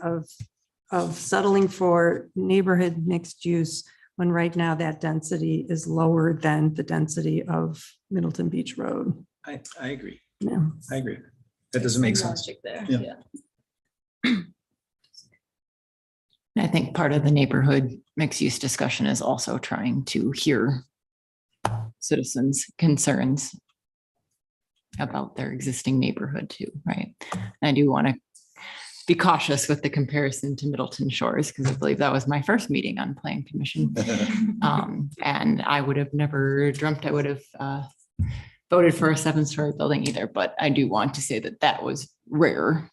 of settling for neighborhood mixed use when right now that density is lower than the density of Middleton Beach Road. I agree. Yeah. I agree. That doesn't make sense. Logic there, Yeah. yeah. I think part of the neighborhood mixed use discussion is also trying to hear citizens' concerns about their existing neighborhood too, right? I do want to be cautious with the comparison to Middleton Shores, because I believe that was my first meeting on Plan Commission. And I would have never dreamt I would have voted for a 7-story building either, but I do want to say that that was rare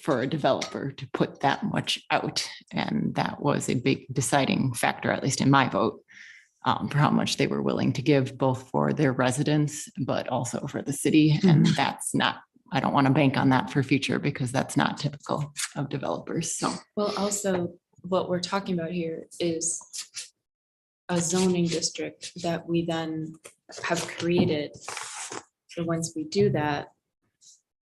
for a developer to put that much out. And that was a big deciding factor, at least in my vote, for how much they were willing to give, both for their residents, but also for the city. And that's not, I don't want to bank on that for future, because that's not typical of developers. So, Well, also what we're talking about here is a zoning district that we then have created. So once we do that,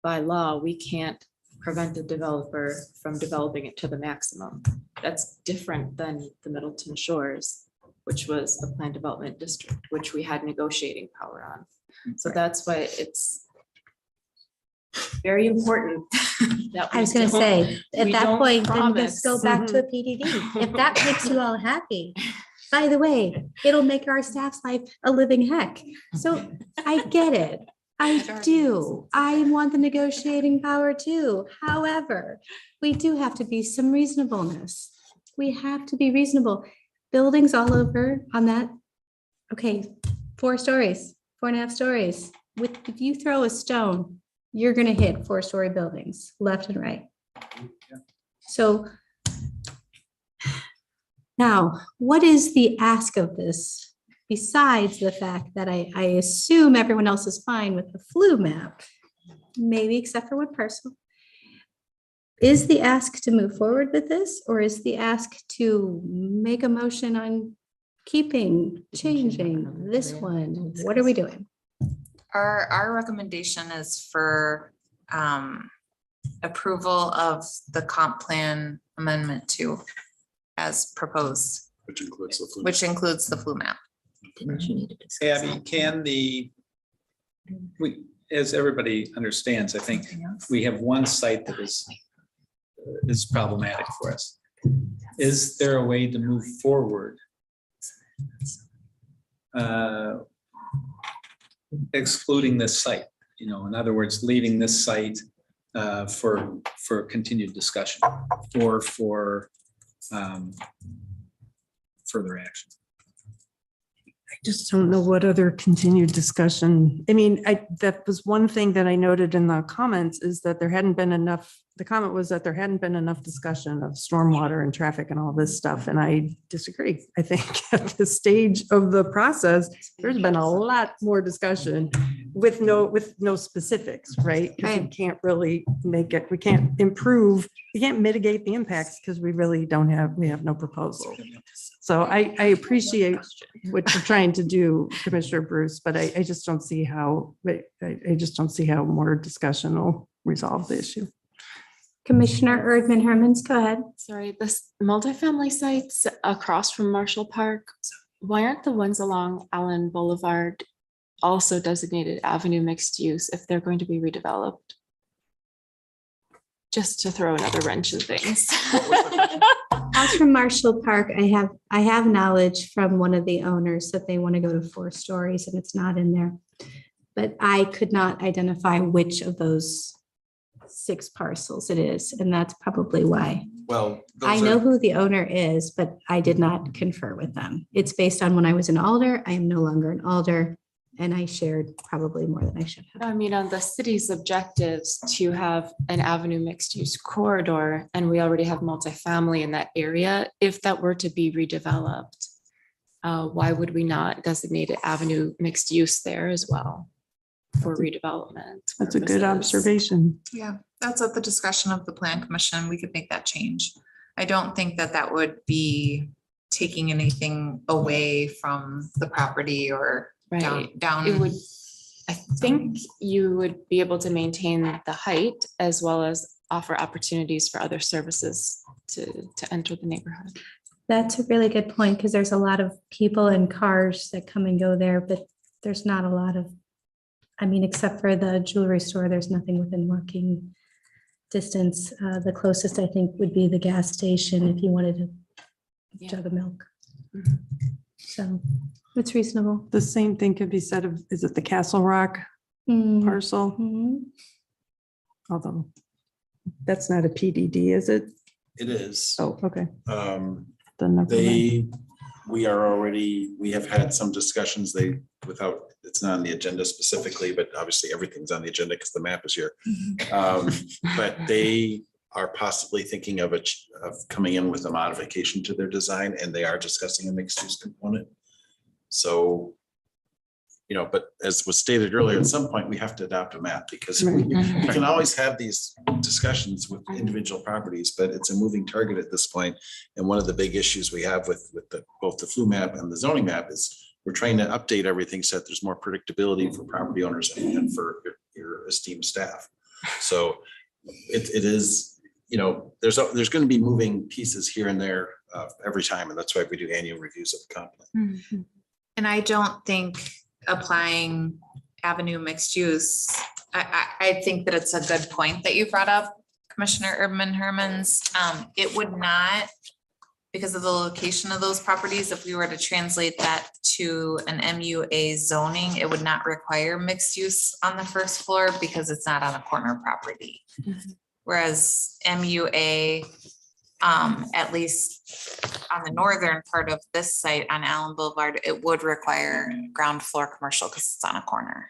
by law, we can't prevent the developer from developing it to the maximum. That's different than the Middleton Shores, which was a planned development district, which we had negotiating power on. So that's why very important. that I was we gonna don't- say, at we that don't point, then just go back to a promise. PDD. If that makes you all happy. By the way, it'll make our staff's life a living heck. So I get it. I do. I want the negotiating power too. However, we do have to be some reasonableness. We have to be reasonable. Buildings all over on that. Okay, 4 stories, 4.5 stories. If you throw a stone, you're gonna hit 4-story buildings, left and right. So now, what is the ask of this? Besides the fact that I assume everyone else is fine with the flu map, maybe except for one parcel. Is the ask to move forward with this, or is the ask to make a motion on keeping, changing this one? What are we doing? Our recommendation is for approval of the comp plan amendment 2 as proposed, Which includes the flu. which includes the flu map. Abby, as everybody understands, I think we have one site that is problematic for us. Is there a way to move forward? Excluding this site, in other words, leaving this site for continued discussion or for further action. I just don't know what other continued discussion. I mean, that was one thing that I noted in the comments is that there hadn't been enough, the comment was that there hadn't been enough discussion of stormwater and traffic and all this stuff. And I disagree. I think at this stage of the process, there's been a lot more discussion with no specifics, right? Because we can't really make it, we can't improve, we can't mitigate the impacts because we really we have no proposal. So I appreciate what you're trying to do, Commissioner Bruce, but I just don't see how, I just don't see how more discussion will resolve the issue. Commissioner Erdman Hermans, go ahead. Sorry, this multifamily sites across from Marshall Park, why aren't the ones along Allen Boulevard also designated avenue mixed use if they're going to be redeveloped? Just to throw another wrench in things. As from Marshall Park, I have knowledge from one of the owners that they want to go to 4 stories and it's not in there. But I could not identify which of those 6 parcels it is, and that's probably why. Well, I know who the owner is, but I did not confer with them. It's based on when I was an alder. I am no longer an alder, and I shared probably more than I should have. I mean, on the city's objectives to have an avenue mixed use corridor, and we already have multifamily in that area, if that were to be redeveloped, why would we not designate an avenue mixed use there as well for redevelopment? That's a good purposes? observation. Yeah, that's at the discretion of the plan commission. We could make that change. I don't think that would be taking anything away from the property or down. It would, I think you would be able to maintain the height as well as offer opportunities for other services to enter the neighborhood. That's a really good point, because there's a lot of people and cars that come and go there, but there's not a lot of, I mean, except for the jewelry store, there's nothing within walking distance. The closest I think would be the gas station if you wanted a jug of milk. So it's reasonable. The same thing could be said of, is it the Castle Rock parcel? Although that's not a PDD, is it? It is. Oh, okay. We have had some discussions, it's not on the agenda specifically, but obviously everything's on the agenda because the map is here. But they are possibly thinking of coming in with a modification to their design, and they are discussing a mixed use component. So, but as was stated earlier, at some point we have to adopt a map because we can always have these discussions with individual properties, but it's a moving target at this point. And one of the big issues we have with both the flu map and the zoning map is we're trying to update everything so that there's more predictability for property owners and for your esteemed staff. So it is, there's going to be moving pieces here and there every time. And that's why we do annual reviews of the comp plan. And I don't think applying avenue mixed use I think that it's a good point that you brought up, Commissioner Urban Hermans. It would not, because of the location of those properties, if we were to translate that to an MUA zoning, it would not require mixed use on the first floor because it's not on a corner property. Whereas MUA, at least on the northern part of this site on Allen Boulevard, it would require ground floor commercial because it's on a corner.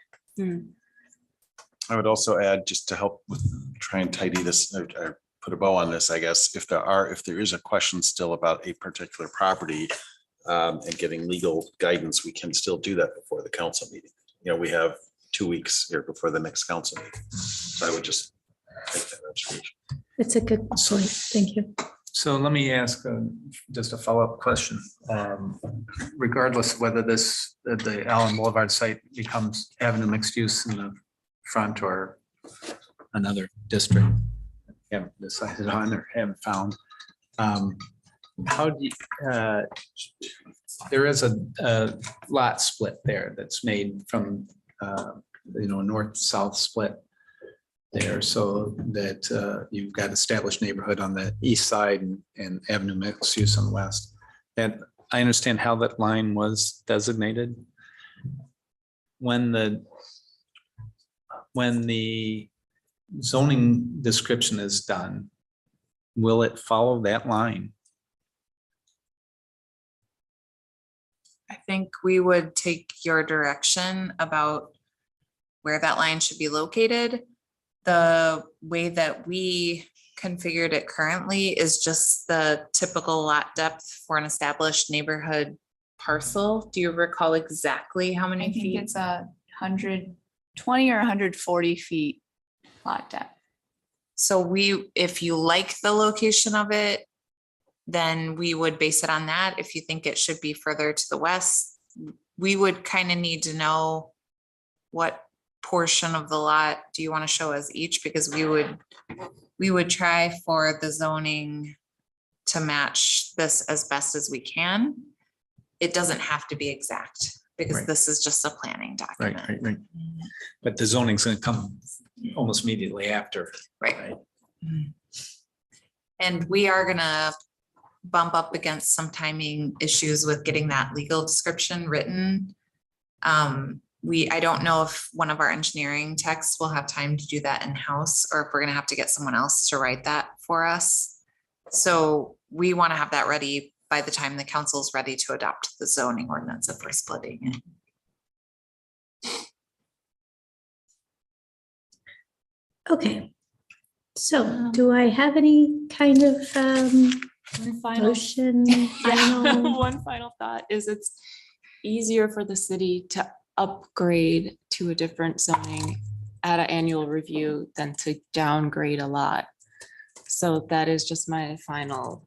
I would also add, just to help with, try and tidy this, or put a bow on this, I guess, if there is a question still about a particular property and getting legal guidance, we can still do that before the council meeting. You know, we have 2 weeks here before the next council meeting. So I would just make that observation. It's a good point. Thank you. So let me ask just a follow-up question. Regardless of whether the Allen Boulevard site becomes avenue mixed use in the front or another district, haven't decided on or haven't found. How do you, there is a lot split there that's made from, north-south split there, so that you've got established neighborhood on the east side and avenue mixed use on the west. And I understand how that line was designated. When the zoning description is done, will it follow that line? I think we would take your direction about where that line should be located. The way that we configured it currently is just the typical lot depth for an established neighborhood parcel. Do you recall exactly how many I think feet? it's 120 or 140 feet lot depth. So if you like the location of it, then we would base it on that. If you think it should be further to the west, we would kind of need to know what portion of the lot do you want to show as each, because we would try for the zoning to match this as best as we can. It doesn't have to be exact because Right. this is just a planning document. Right. But the zoning's gonna come almost immediately after. Right. And we are gonna bump up against some timing issues with getting that legal description written. I don't know if one of our engineering techs will have time to do that in-house, or if we're gonna have to get someone else to write that for us. So we want to have that ready by the time the council's ready to adopt the zoning ordinance if we're splitting it. Okay. So do I have any kind of One final, motion? yeah, final? one final thought is it's easier for the city to upgrade to a different zoning at an annual review than to downgrade a lot. So that is just my final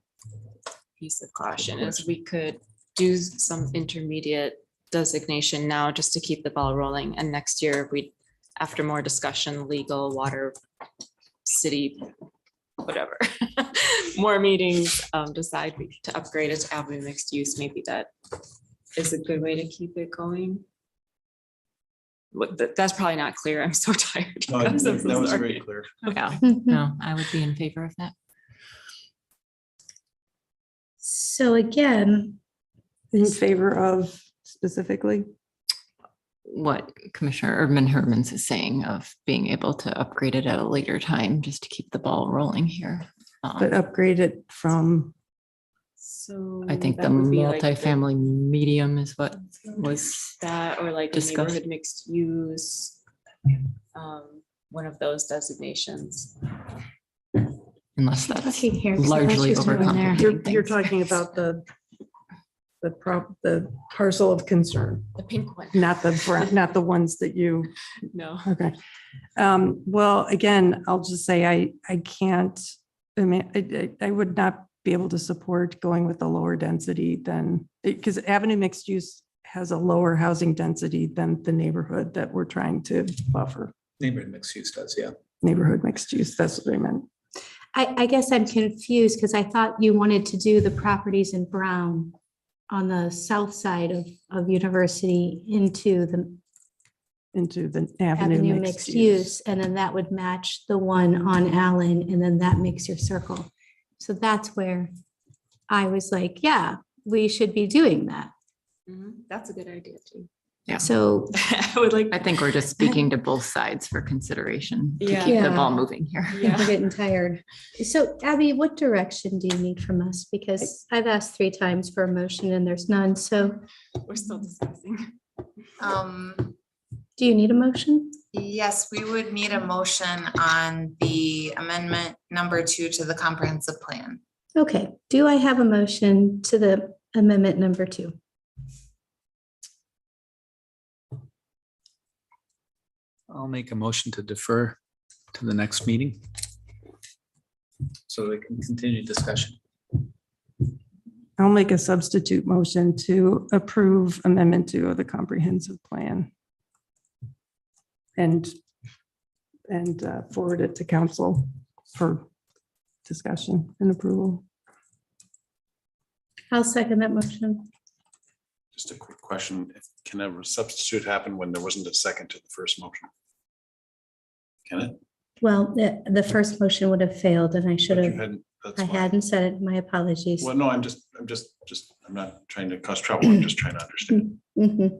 piece of caution, is we could do some intermediate designation now just to keep the ball rolling. And next year, we, after more discussion, legal, water, city, whatever, more meetings, decide to upgrade it to avenue mixed use. Maybe that is a good way to keep it going. That's probably not clear. I'm so tired. No, guys. I'm so that was sorry. very clear. Yeah, Mhm. no, I would be in favor of that. So again, In favor of specifically? What Commissioner Urban Hermans is saying of being able to upgrade it at a later time, just to keep the ball rolling here. But upgrade it from, So I think the that would be like the- multifamily medium is what was, that, or like a discussed. neighborhood mixed use. One of those designations. unless that's looking here, 'cause largely that's just doing there. overcomplicating you're things. talking about the parcel of concern, The pink one. not the ones that you, No. okay. Well, again, I'll just say I can't, I mean, I would not be able to support going with a lower density than, because avenue mixed use has a lower housing density than the neighborhood that we're trying to buffer. Neighborhood mixed use does, yeah. Neighborhood mixed use, that's what I meant. I guess I'm confused because I thought you wanted to do the properties in Brown on the south side of University into into the Avenue mixed use, and then that would match the one on Allen, and then that makes your circle. So that's where I was like, yeah, we should be doing that. That's a good idea too. Yeah. So I would like. I think we're just speaking to both sides for consideration to Yeah. keep the Yeah. ball moving here. Yeah. we're getting tired. So Abby, what direction do you need from us? Because I've asked 3 times for a motion and there's none. So We're still discussing. do you need a motion? Yes, we would need a motion on the amendment number 2 to the comprehensive plan. Okay, do I have a motion to the amendment number 2? I'll make a motion to defer to the next meeting, so we can continue discussion. I'll make a substitute motion to approve Amendment 2 of the comprehensive plan. And forward it to council for discussion and approval. I'll second that motion. Just a quick question. Can a substitute happen when there wasn't a second to the first motion? Can it? Well, the first motion would have failed and I should But you have, hadn't- that's I why. hadn't said it. My apologies. Well, no, I'm not trying to cause trouble. I'm just trying to understand. Mhm.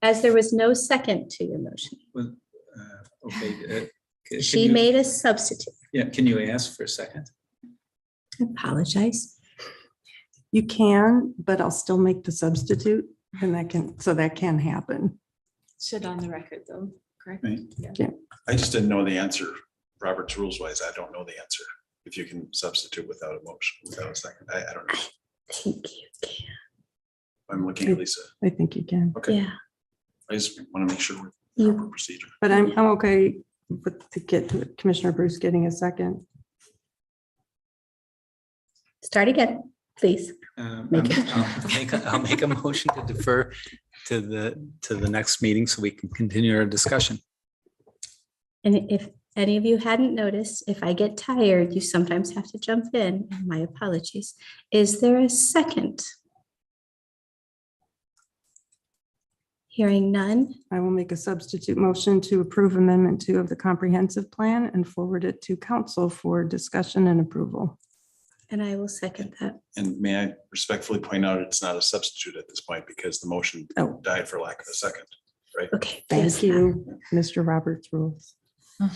As there was no second to your motion, Okay. Can she you- made a substitute. Yeah, can you ask for a second? I apologize. You can, but I'll still make the substitute and that can happen. Should on the record though, correct? Right. Yeah. I just didn't know the answer. Robert's rules wise, I don't know the answer. If you can substitute without a motion, without a second, I don't know. I think you can. I'm looking at Lisa. I think you can, Okay, Yeah. I just want to make sure we're You- proper procedure. but I'm okay with to get Commissioner Bruce getting a second. Start again, please. Make it. I'll make a motion to defer to the next meeting so we can continue our discussion. And if any of you hadn't noticed, if I get tired, you sometimes have to jump in. My apologies. Is there a second? Hearing none. I will make a substitute motion to approve Amendment 2 of the comprehensive plan and forward it to council for discussion and approval. And I will second that. And may I respectfully point out, it's not a substitute at this point because the motion Oh. died for lack of a second, right? Okay. yes, Thank you, Mr. Roberts rules.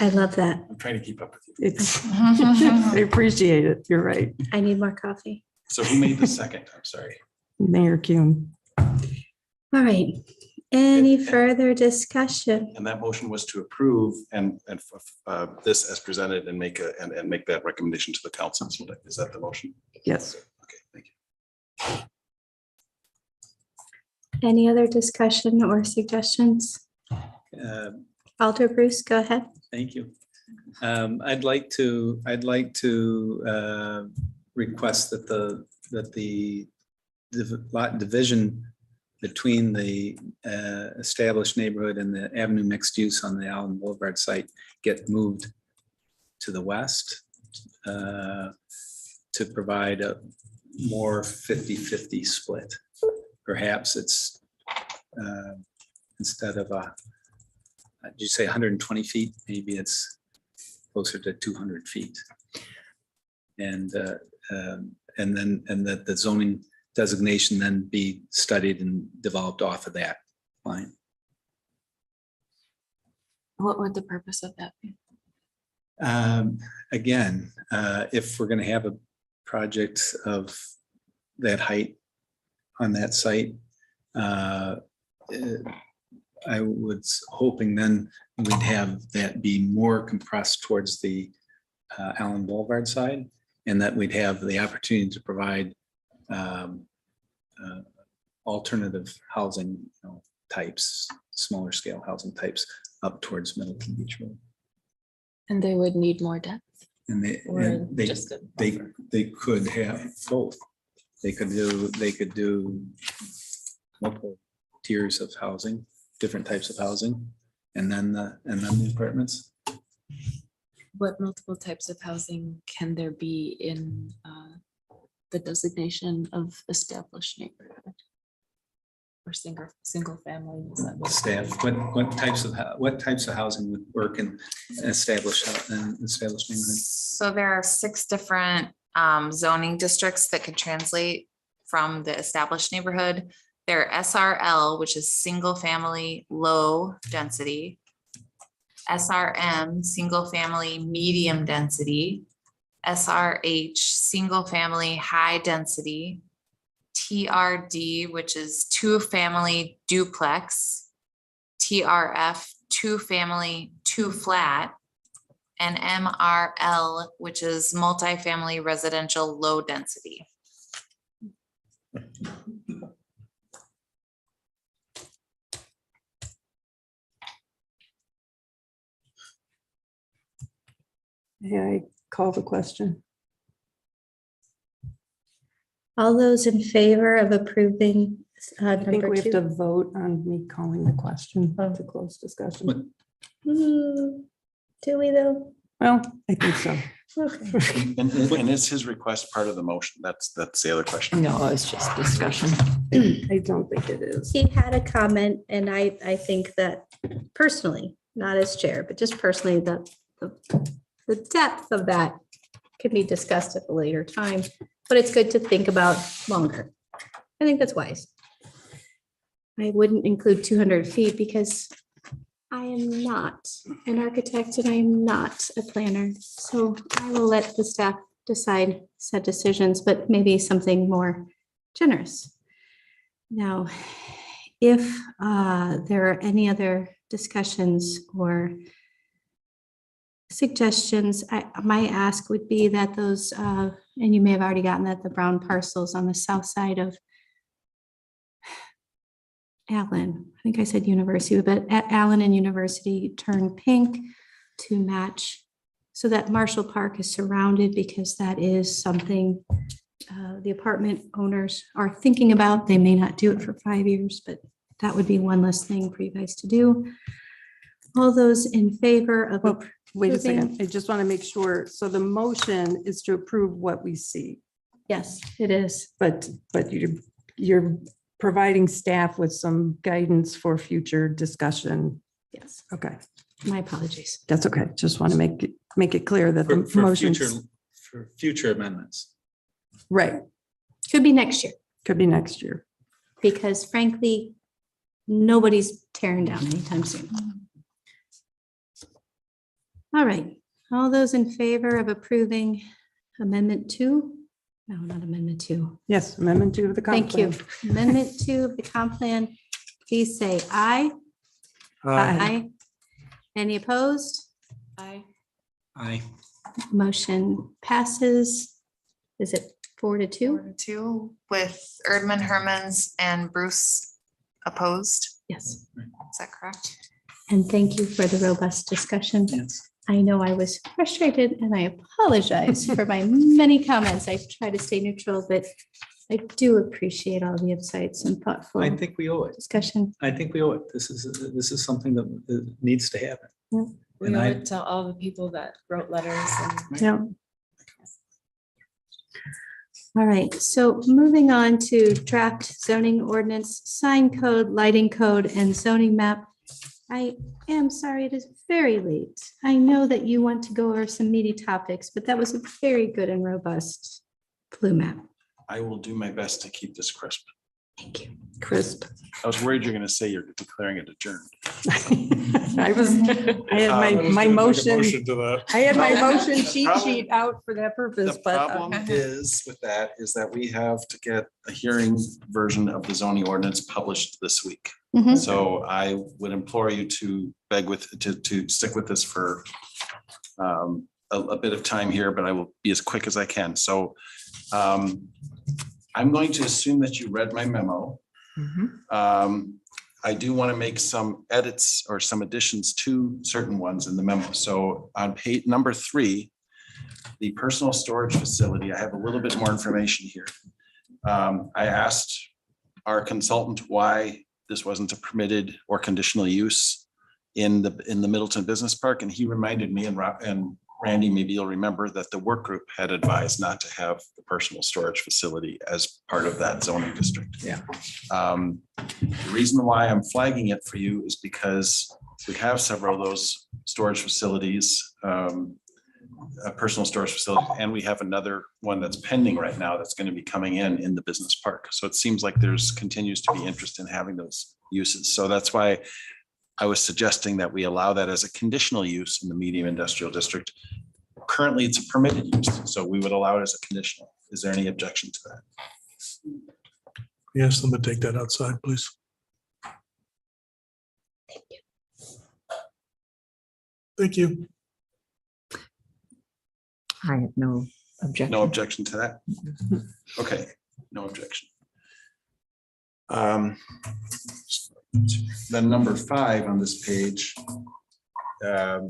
I love that. I'm trying to keep up with you. It's, I appreciate it. You're right. I need more coffee. So who made the second? I'm sorry. Mayor Kuhn. All right. Any further discussion? And that motion was to approve and this as presented and make that recommendation to the council. So is that the motion? Yes. Okay, thank you. Any other discussion or suggestions? Alder Bruce, go ahead. Thank you. I'd like to request that the lot division between the established neighborhood and the avenue mixed use on the Allen Boulevard site get moved to the west to provide a more 50-50 split. Perhaps it's instead of did you say 120 feet? Maybe it's closer to 200 feet. And that the zoning designation then be studied and developed off of that line. What would the purpose of that be? Again, if we're going to have a project of that height on that site, I was hoping then we'd have that be more compressed towards the Allen Boulevard side, and that we'd have the opportunity to provide alternative housing types, smaller scale housing types up towards Middleton Beach Road. And they would need more depth? And Or just a buffer? they could have both. They could do multiple tiers of housing, different types of housing, and then the apartments. What multiple types of housing can there be in the designation of established neighborhood? Or single family. is that what- Staff, what types of housing would work in established neighborhoods? So there are 6 different zoning districts that could translate from the established neighborhood. They're SRL, which is single family, low density. SRM, single family, medium density. SRH, single family, high density. TRD, which is 2-family duplex. TRF, 2-family, 2-flat. And MRL, which is multifamily residential low density. May I call the question? All those in favor of approving I think number we have 2? to vote on me calling the question to close discussion. Do we though? Well, I think so. Okay. And is his request part of the motion? That's the other question. No, it's just discussion. I don't think it is. He had a comment, and I think that personally, not as chair, but just personally, that the depth of that could be discussed at a later time, but it's good to think about longer. I think that's wise. I wouldn't include 200 feet because I am not an architect and I am not a planner. So I will let the staff decide said decisions, but maybe something more generous. Now, if there are any other discussions or suggestions, my ask would be that those, and you may have already gotten that, the brown parcels on the south side of Allen, I think I said University, but at Allen and University turn pink to match so that Marshall Park is surrounded, because that is something the apartment owners are thinking about. They may not do it for 5 years, but that would be one less thing for you guys to do. All those in favor of, Well, wait a second. approving- I just want to make sure. So the motion is to approve what we see, yes, it is. but you're providing staff with some guidance for future discussion. Yes, Okay, my apologies. that's okay. Just want to make it clear that the For motion, future amendments. right, Could be next year, could be next year. because frankly, nobody's tearing down anytime soon. All right, all those in favor of approving Amendment 2? No, not Amendment 2. Yes, amendment 2 of the comp Thank you. plan. Amendment 2 of the comp plan, please say aye. Aye. Any opposed? Aye. Aye. Motion passes. Is it 4-2? 2 with Erdman, Hermans and Bruce opposed. Yes. Is that correct? And thank you for the robust discussion. Yes. I know I was frustrated and I apologize for my many comments. I try to stay neutral, but I do appreciate all the insights and thoughtful I think we owe it. discussion. I think we owe it. This is something that needs to happen. We And owe I- it to all the people that wrote letters and. Yeah. All right, so moving on to draft zoning ordinance, sign code, lighting code, and zoning map. I am sorry, it is very late. I know that you want to go over some meaty topics, but that was a very good and robust blue map. I will do my best to keep this crisp. Thank you. Crisp. I was worried you're going to say you're declaring it adjourned. I had my motion, To that. I had my motion cheat Problem- sheet out for that purpose, The but problem is with that is that we have to get a hearing version of the zoning ordinance published this week. Mhm. So I would implore you to to stick with this for a bit of time here, but I will be as quick as I can. So I'm going to assume that you read my memo. I do want to make some edits or some additions to certain ones in the memo. So on page number 3, the personal storage facility, I have a little bit more information here. I asked our consultant why this wasn't a permitted or conditional use in the Middleton Business Park, and he reminded me, and Randy, maybe you'll remember that the work group had advised not to have the personal storage facility as part of that zoning district. Yeah. The reason why I'm flagging it for you is because we have several of those storage facilities, personal storage facility, and we have another one that's pending right now that's going to be coming in the business park. So it seems like there's continues to be interest in having those uses. So that's why I was suggesting that we allow that as a conditional use in the medium industrial district. Currently, it's a permitted use, so we would allow it as a conditional. Is there any objection to that? Yes, them to take that outside, please. Thank you. I have no objection. No objection to that? Okay, no objection. Then number 5 on this page. Well,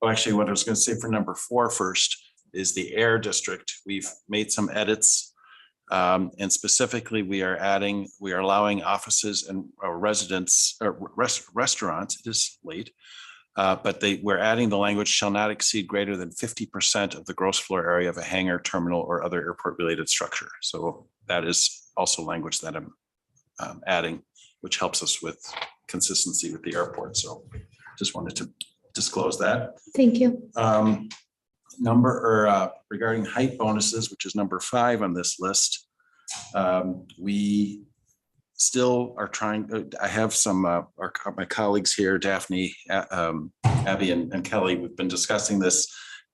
actually, what I was going to say for number 4 first is the air district. We've made some edits. And specifically, we are allowing offices and residents, restaurants, it is late. But we're adding the language shall not exceed greater than 50% of the gross floor area of a hangar, terminal, or other airport related structure. So that is also language that I'm adding, which helps us with consistency with the airport. So just wanted to disclose that. Thank you. Regarding height bonuses, which is number 5 on this list. We still are trying, I have some, my colleagues here, Daphne, Abby and Kelly, we've been discussing this.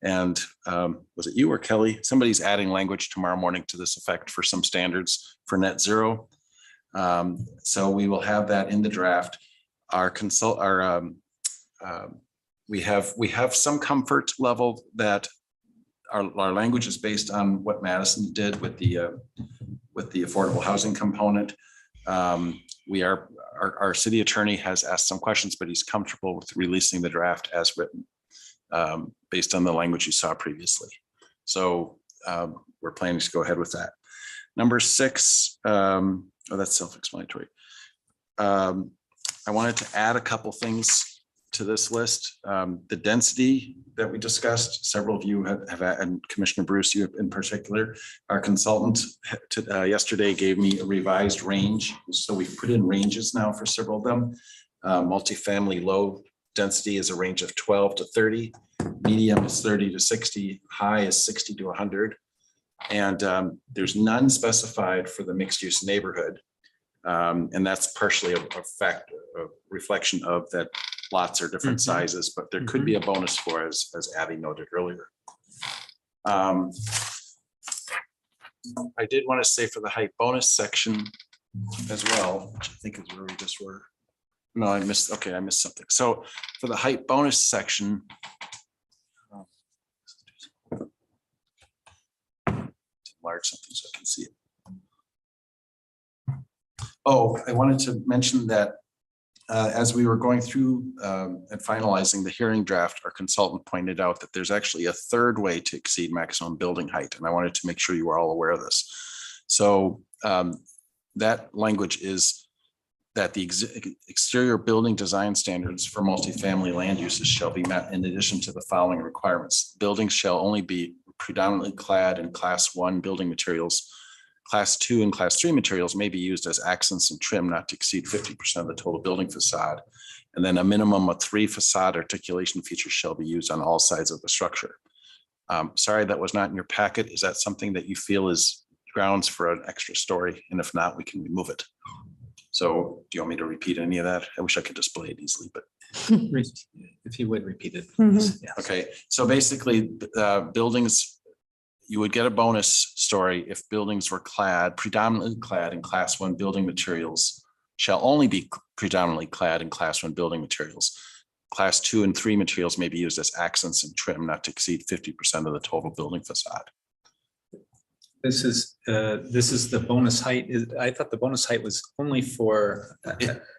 And was it you or Kelly? Somebody's adding language tomorrow morning to this effect for some standards for net zero. So we will have that in the draft. We have some comfort level that our language is based on what Madison did with the affordable housing component. Our city attorney has asked some questions, but he's comfortable with releasing the draft as written, based on the language you saw previously. So we're planning to go ahead with that. Number 6, that's self-explanatory. I wanted to add a couple things to this list. The density that we discussed, several of you have, and Commissioner Bruce, you in particular, our consultant yesterday gave me a revised range. So we've put in ranges now for several of them. Multifamily low density is a range of 12 to 30, medium is 30 to 60, high is 60 to 100. And there's none specified for the mixed use neighborhood. And that's partially a reflection of that lots are different sizes, but there could be a bonus for, as Abby noted earlier. I did want to say for the height bonus section as well, which I think is where we just were. No, I missed something. So for the height bonus section, large something so I can see it. Oh, I wanted to mention that as we were going through and finalizing the hearing draft, our consultant pointed out that there's actually a third way to exceed maximum building height. And I wanted to make sure you were all aware of this. So that language is that the exterior building design standards for multifamily land uses shall be met in addition to the following requirements. Buildings shall only be predominantly clad in Class 1 building materials. Class 2 and Class 3 materials may be used as accents and trim not to exceed 50% of the total building facade. And then a minimum of 3 facade articulation features shall be used on all sides of the structure. Sorry, that was not in your packet. Is that something that you feel is grounds for an extra story? And if not, we can remove it. So do you want me to repeat any of that? I wish I could display it easily, but. If you would repeat it. Mhm. Yeah. Okay, so basically buildings, you would get a bonus story if buildings were predominantly clad in Class 1 building materials, shall only be predominantly clad in Class 1 building materials. Class 2 and 3 materials may be used as accents and trim not to exceed 50% of the total building facade. This is the bonus height. I thought the bonus height was only for.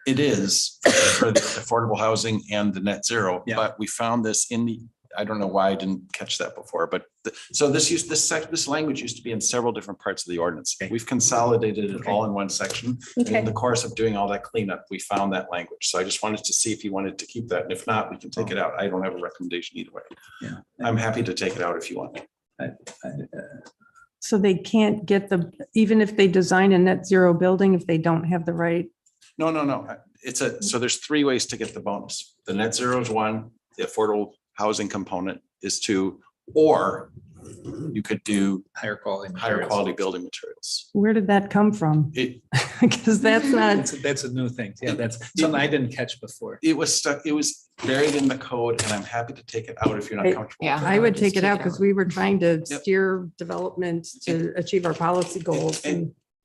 It is for the affordable housing and the net zero, Yeah. but we found this in the I don't know why I didn't catch that before, but so this language used to be in several different parts of the ordinance. We've consolidated it all in one section. And in Okay. the course of doing all that cleanup, we found that language. So I just wanted to see if you wanted to keep that. And if not, we can take it out. I don't have a recommendation either way. Yeah. I'm happy to take it out if you want. So they can't get even if they design a net zero building, if they don't have the right. No. So there's three ways to get the bonus. The net zero is one, the affordable housing component is two, or you could do Higher quality. higher quality building materials. Where did that come from? Because that's not. That's a new thing. Yeah, that's something I didn't catch before. It was stuck, it was buried in the code, and I'm happy to take it out if you're not comfortable. Yeah. with it. I would Just take it take out it because out. we were trying to Yep. steer development to achieve our policy goals.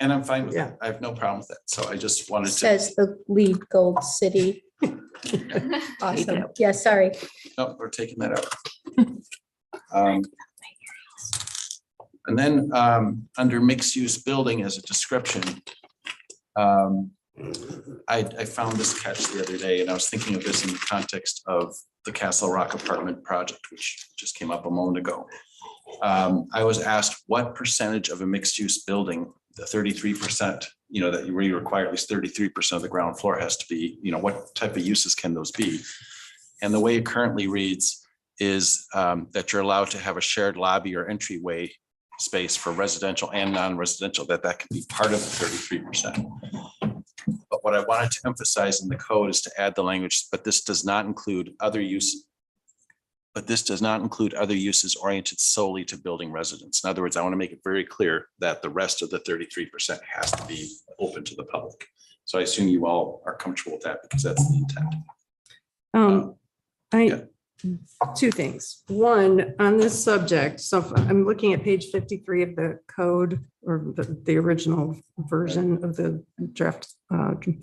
And I'm fine with Yeah. that. I have no problem with that. So I just wanted to, Says the lead gold city. Awesome. Yeah, sorry. no, we're taking that out. And then under mixed use building as a description, I found this catch the other day, and I was thinking of this in the context of the Castle Rock apartment project, which just came up a moment ago. I was asked what percentage of a mixed use building, the 33%, that you really require at least 33% of the ground floor has to be, what type of uses can those be? And the way it currently reads is that you're allowed to have a shared lobby or entryway space for residential and non-residential, that can be part of the 33%. But what I wanted to emphasize in the code is to add the language, but this does not include other use. But this does not include other uses oriented solely to building residents. In other words, I want to make it very clear that the rest of the 33% has to be open to the public. So I assume you all are comfortable with that because that's the intent. Yeah. Two things. One, on this subject, so I'm looking at page 53 of the code or the original version of the draft,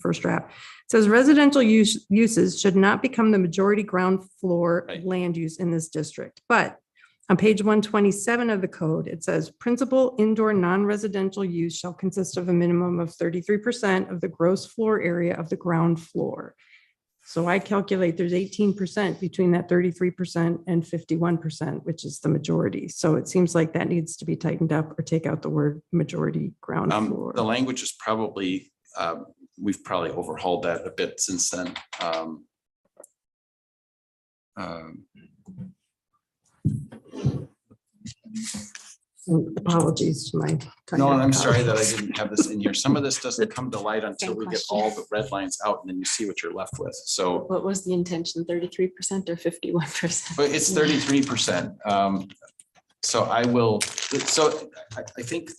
first draft. It says residential uses should not become the majority ground floor land use in this district. But on page 127 of the code, it says principal indoor non-residential use shall consist of a minimum of 33% of the gross floor area of the ground floor. So I calculate there's 18% between that 33% and 51%, which is the majority. So it seems like that needs to be tightened up or take out the word majority ground floor. The language is probably, we've probably overhauled that a bit since then. Apologies to my. No, and I'm sorry that I didn't have this in here. Some of this doesn't come to light until we get all the red lines out, and then you see what you're left with. So What was the intention, 33% or 51%? but it's 33%. So I will, I think,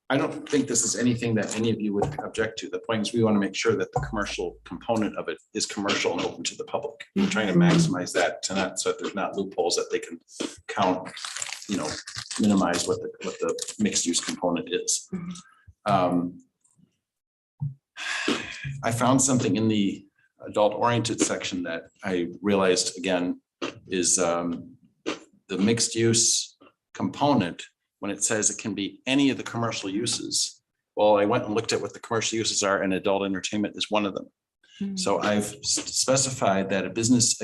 I don't think this is anything that any of you would object to. The point is we want to make sure that the commercial component of it is commercial and open to the public. We're trying to maximize that tonight so that there's not loopholes that they can count, minimize what the mixed use component is. I found something in the adult oriented section that I realized again is the mixed use component. When it says it can be any of the commercial uses, well, I went and looked at what the commercial uses are, and adult entertainment is one of them. So I've specified that a business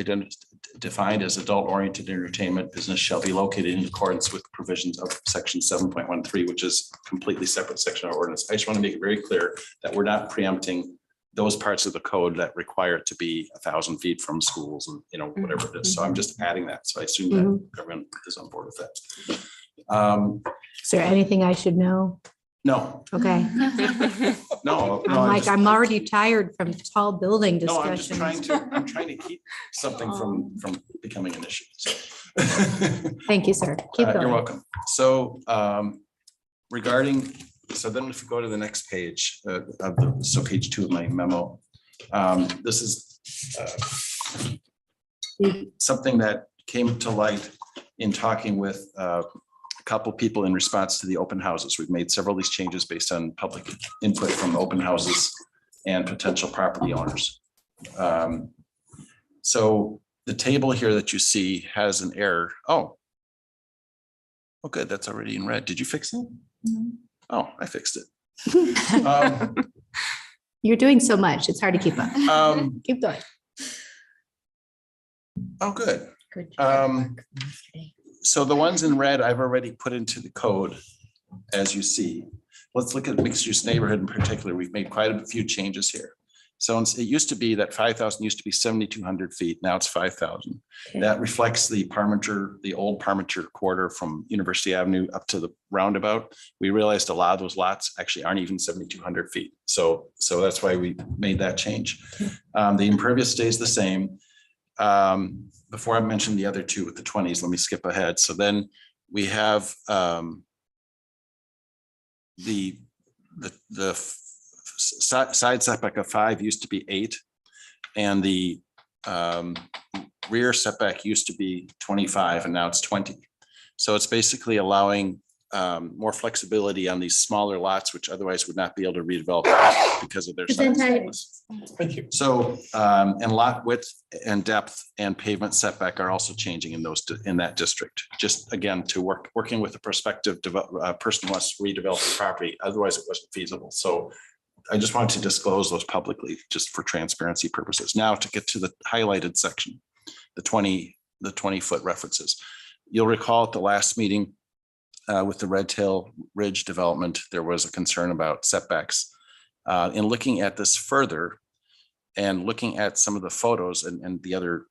defined as adult-oriented entertainment business shall be located in accordance with provisions of section 7.13, which is a completely separate section of our ordinance. I just want to make it very clear that we're not preempting those parts of the code that require it to be 1,000 feet from schools and whatever it is. So I'm just adding that. So I assume that everyone is on board with that. Is there anything I should know? No, Okay. no. I'm already tired from tall building No, I'm just discussions. I'm trying to keep something from becoming an issue. So. Thank you, sir. Keep You're going. welcome. So regarding, so then if we go to the next page, so page 2 of my memo, this is something that came to light in talking with a couple people in response to the open houses. We've made several of these changes based on public input from open houses and potential property owners. So the table here that you see has an error. Oh, good. That's already in red. Did you fix it? Oh, I fixed it. You're doing so much. It's hard to keep up. Keep going. Oh, good. Good. So the ones in red, I've already put into the code, as you see. Let's look at mixed use neighborhood in particular. We've made quite a few changes here. So it used to be that 5,000 used to be 7,200 feet. Now it's 5,000. That reflects the Parmenter, the old Parmenter quarter from University Avenue up to the roundabout. We realized a lot of those lots actually aren't even 7,200 feet. So that's why we made that change. The impervious stays the same. Before I mentioned the other two with the 20s, let me skip ahead. So then we have the side setback of 5 used to be 8, and the rear setback used to be 25, and now it's 20. So it's basically allowing more flexibility on these smaller lots, which otherwise would not be able to redevelop because of their size. Thank you. So and lot width and depth and pavement setback are also changing in that district. Just again, to working with a prospective person who wants to redevelop the property. Otherwise, it wasn't feasible. So I just wanted to disclose those publicly, just for transparency purposes. Now to get to the highlighted section, the 20-foot references. You'll recall at the last meeting with the Red Tail Ridge development, there was a concern about setbacks. In looking at this further and looking at some of the photos and the other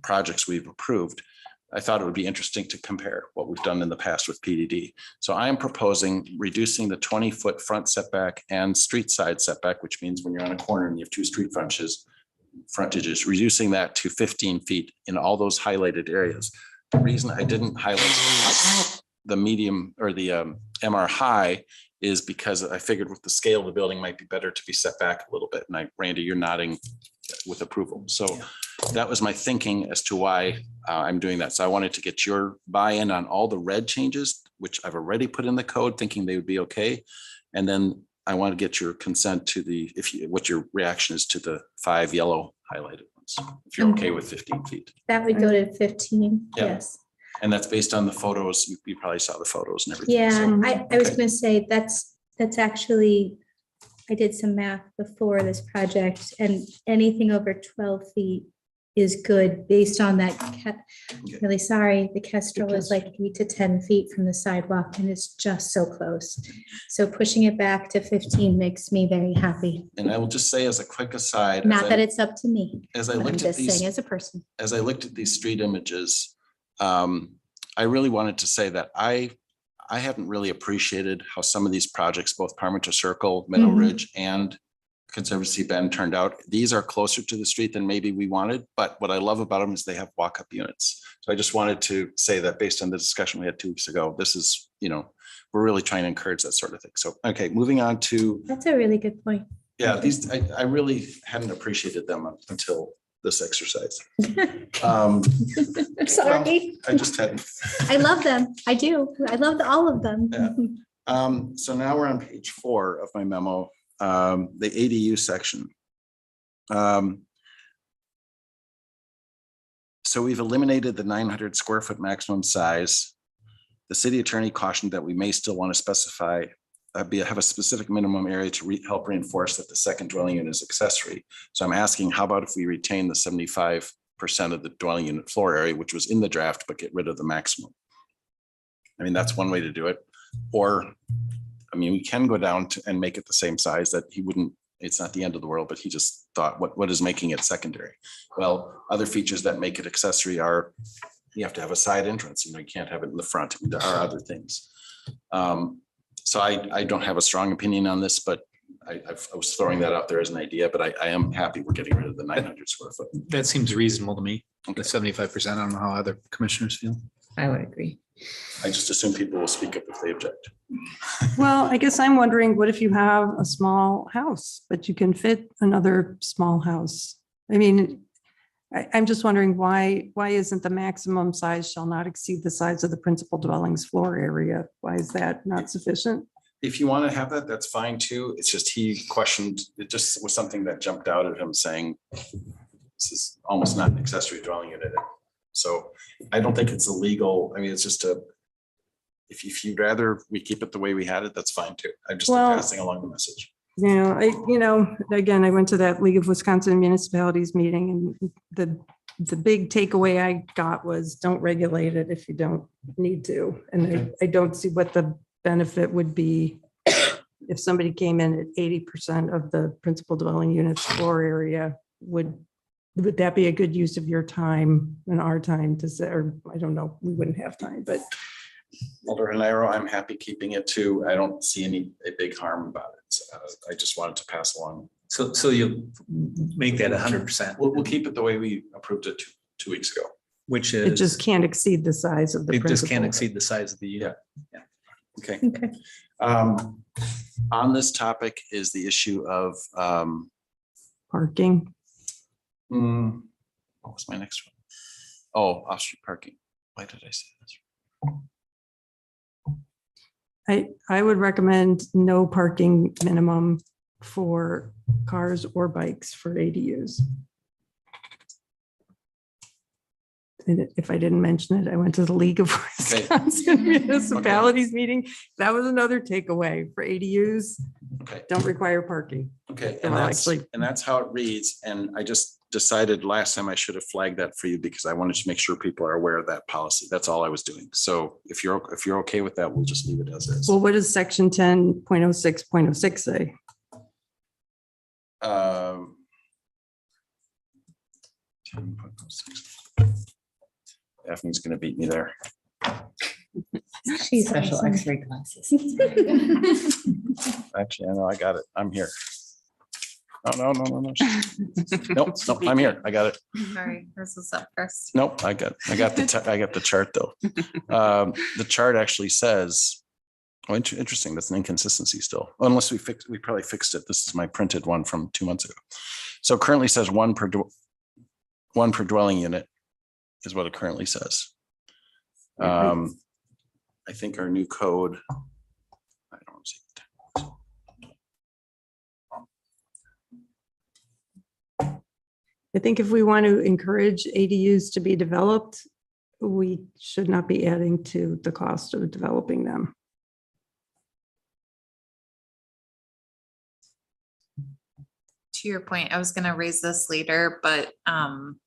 projects we've approved, I thought it would be interesting to compare what we've done in the past with PDD. So I am proposing reducing the 20-foot front setback and street side setback, which means when you're on a corner and you have 2 street frontages, reducing that to 15 feet in all those highlighted areas. The reason I didn't highlight the medium or the MR high is because I figured with the scale of the building might be better to be set back a little bit. And Randy, you're nodding with approval. So that was my thinking as to why I'm doing that. So I wanted to get your buy-in on all the red changes, which I've already put in the code thinking they would be okay. And then I want to get your consent to what your reaction is to the 5 yellow highlighted ones, if you're okay with 15 feet. That would go to 15, Yeah. yes. And that's based on the photos. You probably saw the photos and everything. Yeah, So, I was gonna say, that's actually, I did some math before this project, and anything over 12 feet is good based on that. Really sorry, the Kestrel is like 8 to 10 feet from the sidewalk, and it's just so close. So pushing it back to 15 makes me very happy. And I will just say as a quick aside, Not that it's up to me. as I I'm looked at just saying these, as a person. as I looked at these street images, I really wanted to say that I haven't really appreciated how some of these projects, both Parmenter Circle, Meadow Ridge, and Conservancy Bend turned out. These are closer to the street than maybe we wanted, but what I love about them is they have walk-up units. So I just wanted to say that based on the discussion we had 2 weeks ago, this is, we're really trying to encourage that sort of thing. So, okay, moving on to. That's a really good point. Yeah, these, I really hadn't appreciated them until this exercise. I'm sorry. I just hadn't. I love them. I do. I love all of them. Yeah. So now we're on page 4 of my memo, the ADU section. So we've eliminated the 900 square foot maximum size. The city attorney cautioned that we may still want to specify, have a specific minimum area to help reinforce that the second dwelling unit is accessory. So I'm asking, how about if we retain the 75% of the dwelling unit floor area, which was in the draft, but get rid of the maximum? I mean, that's one way to do it. Or, I mean, we can go down to and make it the same size that he wouldn't, it's not the end of the world, but he just thought, what is making it secondary? Well, other features that make it accessory are, you have to have a side entrance, you can't have it in the front. I mean, there are other things. So I don't have a strong opinion on this, but I was throwing that out there as an idea, but I am happy we're getting rid of the 900 square foot. That seems reasonable to me. Okay, 75%. I don't know how other commissioners feel. I would agree. I just assume people will speak up if they object. Well, I guess I'm wondering, what if you have a small house, but you can fit another small house? I mean, I'm just wondering why isn't the maximum size shall not exceed the size of the principal dwelling's floor area? Why is that not sufficient? If you want to have that, that's fine too. It's just he questioned, it just was something that jumped out at him saying, this is almost not an accessory dwelling unit. So I don't think it's illegal. I mean, it's just if you'd rather we keep it the way we had it, that's fine too. I'm just passing along the message. Again, I went to that League of Wisconsin Municipalities meeting, and the the big takeaway I got was don't regulate it if you don't need to. And I don't see what the benefit would be if somebody came in at 80% of the principal dwelling units floor area. Would that be a good use of your time and our time to say, or I don't know, we wouldn't have time, but Alder Hanero, I'm happy keeping it too. I don't see a big harm about it. I just wanted to pass along. So you make that 100%, We'll keep it the way we approved it two weeks ago. which it is, just can't exceed the size of the it just can't principal. exceed the size of the, Okay. Okay. On this topic is the issue of, Parking. what was my next one? Oh, off-street parking. Why did I say this? I would recommend no parking minimum for cars or bikes for ADUs. And if I didn't mention it, I went to the League of Wisconsin Municipalities meeting. That was another takeaway for ADUs. Okay. Don't require parking. Okay, Well, actually- and that's how it reads. And I just decided last time I should have flagged that for you because I wanted to make sure people are aware of that policy. That's all I was doing. So if you're okay with that, we'll just leave it as is. Well, what does section 10.06.06 say? Um, 10.06. Daphne's gonna beat me there. She's Special awesome. X-ray glasses. Actually, I know I got it. I'm here. No. Nope, I'm here. I got it. Sorry, this was up first. Nope, I got the chart though. The chart actually says, oh, interesting, that's an inconsistency still, unless we probably fixed it. This is my printed one from 2 months ago. So it currently says one per dwelling unit is what it currently says. I think our new code, I don't see it. I think if we want to encourage ADUs to be developed, we should not be adding to the cost of developing them. To your point, I was gonna raise this later, but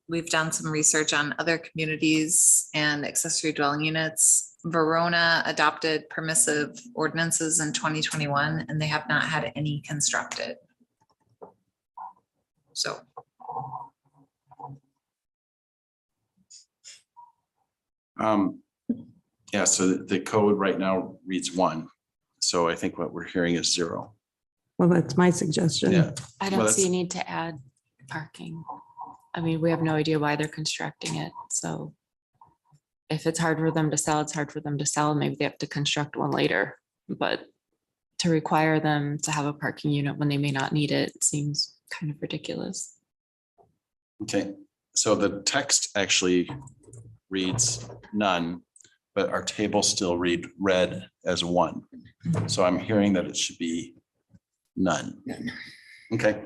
we've done some research on other communities and accessory dwelling units. Verona adopted permissive ordinances in 2021, and they have not had any constructed. So. Yeah, so the code right now reads 1. So I think what we're hearing is 0. Well, that's my suggestion. Yeah. I Well, don't see that's- a need to add parking. I mean, we have no idea why they're constructing it, so if it's hard for them to sell, it's hard for them to sell. Maybe they have to construct one later, but to require them to have a parking unit when they may not need it seems kind of ridiculous. Okay, so the text actually reads none, but our table still read as 1. So I'm hearing that it should be none. Okay,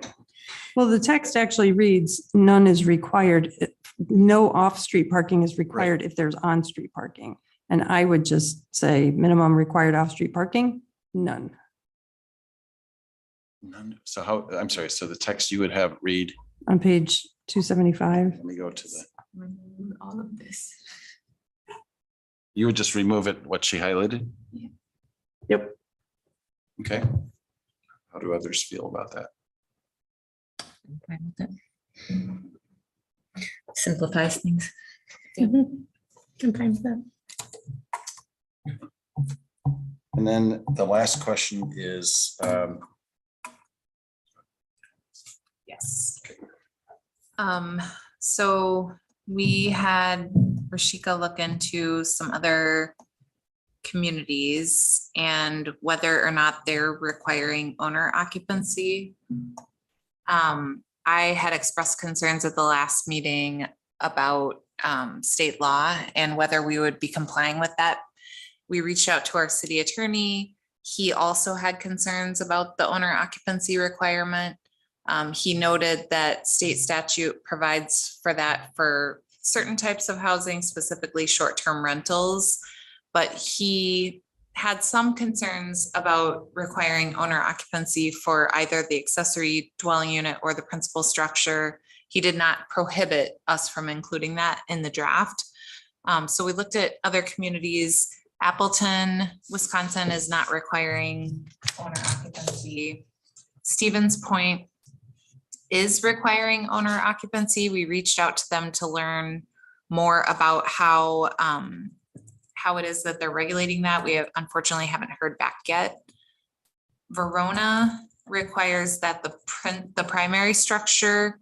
Well, the text actually reads, none is required. No off-street parking is required if there's on-street parking. And I would just say minimum required off-street parking, none. none. So how, I'm sorry, so the text you would have read, On page 275. let me go to the, All of this. you would just remove it, what she highlighted? Yep. Okay. How do others feel about that? I'm fine with that. Simplifies things. I'm fine with that. And then the last question is, Yes. So we had Rashika look into some other communities and whether or not they're requiring owner occupancy. I had expressed concerns at the last meeting about state law and whether we would be complying with that. We reached out to our city attorney. He also had concerns about the owner occupancy requirement. He noted that state statute provides for that for certain types of housing, specifically short-term rentals. But he had some concerns about requiring owner occupancy for either the accessory dwelling unit or the principal structure he did not prohibit us from including that in the draft. So we looked at other communities. Appleton, Wisconsin is not requiring owner occupancy. Stevens Point is requiring owner occupancy. We reached out to them to learn more about how it is that they're regulating that. We unfortunately haven't heard back yet. Verona requires that the primary structure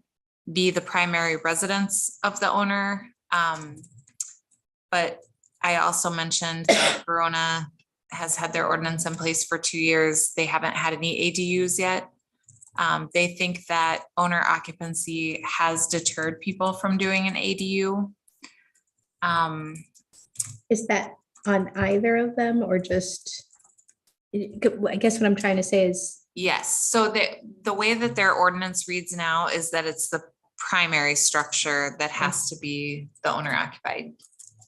be the primary residence of the owner. But I also mentioned that Verona has had their ordinance in place for 2 years. They haven't had any ADUs yet. They think that owner occupancy has deterred people from doing an ADU. Is that on either of them or just, I guess what I'm trying to say is, Yes, so the way that their ordinance reads now is that it's the primary structure that has to be the owner occupied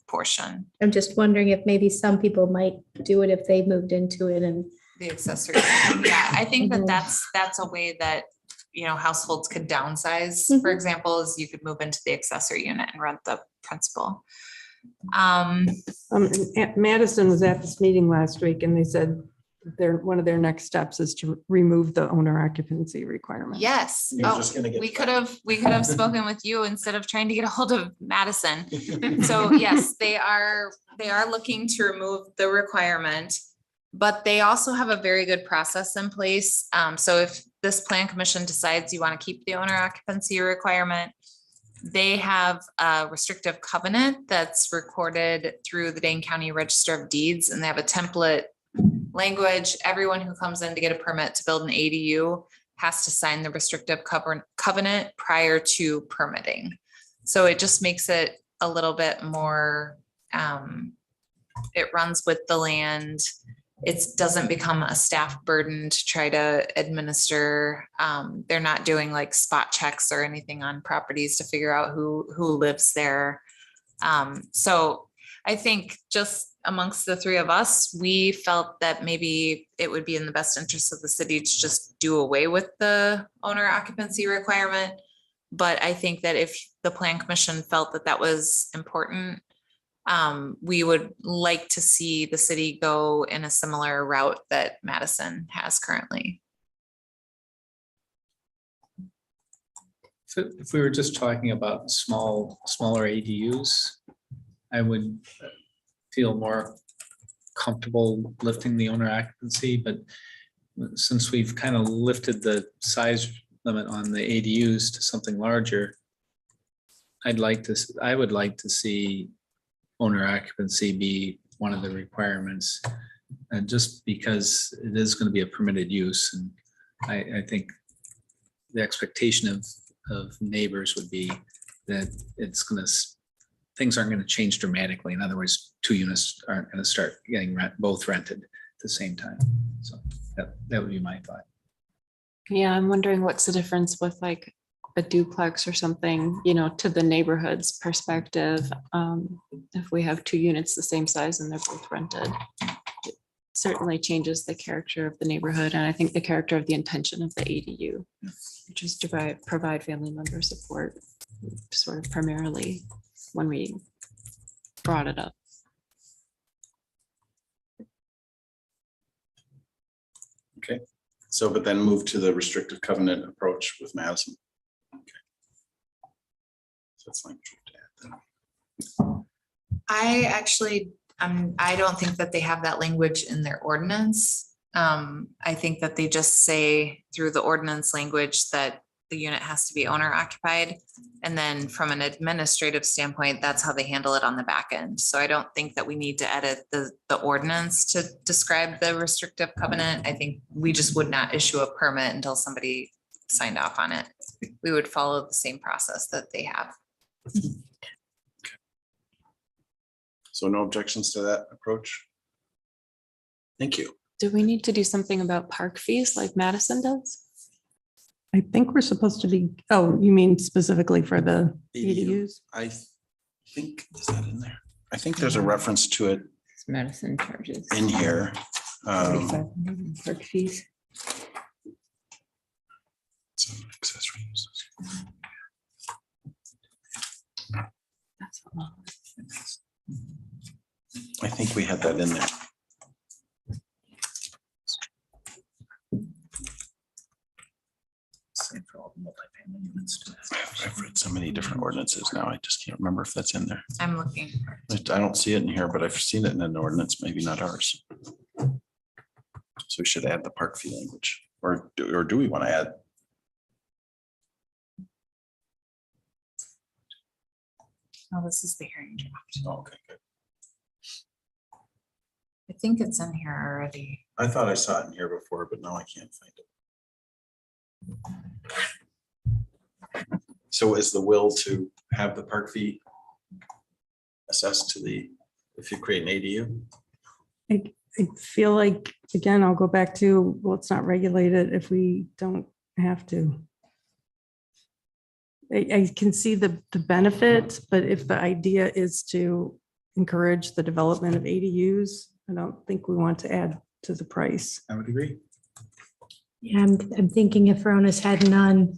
portion. I'm just wondering if maybe some people might do it if they moved into it and. The accessory. Yeah, I think that that's a way that, households could downsize. For example, is you could move into the accessory unit and rent the principal. Madison was at this meeting last week and they said one of their next steps is to remove the owner occupancy requirement. Yes. Oh, we could have spoken with you instead of trying to get a hold of Madison. So yes, they are looking to remove the requirement, but they also have a very good process in place. So if this plan commission decides you want to keep the owner occupancy requirement, they have a restrictive covenant that's recorded through the Dane County Register of Deeds, and they have a template language. Everyone who comes in to get a permit to build an ADU has to sign the restrictive covenant prior to permitting. So it just makes it a little bit more, it runs with the land. It doesn't become a staff burden to try to administer. They're not doing like spot checks or anything on properties to figure out who lives there. So I think just amongst the three of us, we felt that maybe it would be in the best interest of the city to just do away with the owner occupancy requirement. But I think that if the plan commission felt that that was important, we would like to see the city go in a similar route that Madison has currently. If we were just talking about smaller ADUs, I would feel more comfortable lifting the owner occupancy, but since we've kind of lifted the size limit on the ADUs to something larger, I would like to see owner occupancy be one of the requirements, just because it is going to be a permitted use. And I think the expectation of neighbors would be that things aren't going to change dramatically. In other words, 2 units aren't going to start getting both rented at the same time. So that would be my thought. Yeah, I'm wondering what's the difference with like a duplex or something, to the neighborhood's perspective. If we have 2 units the same size and they're both rented, it certainly changes the character of the neighborhood. And I think the character of the intention of the ADU, which is to provide family member support, sort of primarily when we brought it up. Okay, so but then move to the restrictive covenant approach with Madison. Okay. So that's fine. I don't think that they have that language in their ordinance. I think that they just say through the ordinance language that the unit has to be owner occupied. And then from an administrative standpoint, that's how they handle it on the back end. So I don't think that we need to edit the ordinance to describe the restrictive covenant. I think we just would not issue a permit until somebody signed off on it. We would follow the same process that they have. So no objections to that approach? Thank you. Do we need to do something about park fees like Madison does? I think we're supposed to be, oh, you mean specifically for the ADUs? I think, is that in there? I think there's a reference to it It's Medicine charges. in here. 4,500 in park fees. Some accessory uses. I think we had that in there. Same for all the multifamily units too. I've read so many different ordinances now. I just can't remember if that's in there. I'm looking. for it. I don't see it in here, but I've seen it in an ordinance, maybe not ours. So we should add the park fee language, or do we want to add? Oh, this is the hearing draft. Okay, good. I think it's in here already. I thought I saw it in here before, but now I can't find it. So is the will to have the park fee assessed to the, if you create an ADU? I feel like, again, I'll go back to, well, it's not regulated if we don't have to. I can see the benefit, but if the idea is to encourage the development of ADUs, I don't think we want to add to the price. I would agree. Yeah, I'm thinking if Verona's had none,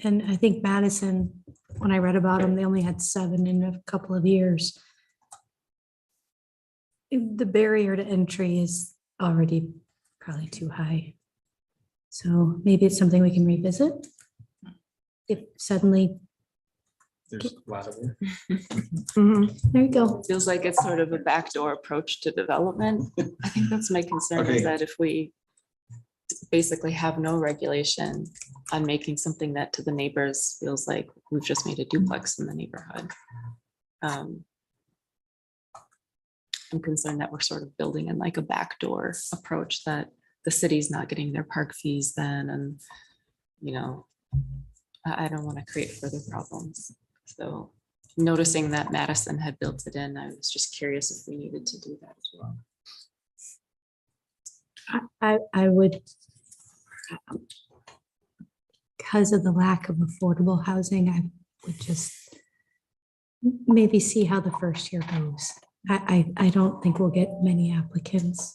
and I think Madison, when I read about them, they only had 7 in a couple of years. The barrier to entry is already probably too high. So maybe it's something we can revisit. If suddenly, There's a lot of work. there you go. Feels like it's sort of a backdoor approach to development. I think that's my concern, Okay. is that if we basically have no regulation on making something that to the neighbors feels like we've just made a duplex in the neighborhood. I'm concerned that we're sort of building in like a backdoor approach, that the city's not getting their park fees then, and, you know, I don't want to create further problems. So noticing that Madison had built it in, I was just curious if we needed to do that as well. I would, because of the lack of affordable housing, I would just maybe see how the first year goes. I don't think we'll get many applicants.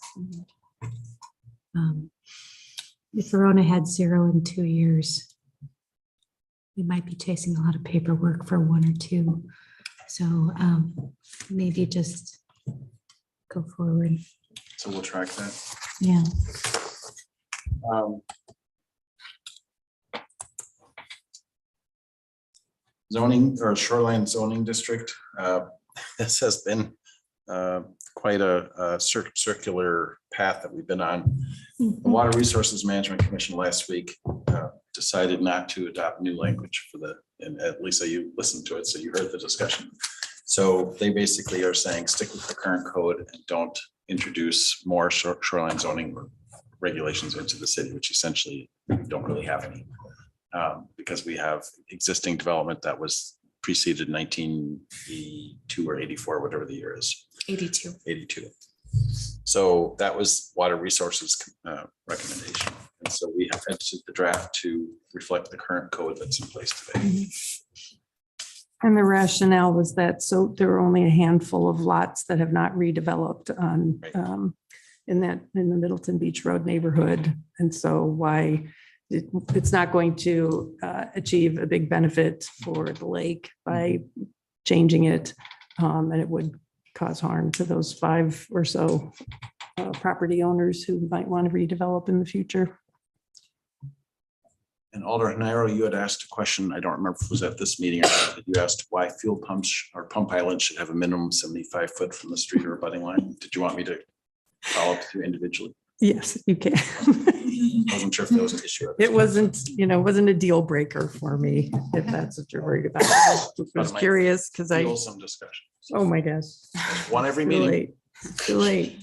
If Verona had 0 in 2 years, we might be chasing a lot of paperwork for 1 or 2. So maybe just go forward. So we'll track that. Yeah. Zoning or shoreline zoning district. This has been quite a circular path that we've been on. The Water Resources Management Commission last week decided not to adopt new language for the, and at least you listened to it, so you heard the discussion. So they basically are saying stick with the current code and don't introduce more shoreline zoning regulations into the city, which essentially we don't really have any. Because we have existing development that was preceded 1982 or 84, whatever the year is. 82. 82. So that was Water Resources recommendation. And so we have edited the draft to reflect the current code that's in place today. And the rationale was that, so there are only a handful of lots that have not redeveloped on, in the Middleton Beach Road neighborhood. And so why it's not going to achieve a big benefit for the lake by changing it. And it would cause harm to those 5 or so property owners who might want to redevelop in the future. And Alder Nairo, you had asked a question, I don't remember if it was at this meeting, or not, but you asked why fuel pumps or pump islands should have a minimum 75 foot from the street or abutting line. Did you want me to follow up to you individually? Yes, you can. Wasn't sure if that was an issue. It wasn't, wasn't a deal breaker for me, if that's what you're worried about. I was curious because Some discussion. oh my gosh. One every Too meeting. late. Too late.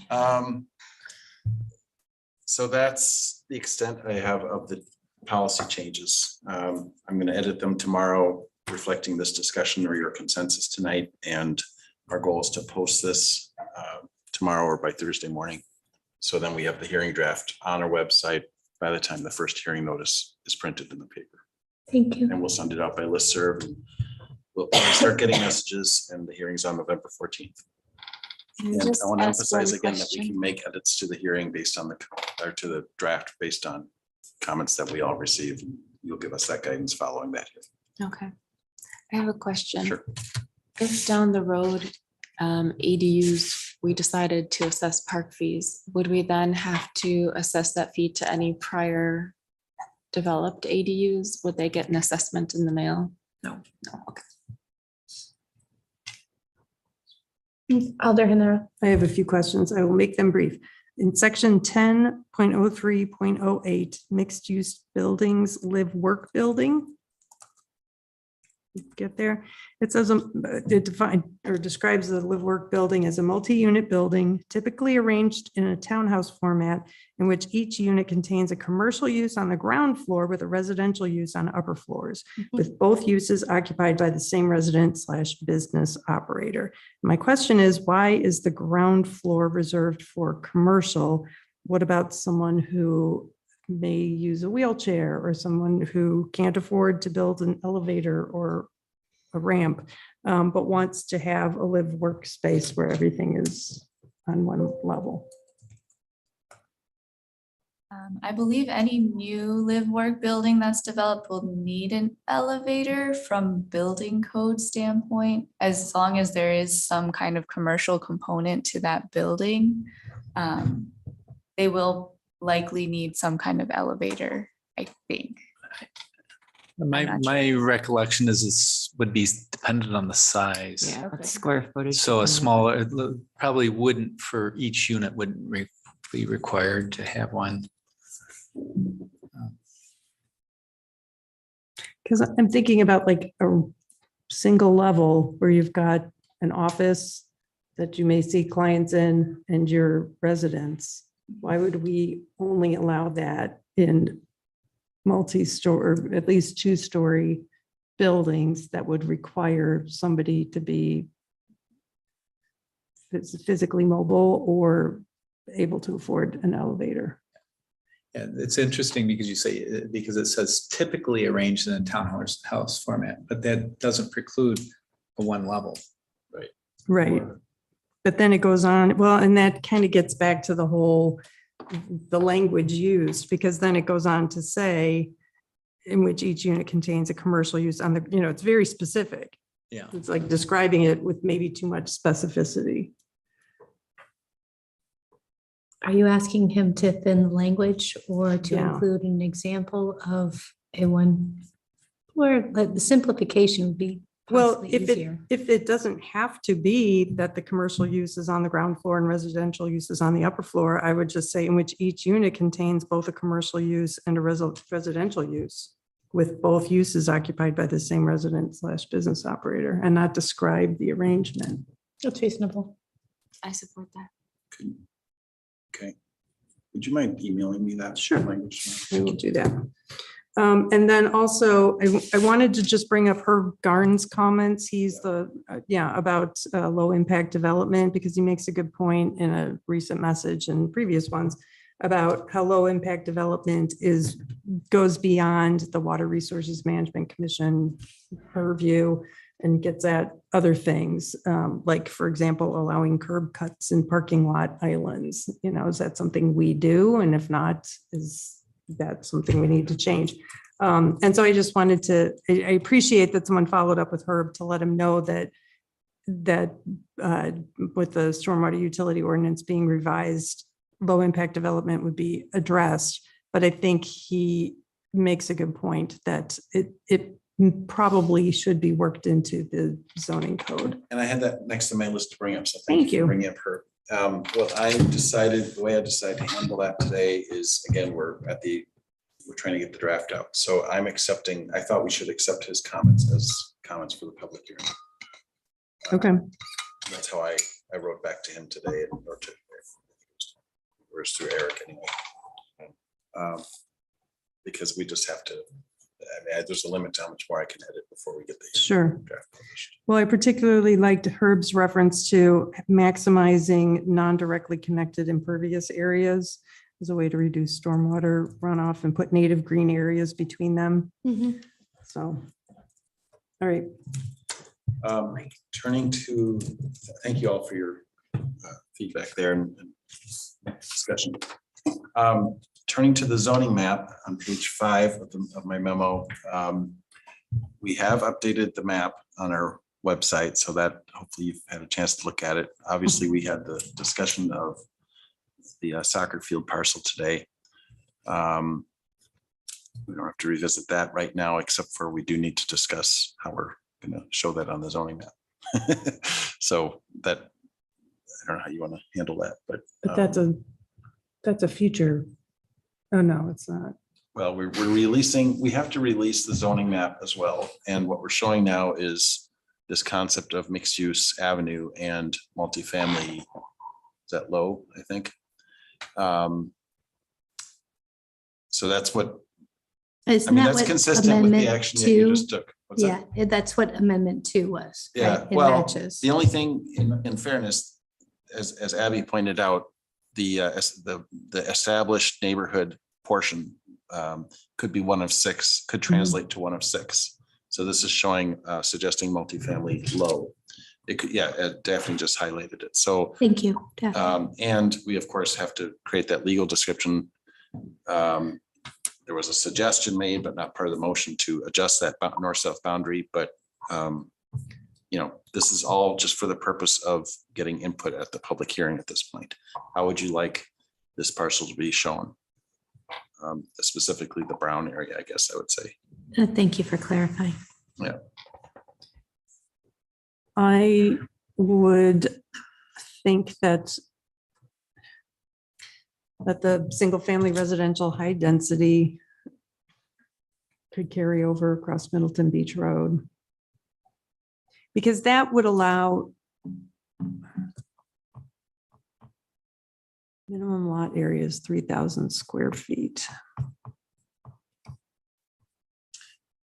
So that's the extent I have of the policy changes. I'm going to edit them tomorrow, reflecting this discussion or your consensus tonight. And our goal is to post this tomorrow or by Thursday morning. So then we have the hearing draft on our website by the time the first hearing notice is printed in the paper. Thank you. And we'll send it out by listserv. And we'll probably start getting messages, and the hearing's on November 14th. And I want to emphasize again that we can make edits to the hearing based on or to the draft based on comments that we all receive. You'll give us that guidance following that. Okay. I have a question. Sure. If down the road, ADUs, we decided to assess park fees, would we then have to assess that fee to any prior developed ADUs? Would they get an assessment in the mail? No. No, okay. Alder Hinera. I have a few questions. I will make them brief. In section 10.03.08, mixed use buildings, live work building. Get there. It says it defines or describes the live work building as a multi-unit building typically arranged in a townhouse format in which each unit contains a commercial use on the ground floor with a residential use on upper floors, with both uses occupied by the same resident/business operator. My question is, why is the ground floor reserved for commercial? What about someone who may use a wheelchair or someone who can't afford to build an elevator or a ramp, but wants to have a live workspace where everything is on one level? I believe any new live work building that's developed will need an elevator from building code standpoint, as long as there is some kind of commercial component to that building. They will likely need some kind of elevator, I think. My recollection is this would be dependent on the size. Yeah, Okay. square footage. So a smaller, probably wouldn't for each unit wouldn't be required to have one. Because I'm thinking about like a single level where you've got an office that you may see clients in and your residents. Why would we only allow that in multi-story, or at least two-story buildings that would require somebody to be physically mobile or able to afford an elevator? And it's interesting because you say, because it says typically arranged in a townhouse format, but that doesn't preclude a one level. Right. But then it goes on, well, and that kind of gets back to the whole, the language used, because then it goes on to say in which each unit contains a commercial use on the, it's very specific. Yeah. It's like describing it with maybe too much specificity. Are you asking him to thin the language or to Yeah. include an example of a one? Or like the simplification would be Well, possibly if easier. it doesn't have to be that the commercial use is on the ground floor and residential use is on the upper floor, I would just say in which each unit contains both a commercial use and a residential use, with both uses occupied by the same resident/business operator, and not describe the arrangement. That's reasonable. I support that. Okay. Would you mind emailing me that? Sure. Language? We will do that. And then also, I wanted to just bring up Herb Garn's comments. He's about low impact development, because he makes a good point in a recent message and previous ones about how low impact development goes beyond the Water Resources Management Commission purview and gets at other things, like, for example, allowing curb cuts in parking lot islands. Is that something we do? And if not, is that something we need to change? And so I just wanted to, I appreciate that someone followed up with Herb to let him know that with the stormwater utility ordinance being revised, low impact development would be addressed. But I think he makes a good point that it probably should be worked into the zoning code. And I had that next to my list to bring up. So Thank you. for bringing up her. What I decided, the way I decided to handle that today is, again, we're trying to get the draft out. So I'm accepting, I thought we should accept his comments as comments for the public hearing. Okay. That's how I wrote back to him today, or through Eric anyway. Because we just have to, there's a limit to how much more I can edit before we get the Sure. draft published. Well, I particularly liked Herb's reference to maximizing non-directly connected impervious areas as a way to reduce stormwater runoff and put native green areas between them. So, all right. Turning to, thank you all for your feedback there and discussion. Turning to the zoning map on page 5 of my memo, we have updated the map on our website, so that hopefully you've had a chance to look at it. Obviously, we had the discussion of the soccer field parcel today. We don't have to revisit that right now, except for we do need to discuss how we're going to show that on the zoning map. So that, I don't know how you want to handle that, but. But that's a future. Oh, no, it's not. Well, we're releasing, we have to release the zoning map as well. And what we're showing now is this concept of mixed use avenue and multifamily. Is that low, I think? So that's what, Isn't mean, that that's what consistent with the Amendment action that you 2? just took. What's that? Yeah, that's what Amendment 2 was. Yeah, right? It well, matches. the only thing in fairness, as Abby pointed out, the established neighborhood portion could be one of 6, could translate to one of 6. So this is showing, suggesting multifamily low. It could, yeah, Daphne just highlighted it. So, Thank you. Daphne. and we of course have to create that legal description. There was a suggestion made, but not part of the motion to adjust that north-south boundary, but you know, this is all just for the purpose of getting input at the public hearing at this point. How would you like this parcel to be shown? Specifically the brown area, I guess I would say. Thank you for clarifying. Yeah. I would think that the single-family residential high density could carry over across Middleton Beach Road. Because that would allow minimum lot area is 3,000 square feet.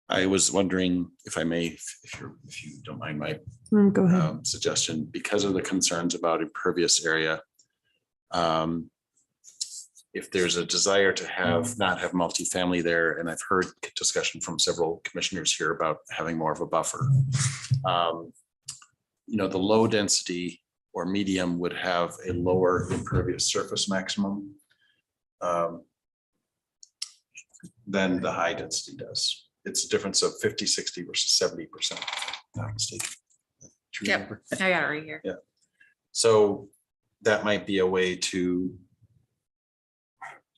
I was wondering if I may, if you don't mind my Go ahead. suggestion, because of the concerns about impervious area. If there's a desire to not have multifamily there, and I've heard discussion from several commissioners here about having more of a buffer. You know, the low density or medium would have a lower impervious surface maximum than the high density does. It's a difference of 50, 60 versus 70%. Not mistaken. Yep, I got it right here. Yeah. So that might be a way to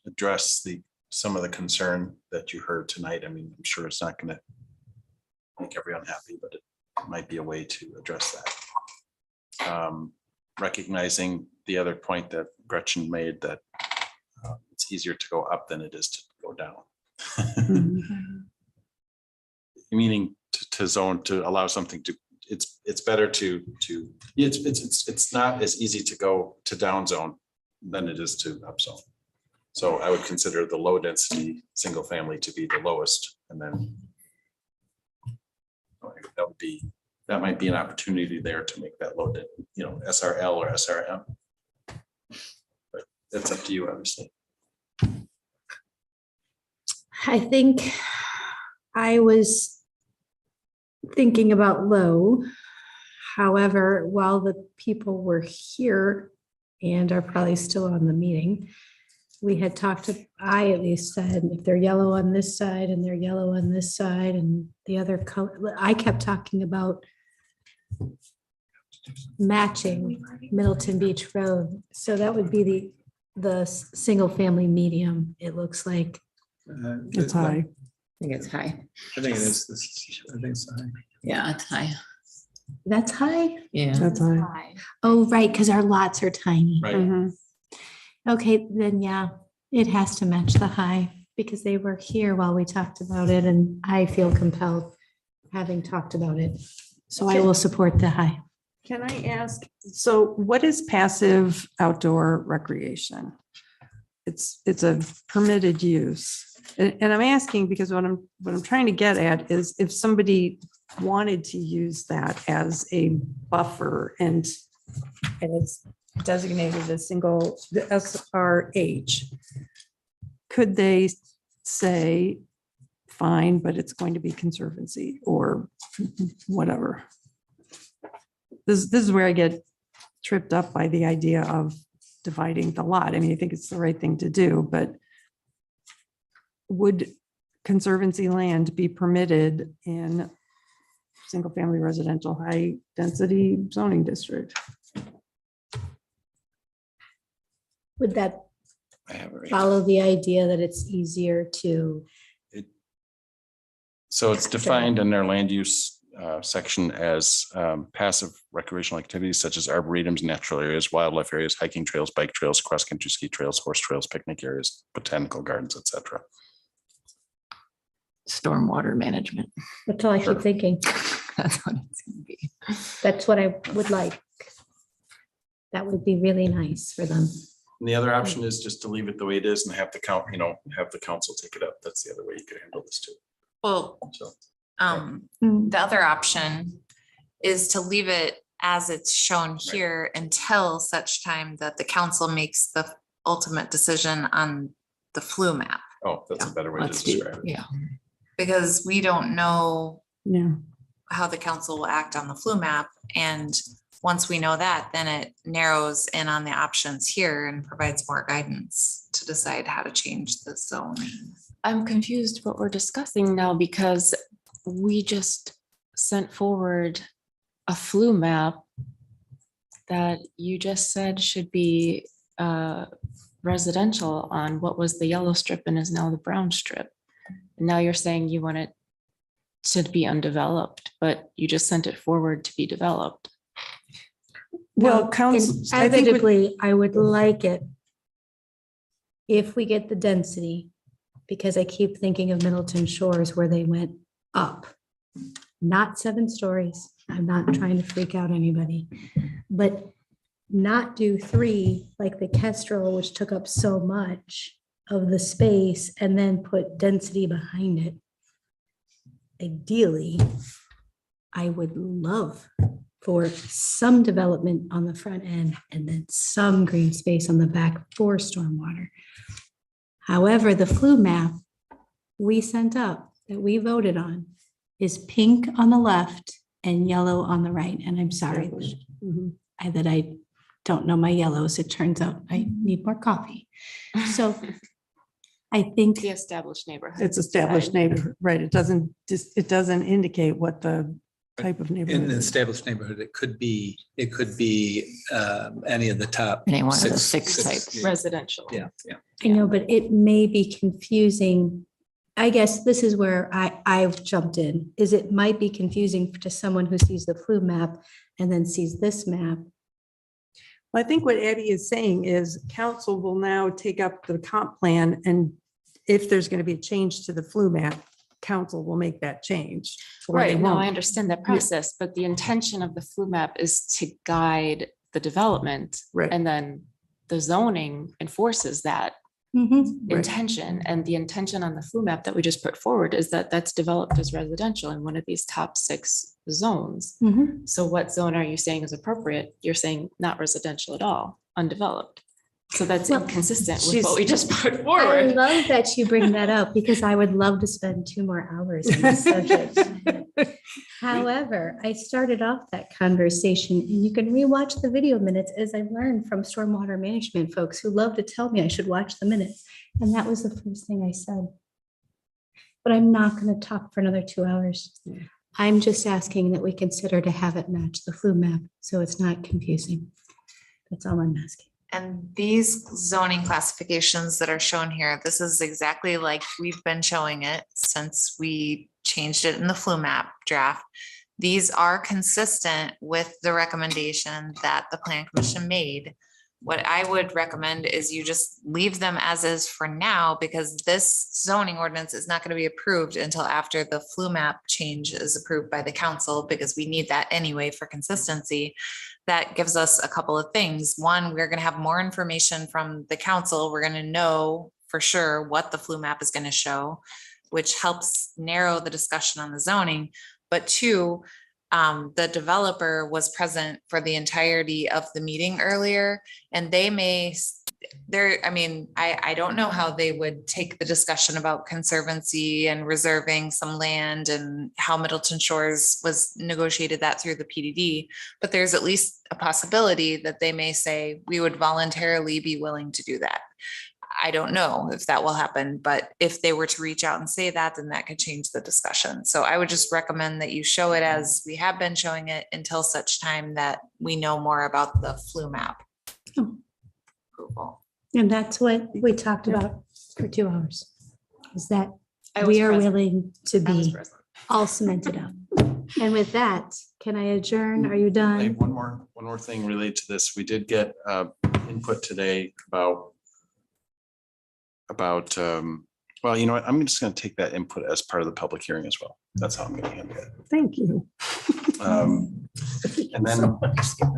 address some of the concern that you heard tonight. I mean, I'm sure it's not going to make everyone happy, but it might be a way to address that. Recognizing the other point that Gretchen made, that it's easier to go up than it is to go down. Meaning to zone, to allow something to, it's better to it's not as easy to go to down zone than it is to up zone. So I would consider the low density single family to be the lowest, and then that might be an opportunity there to make that low, you know, SRL or SRM. But that's up to you, obviously. I think I was thinking about low. However, while the people were here and are probably still on the meeting, we had talked, I at least said, if they're yellow on this side and they're yellow on this side and the other color, I kept talking about matching Middleton Beach Road. So that would be the single family medium, it looks like. It's high. I think it's high. I think it is. I think it's high. Yeah, it's high. That's high? Yeah. That's high. Oh, right, because our lots are tiny. Right. Mhm. Okay, then yeah, it has to match the high because they were here while we talked about it and I feel compelled having talked about it. So I will support the high. Can I ask, so what is passive outdoor recreation? It's a permitted use. And I'm asking because what I'm trying to get at is if somebody wanted to use that as a buffer and it's designated as single, the SRH, could they say, fine, but it's going to be conservancy or whatever? This is where I get tripped up by the idea of dividing the lot. I mean, I think it's the right thing to do, but would conservancy land be permitted in single-family residential, high-density zoning district. Would that I have it right. follow the idea that it's easier to, So it's defined in their land use section as passive recreational activities such as arboretums, natural areas, wildlife areas, hiking trails, bike trails, cross-country ski trails, horse trails, picnic areas, botanical gardens, etc. Stormwater management. that's all I Sure. keep thinking. That's what it's gonna be. That's what I would like. That would be really nice for them. And the other option is just to leave it the way it is and have the have the council take it up. That's the other way you could handle this too. Well, So the other option is to leave it as it's shown here until such time that the council makes the ultimate decision on the flu map. oh, that's a better way to Let's do, describe it. yeah. Because we don't know Yeah. how the council will act on the flu map. And once we know that, then it narrows in on the options here and provides more guidance to decide how to change the zoning. I'm confused what we're discussing now because we just sent forward a flu map that you just said should be residential on what was the yellow strip and is now the brown strip. And now you're saying you want it to be undeveloped, but you just sent it forward to be developed. Well, No, council, and I think with- inevitably, I would like it if we get the density, because I keep thinking of Middleton Shores where they went up, not 7 stories. I'm not trying to freak out anybody, but not do 3 like the Kestrel, which took up so much of the space, and then put density behind it. Ideally, I would love for some development on the front end and then some green space on the back for stormwater. However, the flu map we sent up that we voted on is pink on the left and yellow on the right. And I'm sorry Mhm. that I don't know my yellows. It turns out I need more coffee. So I think The established neighborhood. It's established neighborhood, right? It doesn't just, it doesn't indicate what the type of In neighborhood an is. established neighborhood, it could be any of the top. Any one of the six types. Residential. Yeah, yeah. I know, but it may be confusing. I guess this is where I've jumped in, is it might be confusing to someone who sees the flu map and then sees this map. I think what Eddie is saying is council will now take up the comp plan, and if there's going to be a change to the flu map, council will make that change. or they Right, no, I won't. understand that process, but the intention of the flu map is to guide the development. Right. And then the zoning enforces that Right. intention, and the intention on the flu map that we just put forward is that that's developed as residential in one of these top 6 zones. So what zone are you saying is appropriate? You're saying not residential at all, undeveloped. So that's Well, inconsistent with what we just put I forward. love that you bring that up because I would love to spend 2 more hours on this subject. However, I started off that conversation, and you can rewatch the video minutes as I learned from stormwater management folks who love to tell me I should watch the minutes. And that was the first thing I said. But I'm not going to talk for another 2 hours. I'm just asking that we consider to have it match the flu map, so it's not confusing. That's all I'm asking. And these zoning classifications that are shown here, this is exactly like we've been showing it since we changed it in the flu map draft. These are consistent with the recommendation that the Plan Commission made. What I would recommend is you just leave them as is for now, because this zoning ordinance is not going to be approved until after the flu map change is approved by the council, because we need that anyway for consistency. That gives us a couple of things. One, we're going to have more information from the council. We're going to know for sure what the flu map is going to show, which helps narrow the discussion on the zoning. But 2, the developer was present for the entirety of the meeting earlier, and they may, I don't know how they would take the discussion about conservancy and reserving some land and how Middleton Shores was negotiated that through the PDD, but there's at least a possibility that they may say, we would voluntarily be willing to do that. I don't know if that will happen, but if they were to reach out and say that, then that could change the discussion. So I would just recommend that you show it as we have been showing it until such time that we know more about the flu map. Oh. Approval. And that's what we talked about for 2 hours, is that I was we are present. willing to I was be present. all cemented up. And with that, can I adjourn? Are you I done? have one more thing related to this. We did get input today about, well, you know what, I'm just gonna take that input as part of the public hearing as well. That's how I'm gonna handle it. Thank you. And then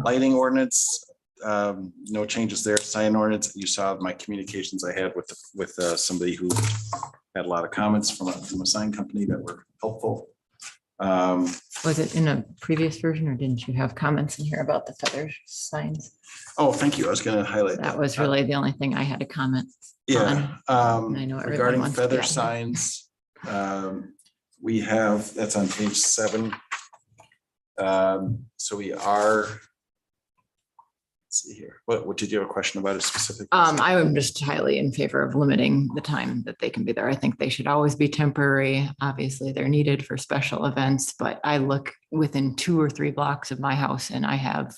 lighting ordinance, no changes there. Sign ordinance, you saw my communications I had with somebody who had a lot of comments from a sign company that were helpful. Was it in a previous version or didn't you have comments in here about the feather signs? Oh, thank you. I was gonna highlight that. That was really the only thing I had to comment. Yeah, And I know everyone regarding wants to feather get- signs, we have, that's on page 7. So we are. Let's see here. What did you have a question about it specifically? I am just highly in favor of limiting the time that they can be there. I think they should always be temporary. Obviously, they're needed for special events, but I look within 2 or 3 blocks of my house and I have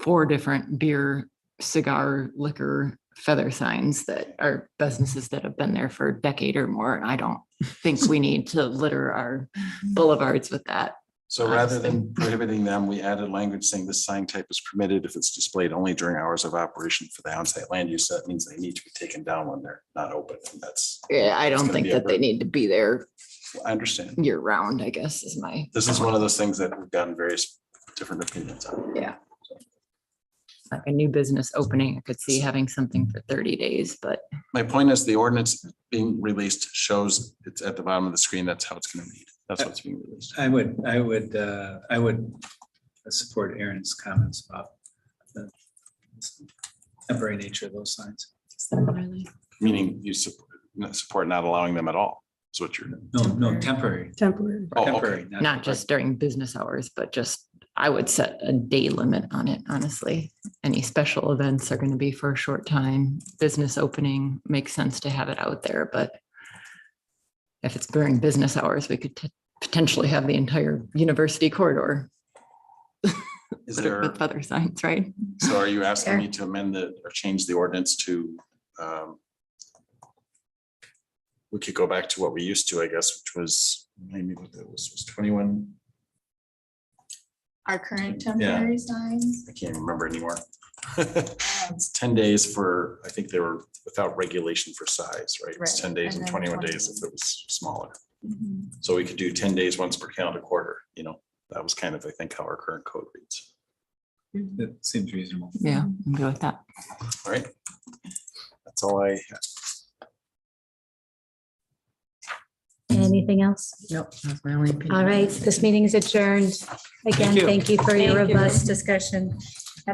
4 different beer, cigar, liquor, feather signs that are businesses that have been there for a decade or more. And I don't think we need to litter our boulevards with that. So rather than prohibiting them, we added language saying this sign type is permitted if it's displayed only during hours of operation for the onsite land use. That means they need to be taken down when they're not open. And that's. Yeah, I it's don't gonna think be a that they burden. need to be there I understand. year round, I guess is my. This is one of those things that we've gotten various different opinions on. Yeah. Like a new business opening, I could see having something for 30 days, but My point is the ordinance being released shows it's at the bottom of the screen. That's how it's going to read. That's what's being released. I would support Aaron's comments about the temporary nature of those signs. Meaning you support not allowing them at all. Is what you're. No, temporary. Temporary. Oh, okay. Temporary, not just during business hours, but just, I would set a day limit on it, honestly. Any special events are going to be for a short time. Business opening makes sense to have it out there, but if it's during business hours, we could potentially have the entire university corridor. Is with there, other signs, right? so are you asking me to amend or change the ordinance to, we could go back to what we used to, I guess, which was, maybe what that was 21. Our current temporary signs. I can't remember anymore. It's 10 days for, I think they were without regulation for size, right? It's 10 days and and then 21 20 days if it was smaller. Mhm. So we could do 10 days once per calendar quarter, that was kind of, I think, how our current code reads. That seems reasonable. Yeah, I'm good with that. All right. That's all I have. Anything else? Nope, that's my only opinion. All right, this meeting is adjourned. Again, you. thank you for your Thank you. robust discussion.